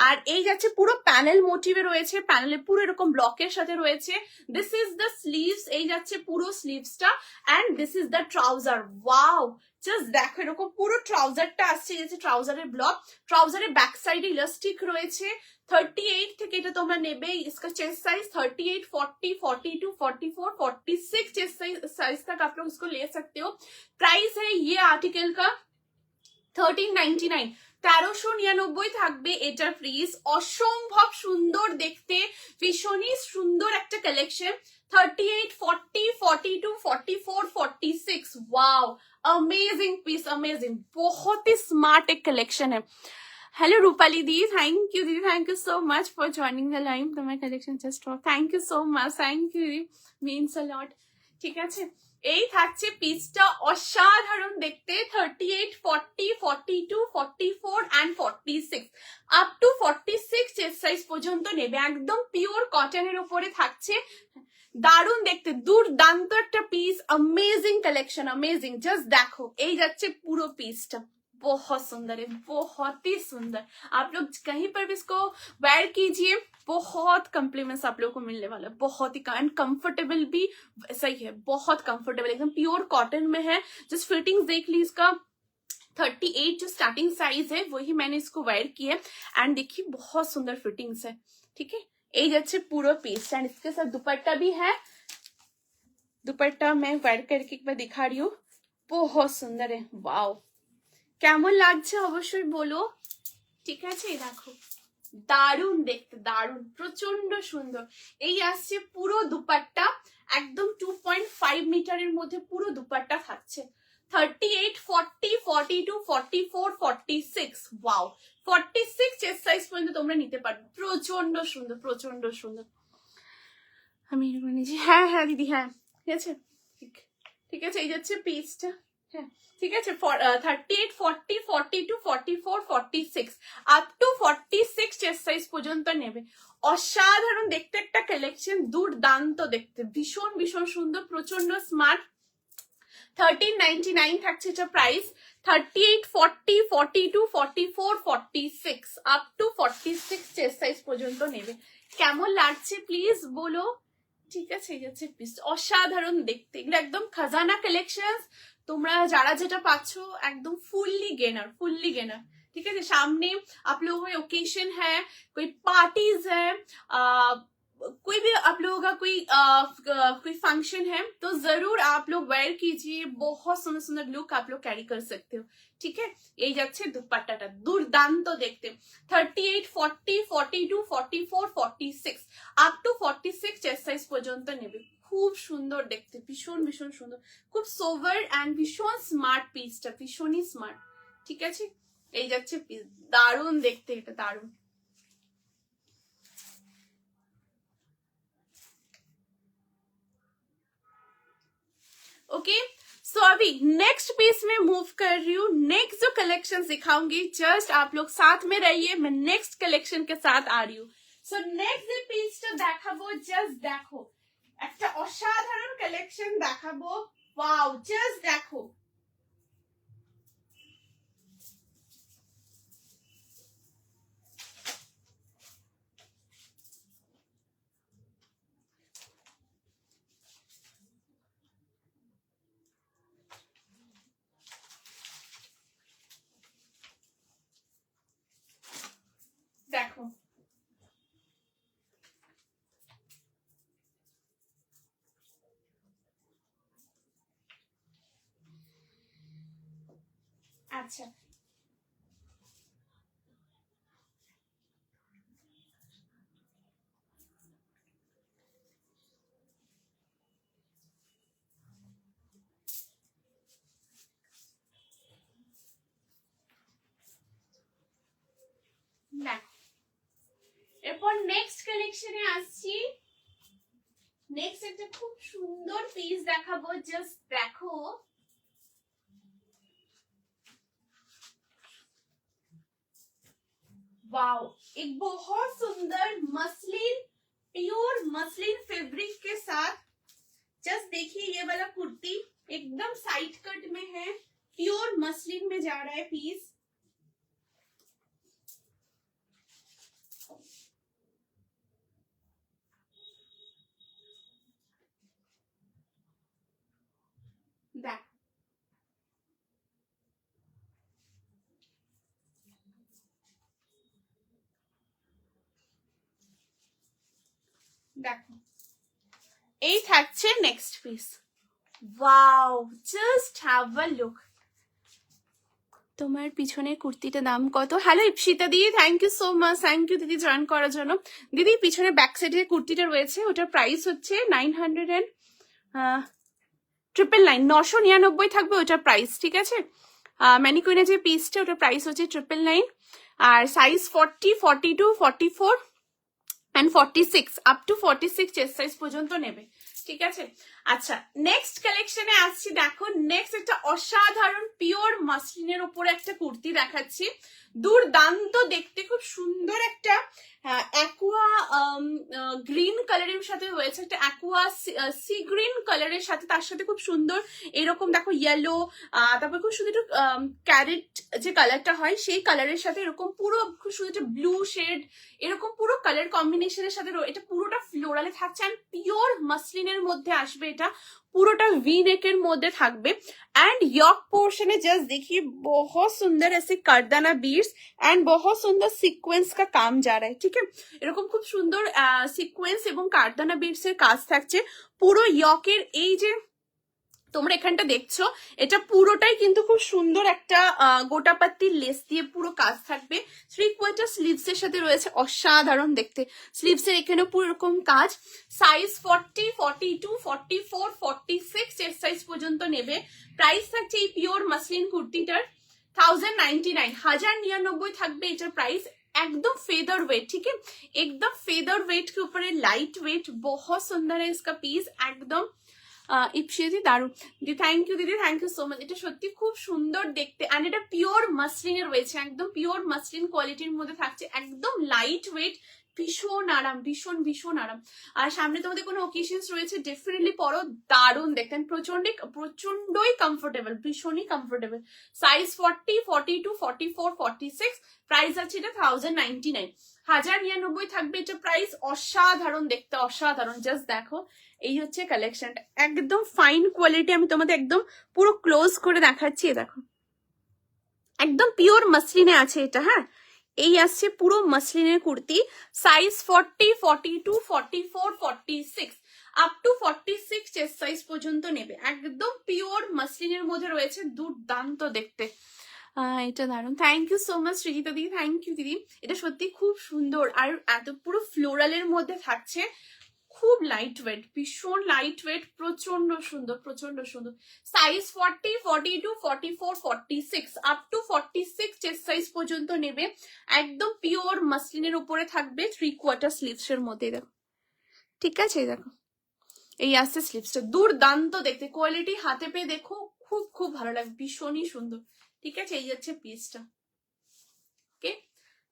আর এই যাচ্ছে পুরো প্যানেল মোটিভে রয়েছে, প্যানেলে পুরো এরকম ব্লকের সাথে রয়েছে। দিস ইজ দ্য স্লিভস, এই যাচ্ছে পুরো স্লিভসটা and this is the trouser, wow, just দেখো এরকম পুরো ট্রাউজারটা আসছে, এই যে ট্রাউজারের ব্লক, ট্রাউজারের ব্যাক সাইডে ইলাস্টিক রয়েছে। 38 থেকে এটা তোমরা নেবে, इसका चेस्ट साइज 38, 40, 42, 44, 46 चेस्ट साइज तक आप लोग इसको ले सकते हो। प्राइस है ये आर्टिकल का 1399, 1399 থাকবে এটার প্রাইস। অসম্ভব সুন্দর দেখতে, ভীষণই সুন্দর একটা collection. 38, 40, 42, 44, 46, wow, amazing piece, amazing, बहुत ही स्मार्ट एक कलेक्शन है। Hello Rupali di, thank you दीदी, thank you so much for joining the live, तो my collection just drop, thank you so much, thank you, means a lot, ঠিক আছে। এই থাকছে পিসটা, অসাধারণ দেখতে। 38, 40, 42, 44 and 46 up to 46 chest size পর্যন্ত নেবে, একদম পিওর কটনের উপরে থাকছে, দারুণ দেখতে, দুর্দান্ত একটা piece, amazing collection, amazing, just देखो, এই যাচ্ছে পুরো পিসটা, बहुत सुंदर है, बहुत ही सुंदर। आप लोग कहीं पर भी इसको वेयर कीजिए, बहुत कॉम्प्लीमेंट्स आप लोगों को मिलने वाला है, बहुत ही कंफर्टेबल भी सही है, बहुत कंफर्टेबल, एकदम प्योर कॉटन में है। जस्ट फिटिंग्स देख ली इसका, 38 जो स्टार्टिंग साइज है वही मैंने इसको वेयर किया है एंड देखिए बहुत सुंदर फिटिंग्स है, ठीक है। এই যাচ্ছে পুরো পিস एंड इसके साथ दुपट्टा भी है, दुपट्टा मैं वेयर करके एक बार दिखा रही हूँ, बहुत सुंदर है, वाओ, কেমন লাগছে অবশ্যই বলো, ঠিক আছে। এই দেখো, দারুণ দেখতে, দারুণ, প্রচন্ড সুন্দর। এই আসছে পুরো দুপাট্টা, একদম 2.5 মিটারের মধ্যে পুরো দুপাট্টা থাকছে। 38, 40, 42, 44, 46, ওয়াও, 46 চেস্ট সাইজ পর্যন্ত তোমরা নিতে পারবে, প্রচন্ড সুন্দর, প্রচন্ড সুন্দর। আমি এরকম নিয়েছি, হ্যাঁ হ্যাঁ দিদি, হ্যাঁ, ঠিক আছে, ঠিক আছে। এই যাচ্ছে পিসটা, হ্যাঁ, ঠিক আছে। 38, 40, 42, 44, 46 আপ টু 46 চেস্ট সাইজ পর্যন্ত নেবে। অসাধারণ দেখতে একটা কালেকশন, দুর্দান্ত দেখতে, ভীষণ ভীষণ সুন্দর, প্রচন্ড স্মার্ট। 1399 থাকছে এটা price. 38, 40, 42, 44, 46 up to 46 chest size পর্যন্ত নেবে। কেমন লাগছে প্লিজ বলো, ঠিক আছে। এই যাচ্ছে পিস, অসাধারণ দেখতে, এগুলো একদম খাজানা কালেকশন, তোমরা যারা যেটা পাচ্ছ একদম ফুললি गेनर, फुल्ली गेनर, ठीक है। सामने आप लोगों को ओकेशन है, कोई पार्टीज है, कोई भी आप लोगों का कोई फंक्शन है तो जरूर आप लोग वेयर कीजिए, बहुत सुंदर सुंदर लुक आप लोग कैरी कर सकते हो, ठीक है। এই যাচ্ছে দুপাট্টাটা, দুর্দান্ত দেখতে। 38, 40, 42, 44, 46 আপ টু 46 চেস্ট সাইজ পর্যন্ত নেবে, খুব সুন্দর দেখতে, ভীষণ ভীষণ সুন্দর, খুব সোভার এন্ড ভীষণ স্মার্ট পিসটা, ভীষণই স্মার্ট, ঠিক আছে। এই যাচ্ছে পিস, দারুণ দেখতে, এটা দারুণ। ओके, सो अभी नेक्स्ट पीस में मूव कर रही हूँ। नेक्स्ट जो कलेक्शन दिखाऊंगी, जस्ट आप लोग साथ में रहिए, मैं नेक्स्ट कलेक्शन के साथ आ रही हूँ। सो नेक्स्ट जो पीसটা দেখাবো, জাস্ট দেখো, একটা অসাধারণ কালেকশন দেখাবো, ওয়াও, জাস্ট দেখো, আচ্ছা দেখো, এরপর নেক্সট কালেকশনে আসছি। নেক্সট একটা খুব সুন্দর পিস দেখাবো, জাস্ট দেখো। वाओ, एक बहुत सुंदर मसलिन, प्योर मसलिन फैब्रिक के साथ, जस्ट देखिए ये वाला कुर्ती एकदम साइड कट में है, प्योर मसलिन में जा रहा है पीस। देख देखो, এই থাকছে next piece. Wow, just have a look. তোমার পিছনের কুর্তিটার দাম কত? হ্যালো ইপসিতা দিদি, thank you so much, thank you দিদি জয়েন করার জন্য। দিদি পিছনে ব্যাক সাইডে কুর্তিটা রয়েছে ওটার প্রাইস হচ্ছে 999 থাকবে ওটার প্রাইস, ঠিক আছে? ম্যানিকুইনের যে পিসটা ওটার প্রাইস হচ্ছে 999, আর size 40, 42, 44 and 46 up to 46 chest size পর্যন্ত নেবে, ঠিক আছে? আচ্ছা, নেক্সট কালেকশনে আসছি। দেখো, নেক্সট একটা অসাধারণ পিওর মাসলিনের উপরে একটা কুর্তি দেখাচ্ছি, দুর্দান্ত দেখতে, খুব সুন্দর একটা অ্যাকুয়া গ্রিন কালারের সাথে রয়েছে, একটা অ্যাকুয়া সি গ্রিন কালারের সাথে, তার সাথে খুব সুন্দর এরকম দেখো ইয়েলো, তারপর খুব সুন্দর একটু ক্যারেট যে কালারটা হয় সেই কালারের সাথে এরকম পুরো খুব সুন্দর একটা ব্লু শেড, এরকম পুরো কালার কম্বিনেশনের সাথে এটা পুরোটা ফ্লোরালে থাকছে, অ্যান্ড পিওর মাসলিনের মধ্যে আসবে, এটা পুরোটা ভি নেকের মধ্যে থাকবে। एंड यॉक पोर्शन है, जस्ट देखिए बहुत सुंदर ऐसे करदाना बीड्स एंड बहुत सुंदर সিকোয়েন্স का काम जा रहा है, ठीक है? এরকম খুব সুন্দর সিকোয়েন্স এবং কারদানা বিডস এর কাজ থাকছে পুরো ইয়কের। এই যে তোমরা এখানটা দেখছো, এটা পুরোটাই কিন্তু খুব সুন্দর একটা গোটাপাত্তির লেস দিয়ে পুরো কাজ থাকবে। 3/4 স্লিভস এর সাথে রয়েছে, অসাধারণ দেখতে। স্লিভস এর এখানে পুরো এরকম কাজ। সাইজ 40, 42, 44, 46 চেস্ট সাইজ পর্যন্ত নেবে। প্রাইস থাকছে এই পিওর মাসলিন কুর্তিটার 1099, 1099 থাকবে এটার প্রাইস। एकदम फेदर वेट, ठीक है? एकदम फेदर वेट के ऊपर लाइट वेट, बहुत सुंदर है इसका पीस एकदम। ইপসিদি দারুন দিদি, থ্যাংক ইউ দিদি, থ্যাংক ইউ সো মাচ। এটা সত্যি খুব সুন্দর দেখতে, অ্যান্ড এটা পিওর মাসলিনে রয়েছে, একদম পিওর মাসলিন কোয়ালিটির মধ্যে থাকছে, একদম লাইট ওয়েট, ভীষণ আরাম, ভীষণ ভীষণ আরাম। আর সামনে তোমাদের কোনো ওকেশনস রয়েছে ডেফিনেটলি পরো, দারুণ দেখতেন, প্রচন্ডই কমফোর্টেবল, ভীষণই কমফোর্টেবল। সাইজ 40, 42, 44, 46, প্রাইস আছে এটা 1099, 1099 থাকবে এটা প্রাইস। অসাধারণ দেখতে, অসাধারণ, জাস্ট দেখো। এই হচ্ছে কালেকশনটা, একদম ফাইন কোয়ালিটি। আমি তোমাদের একদম পুরো ক্লোজ করে দেখাচ্ছি, দেখো একদম পিওর মাসলিনে আছে এটা। হ্যাঁ, এই আসছে পুরো মাসলিনের kurti, size 40, 42, 44, 46 up to 46 chest size পর্যন্ত নেবে, একদম পিওর মাসলিনের মধ্যে রয়েছে, দুর্দান্ত দেখতে। এটা দারুন, thank you so much Srijita দিদি, থ্যাংক ইউ দিদি। এটা সত্যি খুব সুন্দর, আর এত পুরো ফ্লোরালের মধ্যে থাকছে, খুব লাইট ওয়েট, ভীষণ লাইট ওয়েট, প্রচন্ড সুন্দর, প্রচন্ড সুন্দর। Size 40, 42, 44, 46 up to 46 chest size পর্যন্ত নেবে, একদম পিওর মাসলিনের উপরে থাকবে, 3/4 স্লিভস এর মধ্যে, দেখো, ঠিক আছে? দেখো এই আসছে স্লিভসটা, দুর্দান্ত দেখতে, কোয়ালিটি হাতে পেয়ে দেখো, খুব খুব ভালো লাগবে, ভীষণই সুন্দর, ঠিক আছে? এই হচ্ছে পিসটা। ওকে,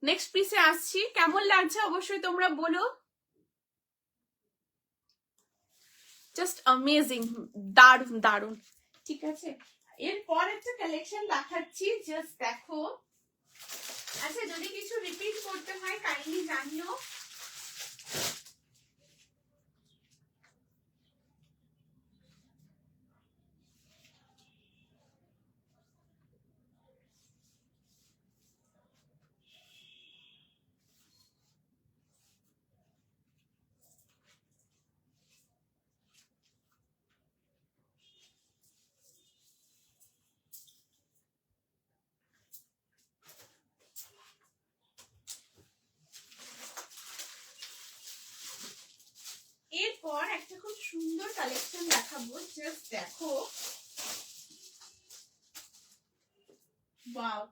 নেক্সট পিসে আসছি, কেমন লাগছে অবশ্যই তোমরা বলো। জাস্ট অ্যামেজিং, দারুন দারুন, ঠিক আছে? এরপর একটা কালেকশন দেখাচ্ছি, জাস্ট দেখো। আচ্ছা, যদি কিছু রিপিট করতে হয় কাইন্ডলি জানিও। একটা খুব সুন্দর কালেকশন দেখাবো, জাস্ট দেখো। ওয়াও,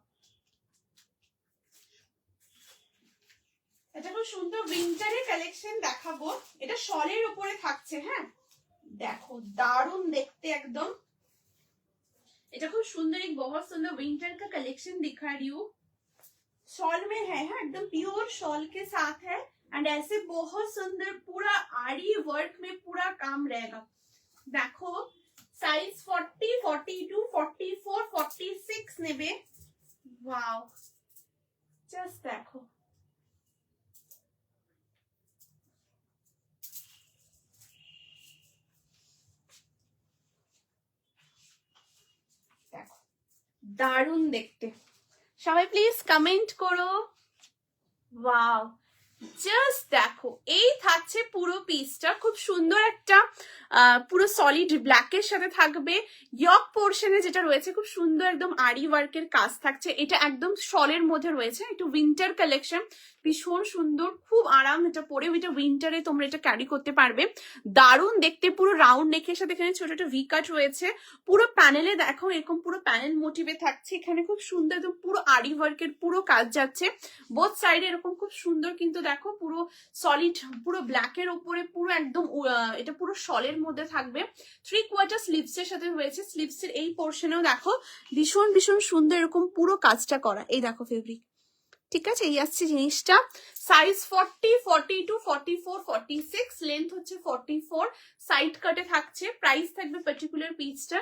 এটা খুব সুন্দর উইন্টারের কালেকশন দেখাবো। এটা শলের উপরে থাকছে। হ্যাঁ দেখো, দারুণ দেখতে একদম। এটা खूब सुंदर, एक बहुत सुंदर विंटर का कलेक्शन दिखा रही हूँ। शॉल में है, एकदम प्योर शॉल के साथ है। एंड ऐसे बहुत सुंदर पूरा आरी वर्क में पूरा काम रहेगा। देखो साइज 40, 42, 44, 46 नेबे। वाओ, जस्ट देखो। দারুণ দেখতে। সবাই প্লিজ কমেন্ট করো। ওয়াও, জাস্ট দেখো, এই থাকছে পুরো পিসটা। খুব সুন্দর একটা পুরো সলিড ব্ল্যাকের সাথে থাকবে। ইয়ক পোর্শনে যেটা রয়েছে খুব সুন্দর একদম আরি ওয়ার্কের কাজ থাকছে। এটা একদম শলের মধ্যে রয়েছে, একটু উইন্টার কালেকশন, ভীষণ সুন্দর, খুব আরাম। এটা পরেও এটা উইন্টারে তোমরা এটা ক্যারি করতে পারবে। দারুণ দেখতে, পুরো রাউন্ড নেকের সাথে এখানে ছোট ছোট ভি কাট রয়েছে। পুরো প্যানেলে দেখো এরকম পুরো প্যানেল মোটিভে থাকছে। এখানে খুব সুন্দর একদম পুরো আরি ওয়ার্কের পুরো কাজ যাচ্ছে বোথ সাইডে এরকম খুব সুন্দর। কিন্তু দেখো পুরো সলিড, পুরো ব্ল্যাকের উপরে পুরো একদম এটা পুরো শলের মধ্যে থাকবে। 3/4 স্লিভস এর সাথে রয়েছে। স্লিভস এর এই পোর্শনেও দেখো ভীষণ ভীষণ সুন্দর এরকম পুরো কাজটা করা। এই দেখো ফেব্রিক, ঠিক আছে, এই আসছে জিনিসটা। সাইজ 40, 42, 44, 46, লেন্থ হচ্ছে 44, সাইড কাটে থাকছে। প্রাইস থাকবে পার্টিকুলার পিসটা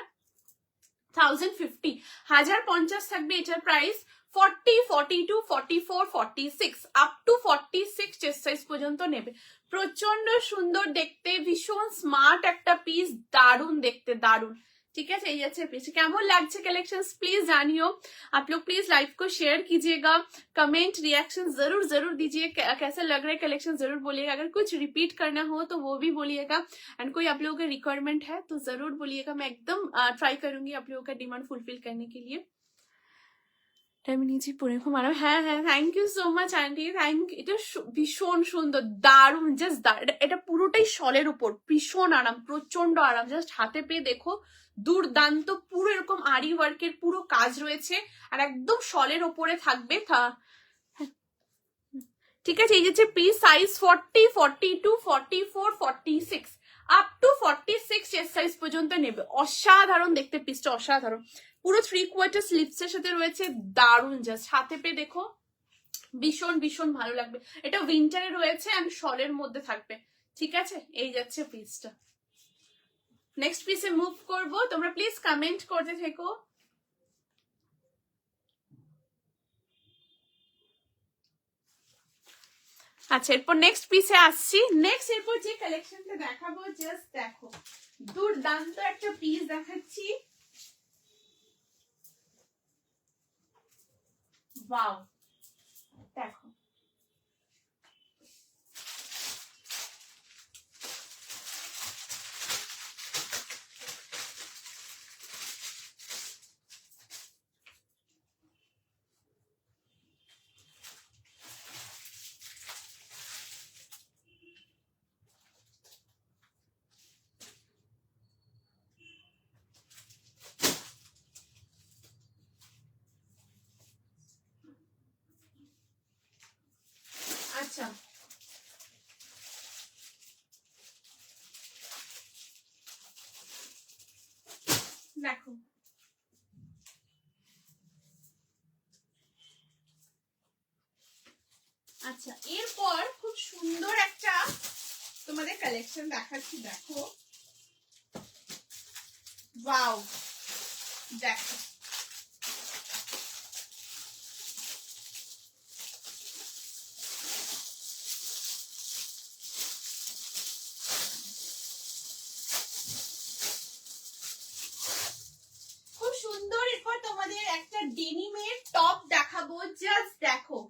1050, 1050 থাকবে এটার price. 40, 42, 44, 46 up to 46 chest size পর্যন্ত নেবে। প্রচন্ড সুন্দর দেখতে, ভীষণ স্মার্ট একটা পিস, দারুণ দেখতে, দারুণ। ठीक है, यही अच्छे पीस। कैमन लागছে कलेक्शंस प्लीज जानियो। आप लोग प्लीज लाइव को शेयर कीजिएगा, कमेंट रिएक्शन जरूर जरूर दीजिए। कैसा लग रहा है कलेक्शन जरूर बोलिएगा। अगर कुछ रिपीट करना हो तो वो भी बोलिएगा। एंड कोई आप लोगों का रिक्वायरमेंट है तो जरूर बोलिएगा, मैं एकदम ट्राई करूंगी आप लोगों का डिमांड फुलफिल करने के लिए। হ্যাঁ হ্যাঁ, thank you so much aunty, thank. এটা ভীষণ সুন্দর, দারুণ, জাস্ট এটা পুরোটাই শলের উপর, ভীষণ আরাম, প্রচন্ড আরাম। জাস্ট হাতে পেয়ে দেখো, দুর্দান্ত। পুরো এরকম আরি ওয়ার্কের পুরো কাজ রয়েছে আর একদম শলের ওপরে থাকবে। ঠিক আছে, এই যে piece size 40, 42, 44, 46 up to 46 chest size পর্যন্ত নেবে। অসাধারণ দেখতে পিসটা, অসাধারণ। পুরো 3/4 স্লিভস এর সাথে রয়েছে, দারুণ। জাস্ট হাতে পেয়ে দেখো, ভীষণ ভীষণ ভালো লাগবে। এটা উইন্টারে রয়েছে এন্ড শলের মধ্যে থাকবে। ঠিক আছে, এই যাচ্ছে পিসটা। নেক্সট পিসে মুভ করব, তোমরা প্লিজ কমেন্ট করতে থেকো। আচ্ছা, এরপর নেক্সট পিসে আসছি। নেক্সট এরপর যে কালেকশনটা দেখাবো, জাস্ট দেখো, দুর্দান্ত একটা পিস দেখাচ্ছি। ওয়াও, দেখো, আচ্ছা দেখো, আচ্ছা এরপর খুব সুন্দর একটা তোমাদের কালেকশন দেখাচ্ছি। দেখো, ওয়াও, দেখো, খুব সুন্দর। এরপর তোমাদের একটা ডেনিমের টপ দেখাবো। জাস্ট দেখো,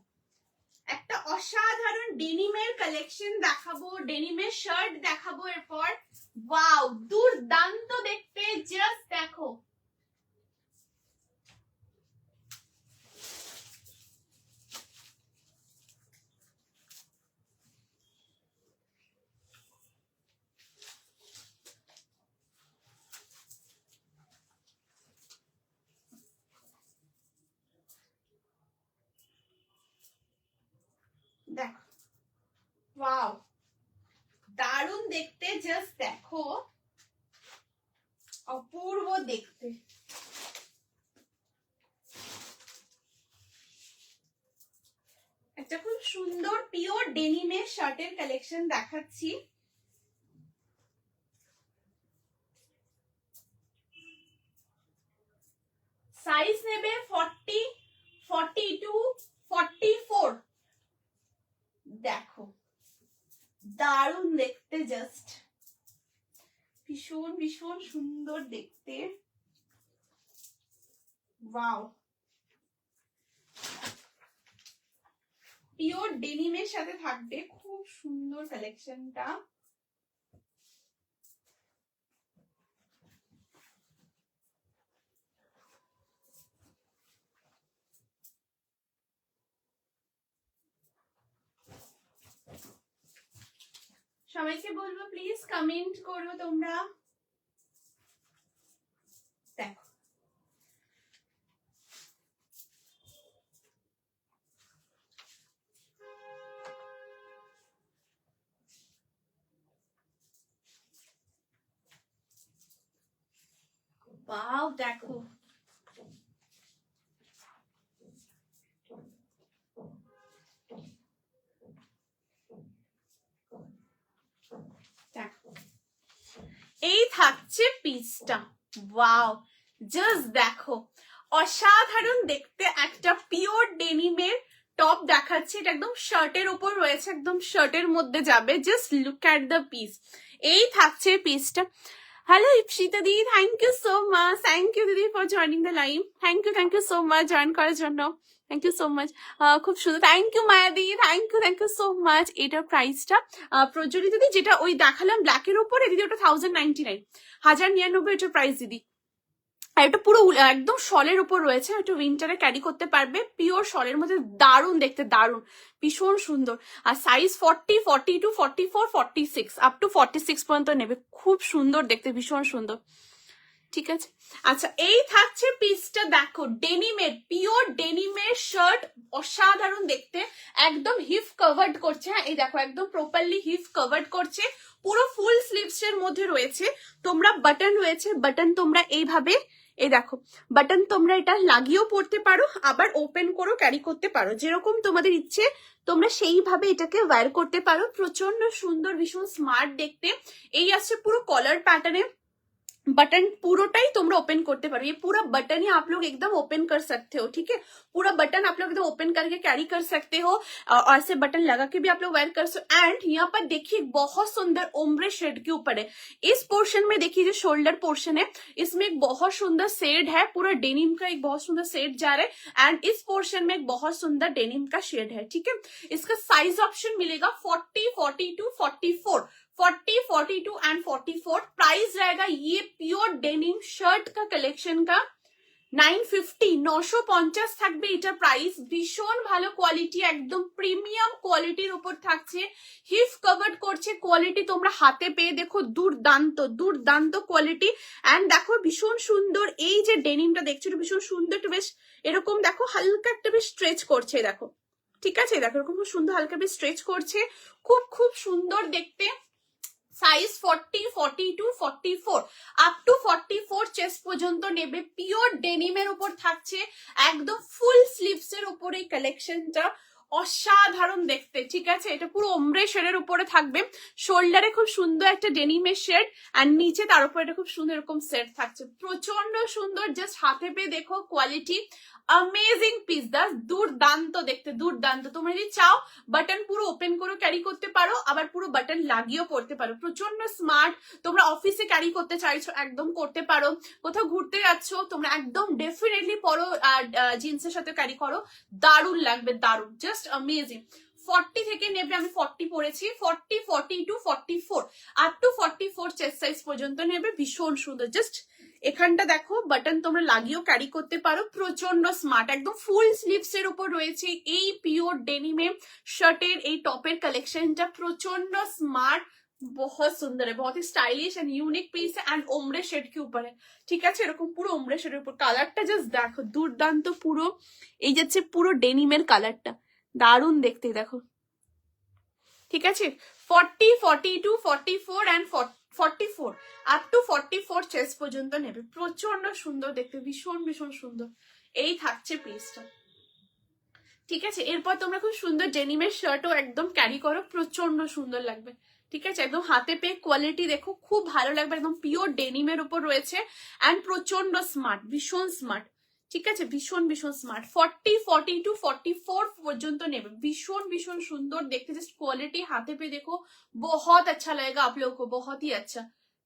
একটা অসাধারণ ডেনিমের কালেকশন দেখাবো, ডেনিমের শার্ট দেখাবো এরপর। ওয়াও, দুর্দান্ত দেখতে, জাস্ট দেখো। দেখতে। একটা খুব সুন্দর পিওর ডেনিমের শার্টের কালেকশন দেখাচ্ছি। সাইজ নেবে 40, 42, 44। দেখো দারুণ দেখতে, জাস্ট ভীষণ ভীষণ সুন্দর দেখতে। ওয়াও, পিওর ডেনিমের সাথে থাকবে, খুব সুন্দর কালেকশনটা। সবাইকে বলবো প্লিজ কমেন্ট করো তোমরা। দেখো ওয়াও, দেখো এই থাকছে পিসটা। ওয়াও, জাস্ট দেখো অসাধারণ দেখতে একটা পিওর ডেনিমের টপ দেখাচ্ছি। এটা একদম শার্টের উপর রয়েছে, একদম শার্টের মধ্যে যাবে। Just look at the piece. এই থাকছে পিসটা। Hello Ipsita di, thank you so much. Thank you দিদি for joining the live. Thank you so much join করার জন্য। থ্যাংক ইউ সো মাচ, খুব সুন্দর। Thank you Maya di, thank you so much. এটার প্রাইসটা প্রজ্বলিত দিদি, যেটা ওই দেখালাম ব্ল্যাকের উপরে দিদি, ওটা 1099, 1099 এটার প্রাইস দিদি। আর এটা পুরো একদম শলের উপর রয়েছে, একটু উইন্টারে ক্যারি করতে পারবে। পিওর শলের মধ্যে দারুণ দেখতে, দারুণ ভীষণ সুন্দর। আর সাইজ 40, 42, 44, 46 আপ টু 46 পর্যন্ত নেবে। খুব সুন্দর দেখতে, ভীষণ সুন্দর। ঠিক আছে, আচ্ছা এই থাকছে পিসটা। দেখো ডেনিমের, পিওর ডেনিমের শার্ট, অসাধারণ দেখতে। একদম হিপ কভার্ড করছে। হ্যাঁ এই দেখো একদম প্রপারলি হিপ কভার্ড করছে। পুরো ফুল স্লিভস এর মধ্যে রয়েছে। তোমরা বাটন রয়েছে, বাটন তোমরা এইভাবে, এই দেখো বাটন তোমরা এটা লাগিয়েও পড়তে পারো, আবার ওপেন করেও ক্যারি করতে পারো, যেরকম তোমাদের ইচ্ছে তোমরা সেইভাবে এটাকে ওয়্যার করতে পারো। প্রচন্ড সুন্দর, ভীষণ স্মার্ট দেখতে। এই আসছে পুরো কলার প্যাটার্নে। बटन पूरोटाई तुम ओपन करते पारो। ये पूरा बटन ही आप लोग एकदम ओपन कर सकते हो, ठीक है। पूरा बटन आप लोग एकदम ओपन करके कैरी कर सकते हो, और ऐसे बटन लगा के भी आप लोग वेयर कर सकते हो। एंड यहाँ पर देखिए बहुत सुंदर ओम्ब्रे शेड के ऊपर है। इस पोर्शन में देखिए जो शोल्डर पोर्शन है, इसमें एक बहुत सुंदर शेड है, पूरा डेनिम का एक बहुत सुंदर शेड जा रहा है। एंड इस पोर्शन में एक बहुत सुंदर डेनिम का शेड है, ठीक है। इसका साइज ऑप्शन मिलेगा 40, 42, 44, 40, 42 एंड 44। प्राइस रहेगा ये प्योर डेनिम शर्ट का कलेक्शन का 950, 950 থাকবে এটা প্রাইস। ভীষণ ভালো কোয়ালিটি, একদম প্রিমিয়াম কোয়ালিটির উপর থাকছে। হিপ কভার্ড করছে, কোয়ালিটি তোমরা হাতে পেয়ে দেখো, দুর্দান্ত দুর্দান্ত কোয়ালিটি। এন্ড দেখো ভীষণ সুন্দর, এই যে ডেনিমটা দেখছো এটা ভীষণ সুন্দর, একটু বেশ এরকম দেখো হালকা একটা বেশ স্ট্রেচ করছে, দেখো ঠিক আছে, দেখো এরকম খুব সুন্দর হালকা বেশ স্ট্রেচ করছে, খুব খুব সুন্দর দেখতে। সাইজ 40, 42, 44 আপ টু 44 চেস্ট পর্যন্ত নেবে। পিওর ডেনিমের উপর থাকছে, একদম ফুল স্লিভস এর উপর এই কালেকশনটা, অসাধারণ দেখতে, ঠিক আছে। এটা পুরো ওমব্রে শেডের উপরে থাকবে, শোল্ডারে খুব সুন্দর একটা ডেনিমের শেড, আর নিচে তার উপর এটা খুব সুন্দর এরকম সেট থাকছে, প্রচন্ড সুন্দর। জাস্ট হাতে পেয়ে দেখো কোয়ালিটি, अमेजिंग পিস, দাস দুর্দান্ত দেখতে, দুর্দান্ত। তোমরা যদি চাও বাটন পুরো ওপেন করে ক্যারি করতে পারো, আবার পুরো বাটন লাগিয়েও পড়তে পারো, প্রচন্ড স্মার্ট। তোমরা অফিসে ক্যারি করতে চাইছো একদম করতে পারো, কোথাও ঘুরতে যাচ্ছ তোমরা একদম ডেফিনেটলি পরো, জিন্সের সাথে ক্যারি করো, দারুণ লাগবে, দারুণ, জাস্ট अमेजिंग। 40 থেকে নেবে, আমি 40 পরেছি, 40, 42, 44 আপ টু 44 চেস্ট সাইজ পর্যন্ত নেবে, ভীষণ সুন্দর। জাস্ট এখানটা দেখো বাটন তোমরা লাগিয়েও ক্যারি করতে পারো, প্রচন্ড স্মার্ট, একদম ফুল স্লিভস এর উপর রয়েছে এই পিওর ডেনিমে শার্টের এই টপের কালেকশনটা, প্রচন্ড স্মার্ট, बहुत सुंदर है, बहुत ही स्टाइलिश एंड यूनिक पीस है। एंड ओमरे शेड के ऊपर है, ঠিক আছে, এরকম পুরো ওমরে শেডের উপর। কালারটা জাস্ট দেখো দুর্দান্ত, পুরো এই যাচ্ছে পুরো ডেনিমের কালারটা, দারুণ দেখতে দেখো, ঠিক আছে। 40, 42, 44 एंड 44 আপ টু 44 চেস্ট পর্যন্ত নেবে, প্রচন্ড সুন্দর দেখতে, ভীষণ ভীষণ সুন্দর। এই থাকছে পিসটা, ঠিক আছে। এরপর তোমরা খুব সুন্দর ডেনিমের শার্টও একদম ক্যারি করো, প্রচন্ড সুন্দর লাগবে, ঠিক আছে। একদম হাতে পেয়ে কোয়ালিটি দেখো, খুব ভালো লাগবে, একদম পিওর ডেনিমের উপর রয়েছে অ্যান্ড প্রচন্ড স্মার্ট, ভীষণ স্মার্ট, ঠিক আছে, ভীষণ ভীষণ স্মার্ট। 40 টু 44 পর্যন্ত নেবে, ভীষণ ভীষণ সুন্দর দেখতে, जस्ट क्वालिटी हाथे पे देखो, बहुत अच्छा लगेगा आप लोगों को, बहुत ही अच्छा,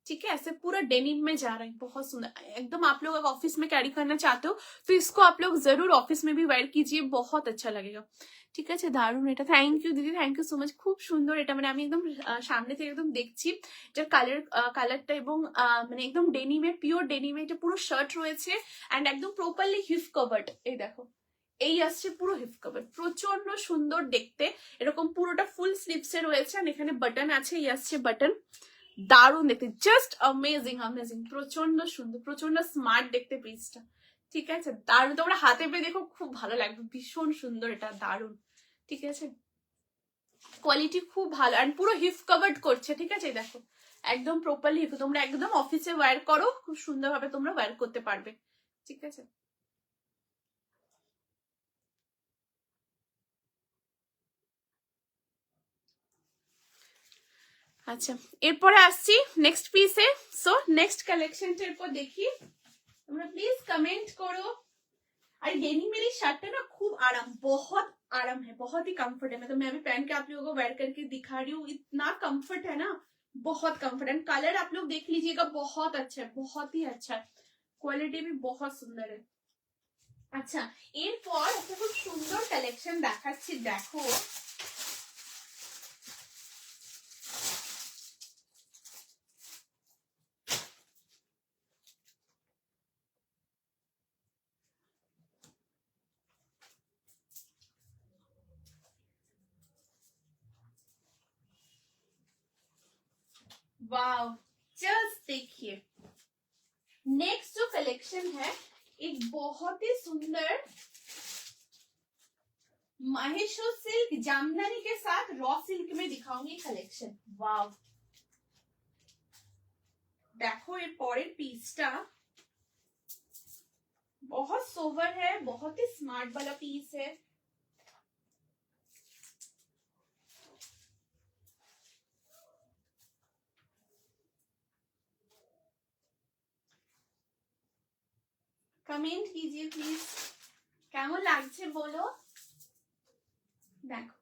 ठीक है। ऐसे पूरा डेनिम में जा रहा है, बहुत सुंदर एकदम। आप लोग अगर ऑफिस में कैरी करना चाहते हो तो इसको आप लोग जरूर ऑफिस में भी वेयर कीजिए, बहुत अच्छा लगेगा, ঠিক আছে। দারুণ এটা, থ্যাংক ইউ দিদি, থ্যাংক ইউ সো মাচ, খুব সুন্দর এটা, মানে আমি একদম সামনে থেকে একদম দেখছি এটার কালারটা, এবং মানে একদম ডেনিমের, পিওর ডেনিমে এটা পুরো শার্ট রয়েছে অ্যান্ড একদম প্রপারলি হিপ কভার্ড, এই দেখো এই আসছে পুরো হিপ কভার, প্রচন্ড সুন্দর দেখতে, এরকম পুরোটা ফুল স্লিভসে রয়েছে আর এখানে বাটন আছে, এই আসছে বাটন, দারুণ দেখতে, জাস্ট অ্যামেজিং অ্যামেজিং, প্রচন্ড সুন্দর, প্রচন্ড স্মার্ট দেখতে পিসটা, ঠিক আছে। দারুণ, তোমরা হাতে পেয়ে দেখো, খুব ভালো লাগবে, ভীষণ সুন্দর এটা, দারুণ, ঠিক আছে। কোয়ালিটি খুব ভালো আর পুরো হিপ কভার্ড করছে, ঠিক আছে। দেখো একদম প্রপারলি হিপ, তোমরা একদম অফিসে ওয়্যার করো, খুব সুন্দরভাবে তোমরা ওয়্যার করতে পারবে, ঠিক আছে। আচ্ছা, এরপরে আসছি নেক্সট পিসে। সো নেক্সট কালেকশনটা এরপর দেখি, তোমরা প্লিজ कमेंट करो। और डेनिम मेरी शर्ट है ना, खूब आराम, बहुत आराम है, बहुत ही कंफर्ट है, मतलब मैं अभी पहन के आप लोगों को वेयर करके दिखा रही हूँ, इतना कंफर्ट है ना, बहुत कंफर्ट है। कलर आप लोग देख लीजिएगा, बहुत अच्छा है, बहुत ही अच्छा है, क्वालिटी भी बहुत सुंदर है। अच्छा, এরপর একটা খুব সুন্দর কালেকশন দেখাচ্ছি, দেখো वाओ, जस्ट देखिए नेक्स्ट जो कलेक्शन है, एक बहुत ही सुंदर महेश्वर सिल्क जामदानी के साथ रॉ सिल्क में दिखाऊंगी कलेक्शन। वाओ, देखो ये पौड़े पीसटा बहुत सोवर है, बहुत ही स्मार्ट वाला पीस है, कमेंट कीजिए प्लीज, কেমন লাগছে বলো। দেখো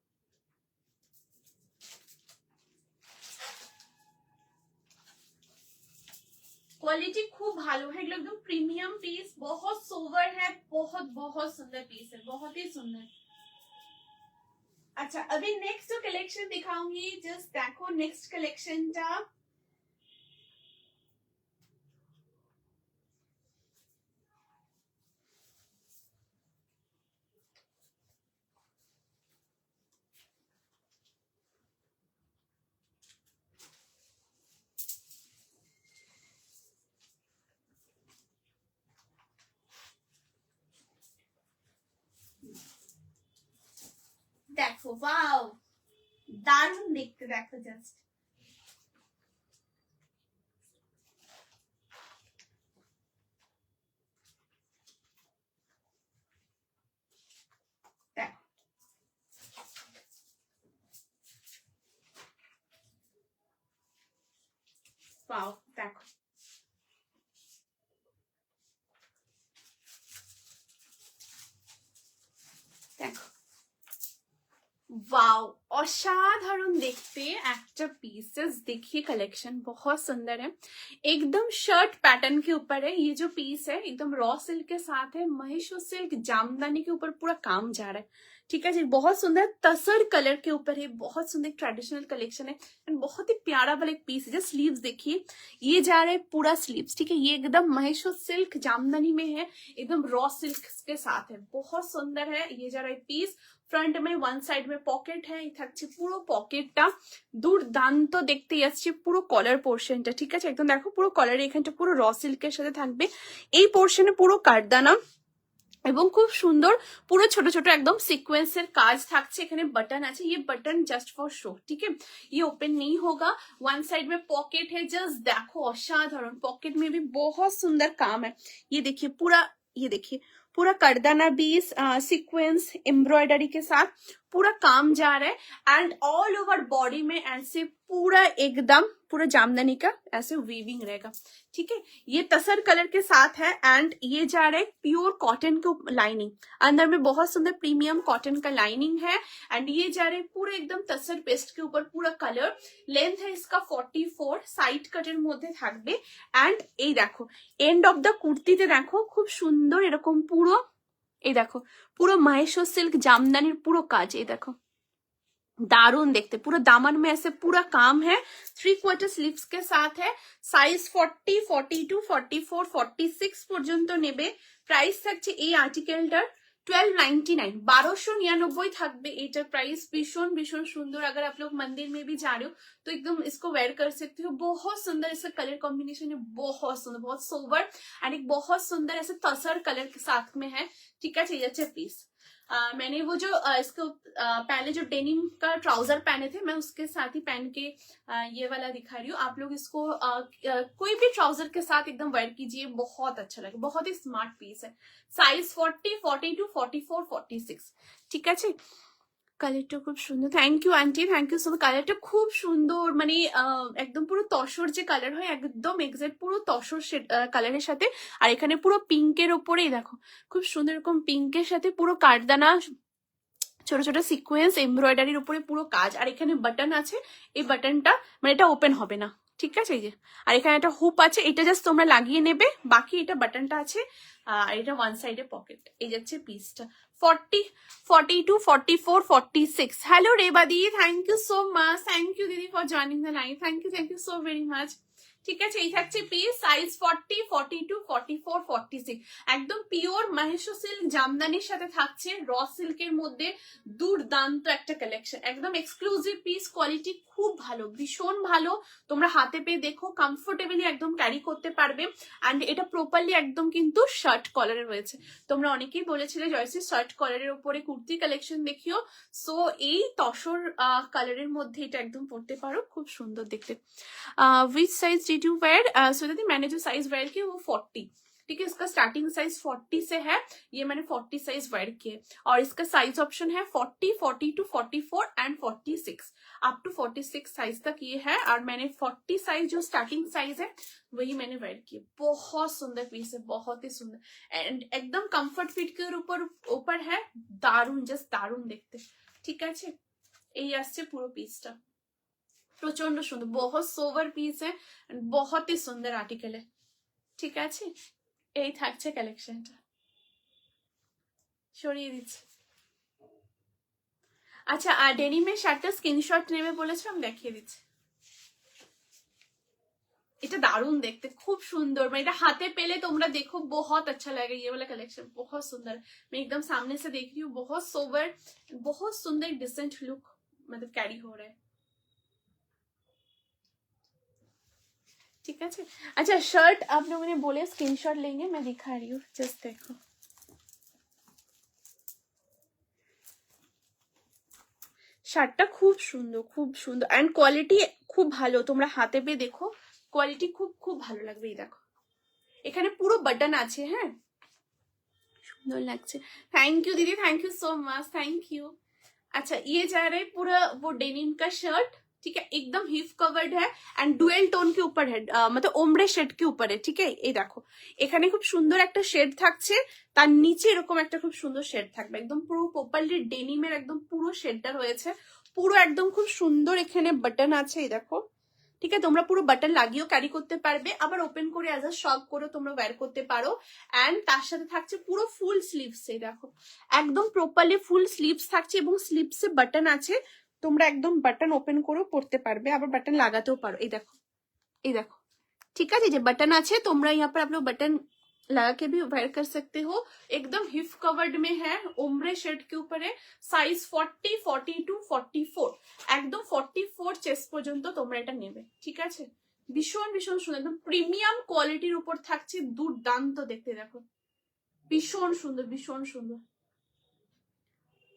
क्वालिटी खूब भालो है, एकदम प्रीमियम पीस, बहुत सोवर है, बहुत बहुत सुंदर पीस है, बहुत ही सुंदर। अच्छा, अभी नेक्स्ट जो कलेक्शन दिखाऊंगी, जस्ट देखो नेक्स्ट कलेक्शन टा, देखो वाओ, दारुण देखते, देखो जस्ट देखो, वाओ देखो, देखो वाओ, असाधारण देखते একটা पीसेस, देखिए कलेक्शन बहुत सुंदर है, एकदम शर्ट पैटर्न के ऊपर है। ये जो पीस है एकदम रॉ सिल्क के साथ है, महेश्वर सिल्क जामदानी के ऊपर पूरा काम जा रहा है, ठीक है जी। बहुत सुंदर तसर कलर के ऊपर है, बहुत सुंदर ट्रेडिशनल कलेक्शन है एंड बहुत ही प्यारा वाला एक पीस है। जस्ट स्लीव्स देखिए, ये जा रहा है पूरा स्लीव्स, ठीक है। ये एकदम महेश्वर सिल्क जामदानी में है, एकदम रॉ सिल्क के साथ है, बहुत सुंदर है। ये जा रहा है पीस, फ्रंट में वन साइड में पॉकेट है, থাকছে পুরো পকেটটা, দুর্দান্ত দেখতে আসছে পুরো কলার পোর্শনটা, ঠিক আছে। একদম দেখো পুরো কলার এখানটা পুরো র সিল্কের সাথে থাকবে, এই পোর্শনে পুরো কাঠদানা এবং খুব সুন্দর পুরো ছোট ছোট একদম সিक्वेंसের কাজ থাকছে। এখানে बटन আছে, ये बटन जस्ट फॉर शो, ठीक है, ये ओपन नहीं होगा। वन साइड में पॉकेट है, जस्ट देखो असाधारण, पॉकेट में भी बहुत सुंदर काम है। ये देखिए पूरा, ये देखिए पूरा करदाना बीस सीक्वेंस एम्ब्रॉयडरी के साथ पूरा काम जा रहा है एंड ऑल ओवर बॉडी में ऐसे पूरा एकदम पूरा जामदानी का ऐसे वीविंग रहेगा, ठीक है। ये तसर कलर के साथ है एंड ये जा रहा है प्योर कॉटन के लाइनिंग, अंदर में बहुत सुंदर प्रीमियम कॉटन का लाइनिंग है एंड ये जा रहे पूरे एकदम तसर पेस्ट के ऊपर पूरा कलर। लेंथ है इसका 44, साइड कटेर মধ্যে থাকবে एंड এই দেখো এন্ড অফ দা কুর্তিতে দেখো খুব সুন্দর এরকম পুরো, এই দেখো পুরো মহেশ্বর সিল্ক জামদানির পুরো কাজ, এই দেখো दारुण देखते, पूरा दामन में ऐसे पूरा काम है। 3/4 स्लीव्स के साथ है। साइज 40, 42, 44, 46 পর্যন্ত নেবে। প্রাইস থাকছে এই আর্টিকেলটার 1299, 1299 থাকবে এটার প্রাইস। भीषण भीषण सुंदर, अगर आप लोग मंदिर में भी जा रहे हो तो एकदम इसको वेयर कर सकते हो। बहुत सुंदर इसका कलर कॉम्बिनेशन है, बहुत सुंदर, बहुत सोवर एंड एक बहुत सुंदर ऐसे तसर कलर के साथ में है, ठीक है। चाहिए अच्छा पीस मैंने वो जो इसको पहले जो डेनिम का ट्राउजर पहने थे मैं उसके साथ ही पहन के ये वाला दिखा रही हूँ। आप लोग इसको कोई भी ट्राउजर के साथ एकदम वेयर कीजिए, बहुत अच्छा लगे, बहुत ही स्मार्ट पीस है। साइज 40, 42, 44, 46, ঠিক আছে। কালারটা খুব সুন্দর, thank you aunty, thank you so much. কালারটা খুব সুন্দর, মানে একদম পুরো তসর যে কালার হয় একদম এক্সাক্ট পুরো তসর কালারের সাথে। আর এখানে পুরো পিঙ্কের ওপরেই দেখো খুব সুন্দর এরকম পিঙ্কের সাথে পুরো কাঠদানা ছোট ছোট সিকোয়েন্স এমব্রয়ডারির উপরে পুরো কাজ। আর এখানে বাটন আছে, এই বাটনটা মানে এটা ওপেন হবে না, ঠিক আছে। এই যে আর এখানে একটা হুপ আছে, এটা জাস্ট তোমরা লাগিয়ে নেবে, বাকি এটা বাটনটা আছে আর এটা ওয়ান সাইডে পকেট। এই যাচ্ছে পিসটা 40, 42, 44, 46। হ্যালো রেবাদি, thank you so much, thank you দিদি for joining the live, thank you so very much, ঠিক আছে। এই থাকছে পিস, সাইজ 40, 42, 44, 46, একদম পিওর মহেশ্বর সিল্ক জামদানির সাথে থাকছে র সিল্কের মধ্যে। দুর্দান্ত একটা কালেকশন, একদম এক্সক্লুসিভ পিস, কোয়ালিটি খুব ভালো, ভীষণ ভালো। তোমরা হাতে পেয়ে দেখো, কমফোর্টেবলি একদম ক্যারি করতে পারবে এন্ড এটা প্রপারলি একদম কিন্তু শার্ট কলারে রয়েছে। তোমরা অনেকেই বলেছিলে জয়শ্রী শার্ট কলারের উপরে কুর্তি কালেকশন দেখিও, সো এই তসর কালারের মধ্যে এটা একদম পরতে পারো, খুব সুন্দর দেখতে। which size did you wear? So दीदी मैंने जो साइज वेयर किया वो 40, ठीक है। इसका स्टार्टिंग साइज 40 से है, ये मैंने 40 साइज वेयर किए और इसका साइज ऑप्शन है 40, 42, 44 एंड 46, अप टू 46 साइज तक ये है। और मैंने 40 साइज जो स्टार्टिंग साइज है वही मैंने वेयर किए। बहुत सुंदर पीस है, बहुत ही सुंदर एंड एकदम कंफर्ट फिट के ऊपर है, दारुण, जस्ट दारुण देखते, ठीक है। এই আসছে পুরো পিসটা, প্রচন্ড সুন্দর, बहुत सोवर पीस है, बहुत ही सुंदर आर्टिकल है, ঠিক আছে। এই থাকছে কালেকশনটা, সরিয়ে দিচ্ছি। আচ্ছা আর ডেনিমের শার্টটা স্ক্রিনশট নেবে বলেছে, আমি দেখিয়ে দিচ্ছি। এটা দারুণ দেখতে, খুব সুন্দর, মানে এটা हाथे पेले তোমরা देखो बहुत अच्छा लगेगा। ये वाला कलेक्शन बहुत सुंदर, मैं एकदम सामने से देख रही हूँ, बहुत सोवर, बहुत सुंदर डिसेंट लुक मतलब कैरी हो रहा है, ठीक है। अच्छा शर्ट आप लोगों ने बोले स्क्रीनशॉट लेंगे, मैं दिखा रही हूँ, जस्ट देखो। শার্টটা খুব সুন্দর, খুব সুন্দর এন্ড কোয়ালিটি খুব ভালো, তোমরা হাতে পেয়ে দেখো, কোয়ালিটি খুব খুব ভালো লাগবে। এই দেখো এখানে পুরো বাটন আছে, হ্যাঁ সুন্দর লাগছে। थैंक यू दीदी, thank you so much, thank you. अच्छा ये जा रहा है पूरा वो डेनिम का शर्ट, ठीक है, एकदम हिप कवर्ड है एंड डुएल टोन के ऊपर है, मतलब ओमरे शेड के ऊपर है, ठीक है। এই দেখো এখানে খুব সুন্দর একটা শেড থাকছে, তার নিচে এরকম একটা খুব সুন্দর শেড থাকবে, একদম পুরো প্রপারলি ডেনিমের একদম পুরো শেডটা রয়েছে, পুরো একদম খুব সুন্দর। এখানে বাটন আছে, এই দেখো, ঠিক আছে। তোমরা পুরো বাটন লাগিয়েও ক্যারি করতে পারবে, আবার ওপেন করে অ্যাজ আ শক করে তোমরা ওয়্যার করতে পারো এন্ড তার সাথে থাকছে পুরো ফুল স্লিভস, এই দেখো একদম প্রপারলি ফুল স্লিভস থাকছে এবং স্লিভসে বাটন আছে, তোমরা একদম বাটন ওপেন করেও পড়তে পারবে, আবার বাটন লাগাতেও পারো। এই দেখো, এই দেখো, ঠিক আছে। যে বাটন আছে তোমরা यहाँ पर आप लोग बटन लगा के भी वेयर कर सकते हो, एकदम हिप कवर्ड में है, ओम्ब्रे शेड के ऊपर है। साइज 40, 42, 44, একদম 44 চেস্ট পর্যন্ত তোমরা এটা নেবে, ঠিক আছে। ভীষণ ভীষণ সুন্দর, একদম প্রিমিয়াম কোয়ালিটির উপর থাকছে, দুর্দান্ত দেখতে, দেখো ভীষণ সুন্দর, ভীষণ সুন্দর।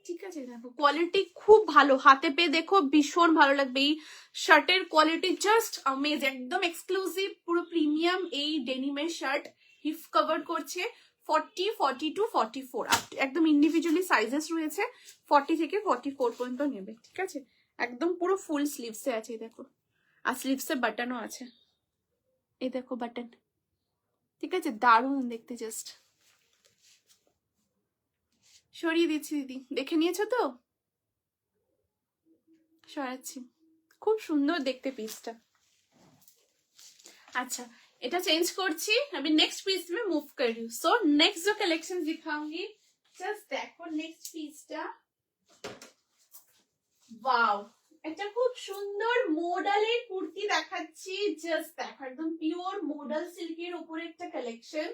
ঠিক আছে, দেখো কোয়ালিটি খুব ভালো, হাতে পেয়ে দেখো ভীষণ ভালো লাগবে। এই শার্টের কোয়ালিটি জাস্ট অ্যামেজিং, একদম এক্সক্লুসিভ, পুরো প্রিমিয়াম এই ডেনিমের শার্ট হিপ কভার করছে। 40, 42, 44 একদম ইন্ডিভিজুয়ালি সাইজেস রয়েছে, 40 থেকে 44 পর্যন্ত নেবে। ঠিক আছে, একদম পুরো ফুল স্লিভসে আছে, দেখো, আর স্লিভসে বাটনও আছে, এই দেখো বাটন। ঠিক আছে, দারুণ দেখতে, জাস্ট সরিয়ে দিচ্ছি দিদি, দেখে নিয়েছো তো? সরাচ্ছি, খুব সুন্দর দেখতে পিসটা। अच्छा, এটা চেঞ্জ করছি, अभी नेक्स्ट पीस में मूव कर रही हूँ। सो नेक्स्ट जो कलेक्शन दिखाऊंगी, जस्ट देखो नेक्स्ट पीसটা, वाओ, এটা খুব সুন্দর মডেলের কুর্তি দেখাচ্ছি, জাস্ট দেখো একদম পিওর মডেল সিল্কের উপরে একটা কালেকশন।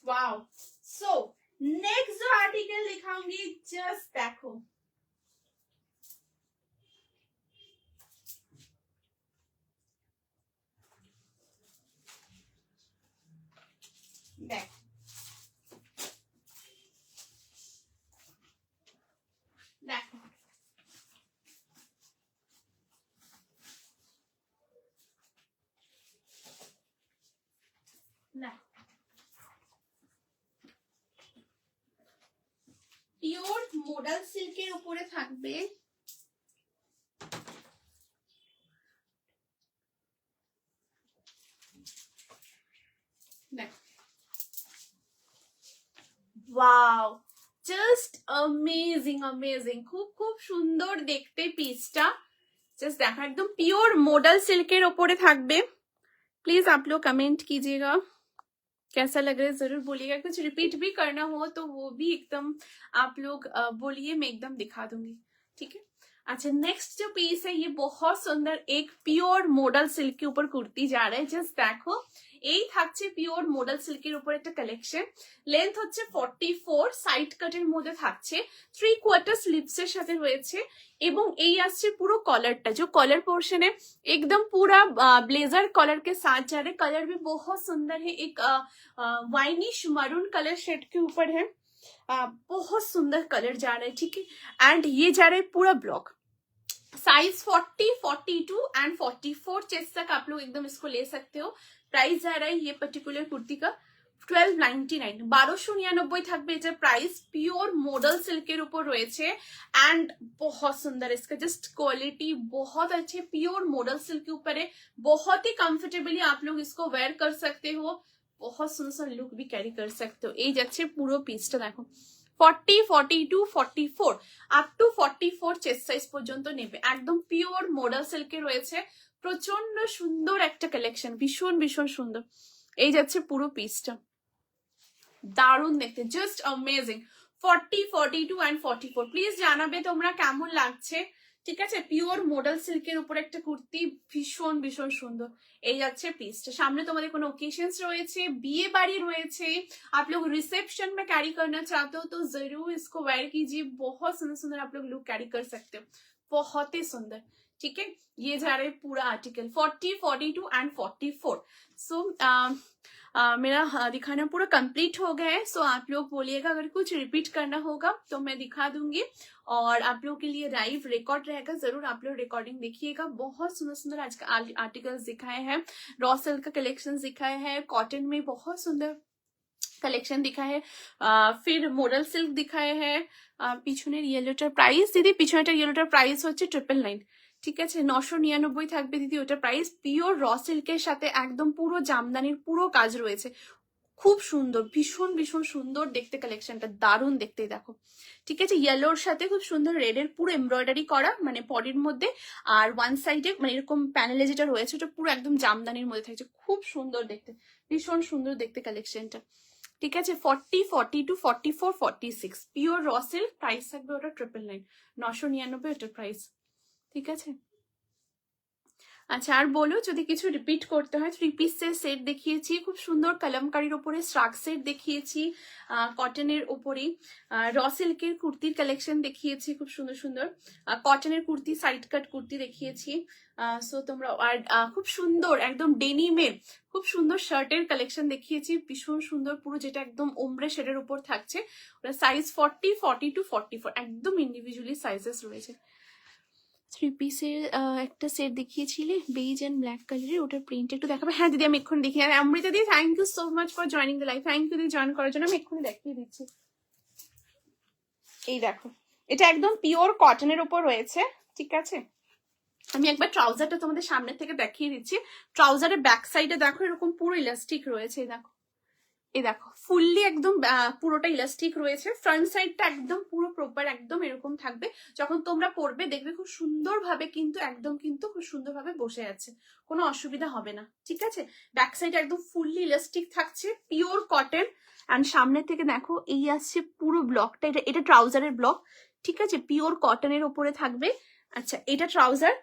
वाओ, सो नेक्स्ट जो आर्टिकल दिखाऊंगी, जस्ट देखो, देखो देखो, পিওর মডেল সিল্কের উপরে থাকবে, দেখো, ওয়াও, জাস্ট অ্যামেজিং অ্যামেজিং, খুব খুব সুন্দর দেখতে পিসটা, জাস্ট देखो एकदम प्योर मॉडल सिल्क के ऊपर থাকবে। प्लीज आप लोग कमेंट कीजिएगा कैसा लग रहा है, जरूर बोलिएगा, कुछ रिपीट भी करना हो तो वो भी एकदम आप लोग बोलिए, मैं एकदम दिखा दूंगी। ठीक है, अच्छा नेक्स्ट जो पीस है, ये बहुत सुंदर एक प्योर मॉडल सिल्क के ऊपर कुर्ती जा रहा है, जस्ट देखो এই থাকছে পিওর মডেল সিল্কের উপর একটা কালেকশন, লেন্থ হচ্ছে 44, সাইড কাটের মধ্যে থাকছে, 3/4 স্লিভস এর সাথে রয়েছে, এবং এই আসছে পুরো कॉलरটা, जो कॉलर पोर्शन है एकदम पूरा ब्लेजर कॉलर के साथ जा रहे, कलर भी बहुत सुंदर है, एक वाइनिश मरून कलर शेड के ऊपर है, बहुत सुंदर कलर जा रहा है। ठीक है, एंड ये जा रहा है पूरा ब्लॉक, साइज 40, 42 एंड 44 चेस्ट तक आप लोग एकदम इसको ले सकते हो। प्राइस जा रहा है ये पर्टिकुलर कुर्ती का 1299, 1299 থাকবে এটার প্রাইস, পিওর মডেল সিল্কের উপর রয়েছে, एंड बहुत सुंदर इसका जस्ट क्वालिटी बहुत अच्छे, प्योर मॉडल सिल्क के ऊपर है, बहुत ही कंफर्टेबली आप लोग इसको वेयर कर सकते हो, बहुत सुंदर लुक भी कैरी कर सकते हो। এই যাচ্ছে পুরো পিসটা, দেখো 40, 42, 44 আপ টু 44 চেস্ট সাইজ পর্যন্ত নেবে, একদম পিওর মডেল সিল্কে রয়েছে, প্রচন্ড সুন্দর একটা কালেকশন, ভীষণ ভীষণ সুন্দর। এই যাচ্ছে পুরো পিসটা, দারুণ দেখতে, জাস্ট অ্যামেজিং। 40, 42 এন্ড 44, প্লিজ জানাবে তোমরা কেমন লাগছে। ঠিক আছে, পিওর মডেল সিল্কের উপর একটা কুর্তি, ভীষণ ভীষণ সুন্দর। এই যাচ্ছে পিসটা, সামনে তোমাদের কোনো ओकेशंस রয়েছে, বিয়ে বাড়ি রয়েছে, आप लोग रिसेप्शन में कैरी करना चाहते हो तो जरूर इसको वेयर कीजिए, बहुत सुंदर सुंदर आप लोग लुक कैरी कर सकते हो, बहुत ही सुंदर। ठीक है, ये जा रहा है पूरा आर्टिकल 40, 42 एंड 44। सो मेरा दिखाना पूरा कंप्लीट हो गया है। सो आप लोग बोलिएगा अगर कुछ रिपीट करना होगा तो मैं दिखा दूंगी, और आप लोग के लिए लाइव रिकॉर्ड रहेगा, जरूर आप लोग रिकॉर्डिंग देखिएगा। बहुत सुंदर सुंदर आज का आर्टिकल्स दिखाए हैं, रॉ सिल्क का कलेक्शन दिखाए हैं, कॉटन में बहुत सुंदर कलेक्शन दिखाए है, फिर मॉडल सिल्क दिखाए हैं। পিছনের ইয়েলোটার প্রাইস দিদি, পিছনেটার ইয়েলোটার প্রাইস হচ্ছে 999। ঠিক আছে, 999 থাকবে দিদি ওটা প্রাইস, পিওর র সিল্কের সাথে একদম পুরো জামদানির পুরো কাজ রয়েছে, খুব সুন্দর, ভীষণ ভীষণ সুন্দর দেখতে কালেকশনটা, দারুণ দেখতে। দেখো ঠিক আছে, ইয়েলোর সাথে খুব সুন্দর রেডের পুরো এমব্রয়ডারি করা, মানে পরির মধ্যে। আর ওয়ান সাইডে মানে এরকম প্যানেলে যেটা রয়েছে ওটা পুরো একদম জামদানির মধ্যে থাকছে, খুব সুন্দর দেখতে, ভীষণ সুন্দর দেখতে কালেকশনটা। ঠিক আছে, 40, 42, 44, 46 পিওর র সিল্ক, প্রাইস থাকবে ওটা 999, 999 ওটার প্রাইস। ঠিক আছে, আচ্ছা আর বলো যদি কিছু রিপিট করতে হয়। 3 পিসের সেট দেখিয়েছি, খুব সুন্দর কালামকারীর ওপরে স্ট্রাক সেট দেখিয়েছি, কটনের ওপরে র সিল্কের কুর্তির কালেকশন দেখিয়েছি, খুব সুন্দর সুন্দর কটনের কুর্তি, সাইড কাট কুর্তি দেখিয়েছি। সো তোমরা আর খুব সুন্দর একদম ডেনিমের খুব সুন্দর শার্টের কালেকশন দেখিয়েছি, ভীষণ সুন্দর পুরো, যেটা একদম ওমব্রে শেডের উপর থাকছে। ওটা সাইজ 40, 42, 44 একদম ইন্ডিভিজুয়ালি সাইজেস রয়েছে। 3 পিসের একটা সেট দেখিয়েছিলে বেজ অ্যান্ড ব্ল্যাক কালারের, ওটার প্রিন্ট একটু দেখাবে? হ্যাঁ দিদি আমি এক্ষুনি দেখিয়ে, অমৃতা দিদি thank you so much for joining the live, thank you দিদি জয়েন করার জন্য, আমি এক্ষুনি দেখিয়ে দিচ্ছি। এই দেখো, এটা একদম পিওর কটনের উপর রয়েছে। ঠিক আছে, আমি একবার ট্রাউজারটা তোমাদের সামনে থেকে দেখিয়ে দিচ্ছি। ট্রাউজারের ব্যাক সাইডে দেখো এরকম পুরো ইলাস্টিক রয়েছে, দেখো এই দেখো ফুললি একদম পুরোটা ইলাস্টিক রয়েছে। ফ্রন্ট সাইডটা একদম পুরো প্রপার একদম এরকম থাকবে, যখন তোমরা পরবে দেখবে খুব সুন্দরভাবে কিন্তু একদম কিন্তু খুব সুন্দরভাবে বসে আছে, কোনো অসুবিধা হবে না। ঠিক আছে, ব্যাক সাইড একদম ফুললি ইলাস্টিক থাকছে, পিওর কটন। অ্যান্ড সামনে থেকে দেখো এই আসছে পুরো ব্লকটা, এটা ট্রাউজারের ব্লক। ঠিক আছে, পিওর কটনের ওপরে থাকবে। আচ্ছা এটা ট্রাউজার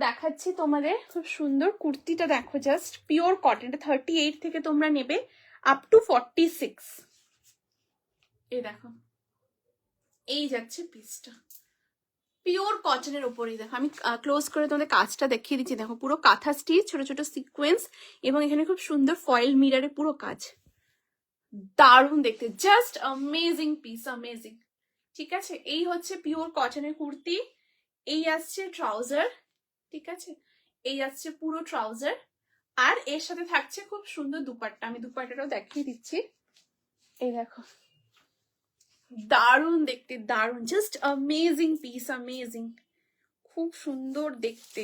দেখাচ্ছি তোমাদের, খুব সুন্দর কুর্তিটা দেখো, জাস্ট পিওর কটন। এটা 38 থেকে তোমরা নেবে আপ টু 46। এই দেখো এই যাচ্ছে পিসটা পিওর কটনের ওপরেই। দেখো আমি ক্লোজ করে তোমাদের কাজটা দেখিয়ে দিচ্ছি। দেখো পুরো কাঁথা স্টিচ, ছোট ছোট সিকোয়েন্স, এবং এখানে খুব সুন্দর ফয়েল মিরারে পুরো কাজ, দারুণ দেখতে, জাস্ট অ্যামেজিং পিস, অ্যামেজিং। ঠিক আছে, এই হচ্ছে পিওর কটনের কুর্তি, এই আসছে ট্রাউজার। ঠিক আছে, এই আসছে পুরো ট্রাউজার, আর এর সাথে থাকছে খুব সুন্দর দুপাট্টা, আমি দুপাট্টাটাও দেখিয়ে দিচ্ছি। এই দেখো দারুণ দেখতে, দারুণ, জাস্ট অ্যামেজিং পিস, অ্যামেজিং, খুব সুন্দর দেখতে।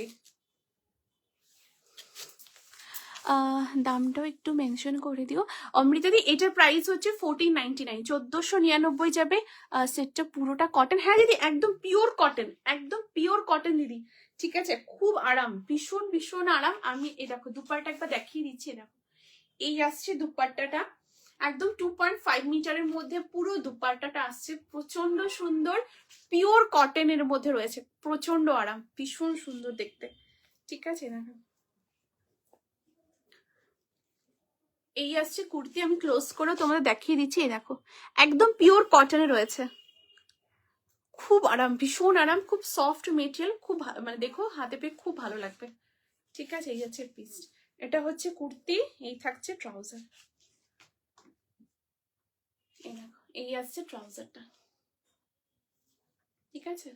দামটাও একটু মেনশন করে দিও অমৃতাদি। এটার প্রাইস হচ্ছে 1499, 1499 যাবে। সেটটা পুরোটা কটন। হ্যাঁ দিদি একদম পিওর কটন, একদম পিওর কটন দিদি। ঠিক আছে, খুব আরাম, ভীষণ ভীষণ আরাম। আমি এই দেখো দুপাট্টা একবার দেখিয়ে দিচ্ছি। দেখো এই আসছে দুপাট্টাটা, একদম 2.5 মিটারের মধ্যে পুরো দুপাট্টাটা আসছে, প্রচন্ড সুন্দর, পিওর কটনের মধ্যে রয়েছে, প্রচন্ড আরাম, ভীষণ সুন্দর দেখতে। ঠিক আছে, দেখো এই আসছে কুর্তি, আমি ক্লোজ করে তোমাদের দেখিয়ে দিচ্ছি। এই দেখো একদম পিওর কটনে রয়েছে, খুব আরাম, ভীষণ আরাম, খুব সফট মেটেরিয়াল, খুব মানে দেখো হাতে পেয়ে খুব ভালো লাগবে। ঠিক আছে, এই হচ্ছে পিস, এটা হচ্ছে কুর্তি, এই থাকছে ট্রাউজার। এই দেখো এই আসছে ট্রাউজারটা। ঠিক আছে,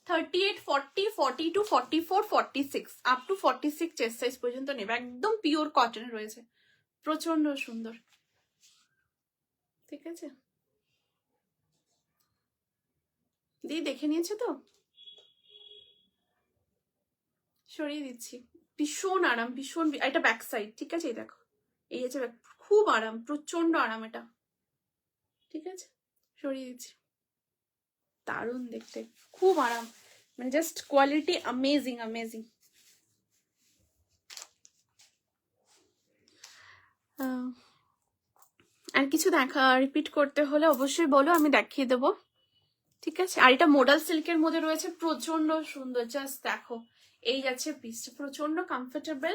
38, 40, 42, 44, 46 আপ টু 46 চেস্ট সাইজ পর্যন্ত নেবে, একদম পিওর কটনে রয়েছে, প্রচন্ড সুন্দর। ঠিক আছে দিদি দেখে নিয়েছো তো, সরিয়ে দিচ্ছি, ভীষণ আরাম, ভীষণ, এটা ব্যাক সাইড। ঠিক আছে, এই দেখো এই হচ্ছে খুব আরাম, প্রচন্ড আরাম এটা। ঠিক আছে, সরিয়ে দিচ্ছি, দারুণ দেখতে, খুব আরাম, মানে জাস্ট কোয়ালিটি অ্যামেজিং, অ্যামেজিং। আর কিছু দেখা রিপিট করতে হলে অবশ্যই বলো, আমি দেখিয়ে দেবো। ঠিক আছে, আর এটা মোডাল সিল্কের মধ্যে রয়েছে, প্রচন্ড সুন্দর, জাস্ট দেখো এই যাচ্ছে পিসটা, প্রচন্ড comfortable.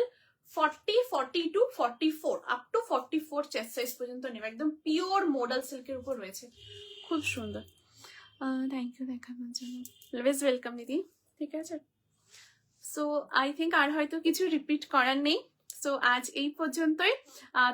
40, 42, 44 up to 44 chest size পর্যন্ত নেবে, একদম পিওর মোডাল সিল্কের উপর রয়েছে, খুব সুন্দর। থ্যাংক ইউ দেখানোর জন্য, অলওয়েজ ওয়েলকাম দিদি। ঠিক আছে, সো আই থিঙ্ক আর হয়তো কিছু রিপিট করার নেই। সো আজ এই পর্যন্তই।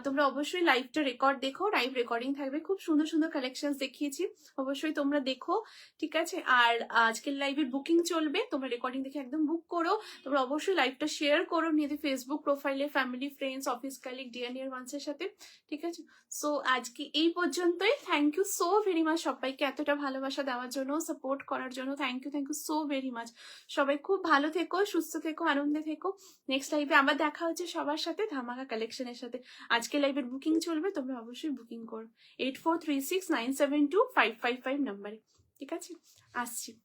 তোমরা অবশ্যই লাইভটা রেকর্ড দেখো, লাইভ রেকর্ডিং থাকবে, খুব সুন্দর সুন্দর কালেকশন দেখিয়েছি, অবশ্যই তোমরা দেখো। ঠিক আছে, আর আজকের লাইভের বুকিং চলবে, তোমরা রেকর্ডিং দেখে একদম বুক করো। তোমরা অবশ্যই লাইভটা শেয়ার করো নিজেদের ফেসবুক প্রোফাইলে, family, friends, office colleague, dear near ওয়ান্সের সাথে। ঠিক আছে, সো আজকে এই পর্যন্তই। Thank you so very much সবাইকে এতটা ভালোবাসা দেওয়ার জন্য, সাপোর্ট করার জন্য, thank you so very much. সবাই খুব ভালো থেকো, সুস্থ থেকো, আনন্দে থেকো। নেক্সট লাইভে আবার দেখা হচ্ছে সবার পাওয়ার সাথে, ধামাকা কালেকশনের সাথে। আজকে লাইভের বুকিং চলবে, তোমরা অবশ্যই বুকিং করো 8436972555 নাম্বারে। ঠিক আছে, আসছি।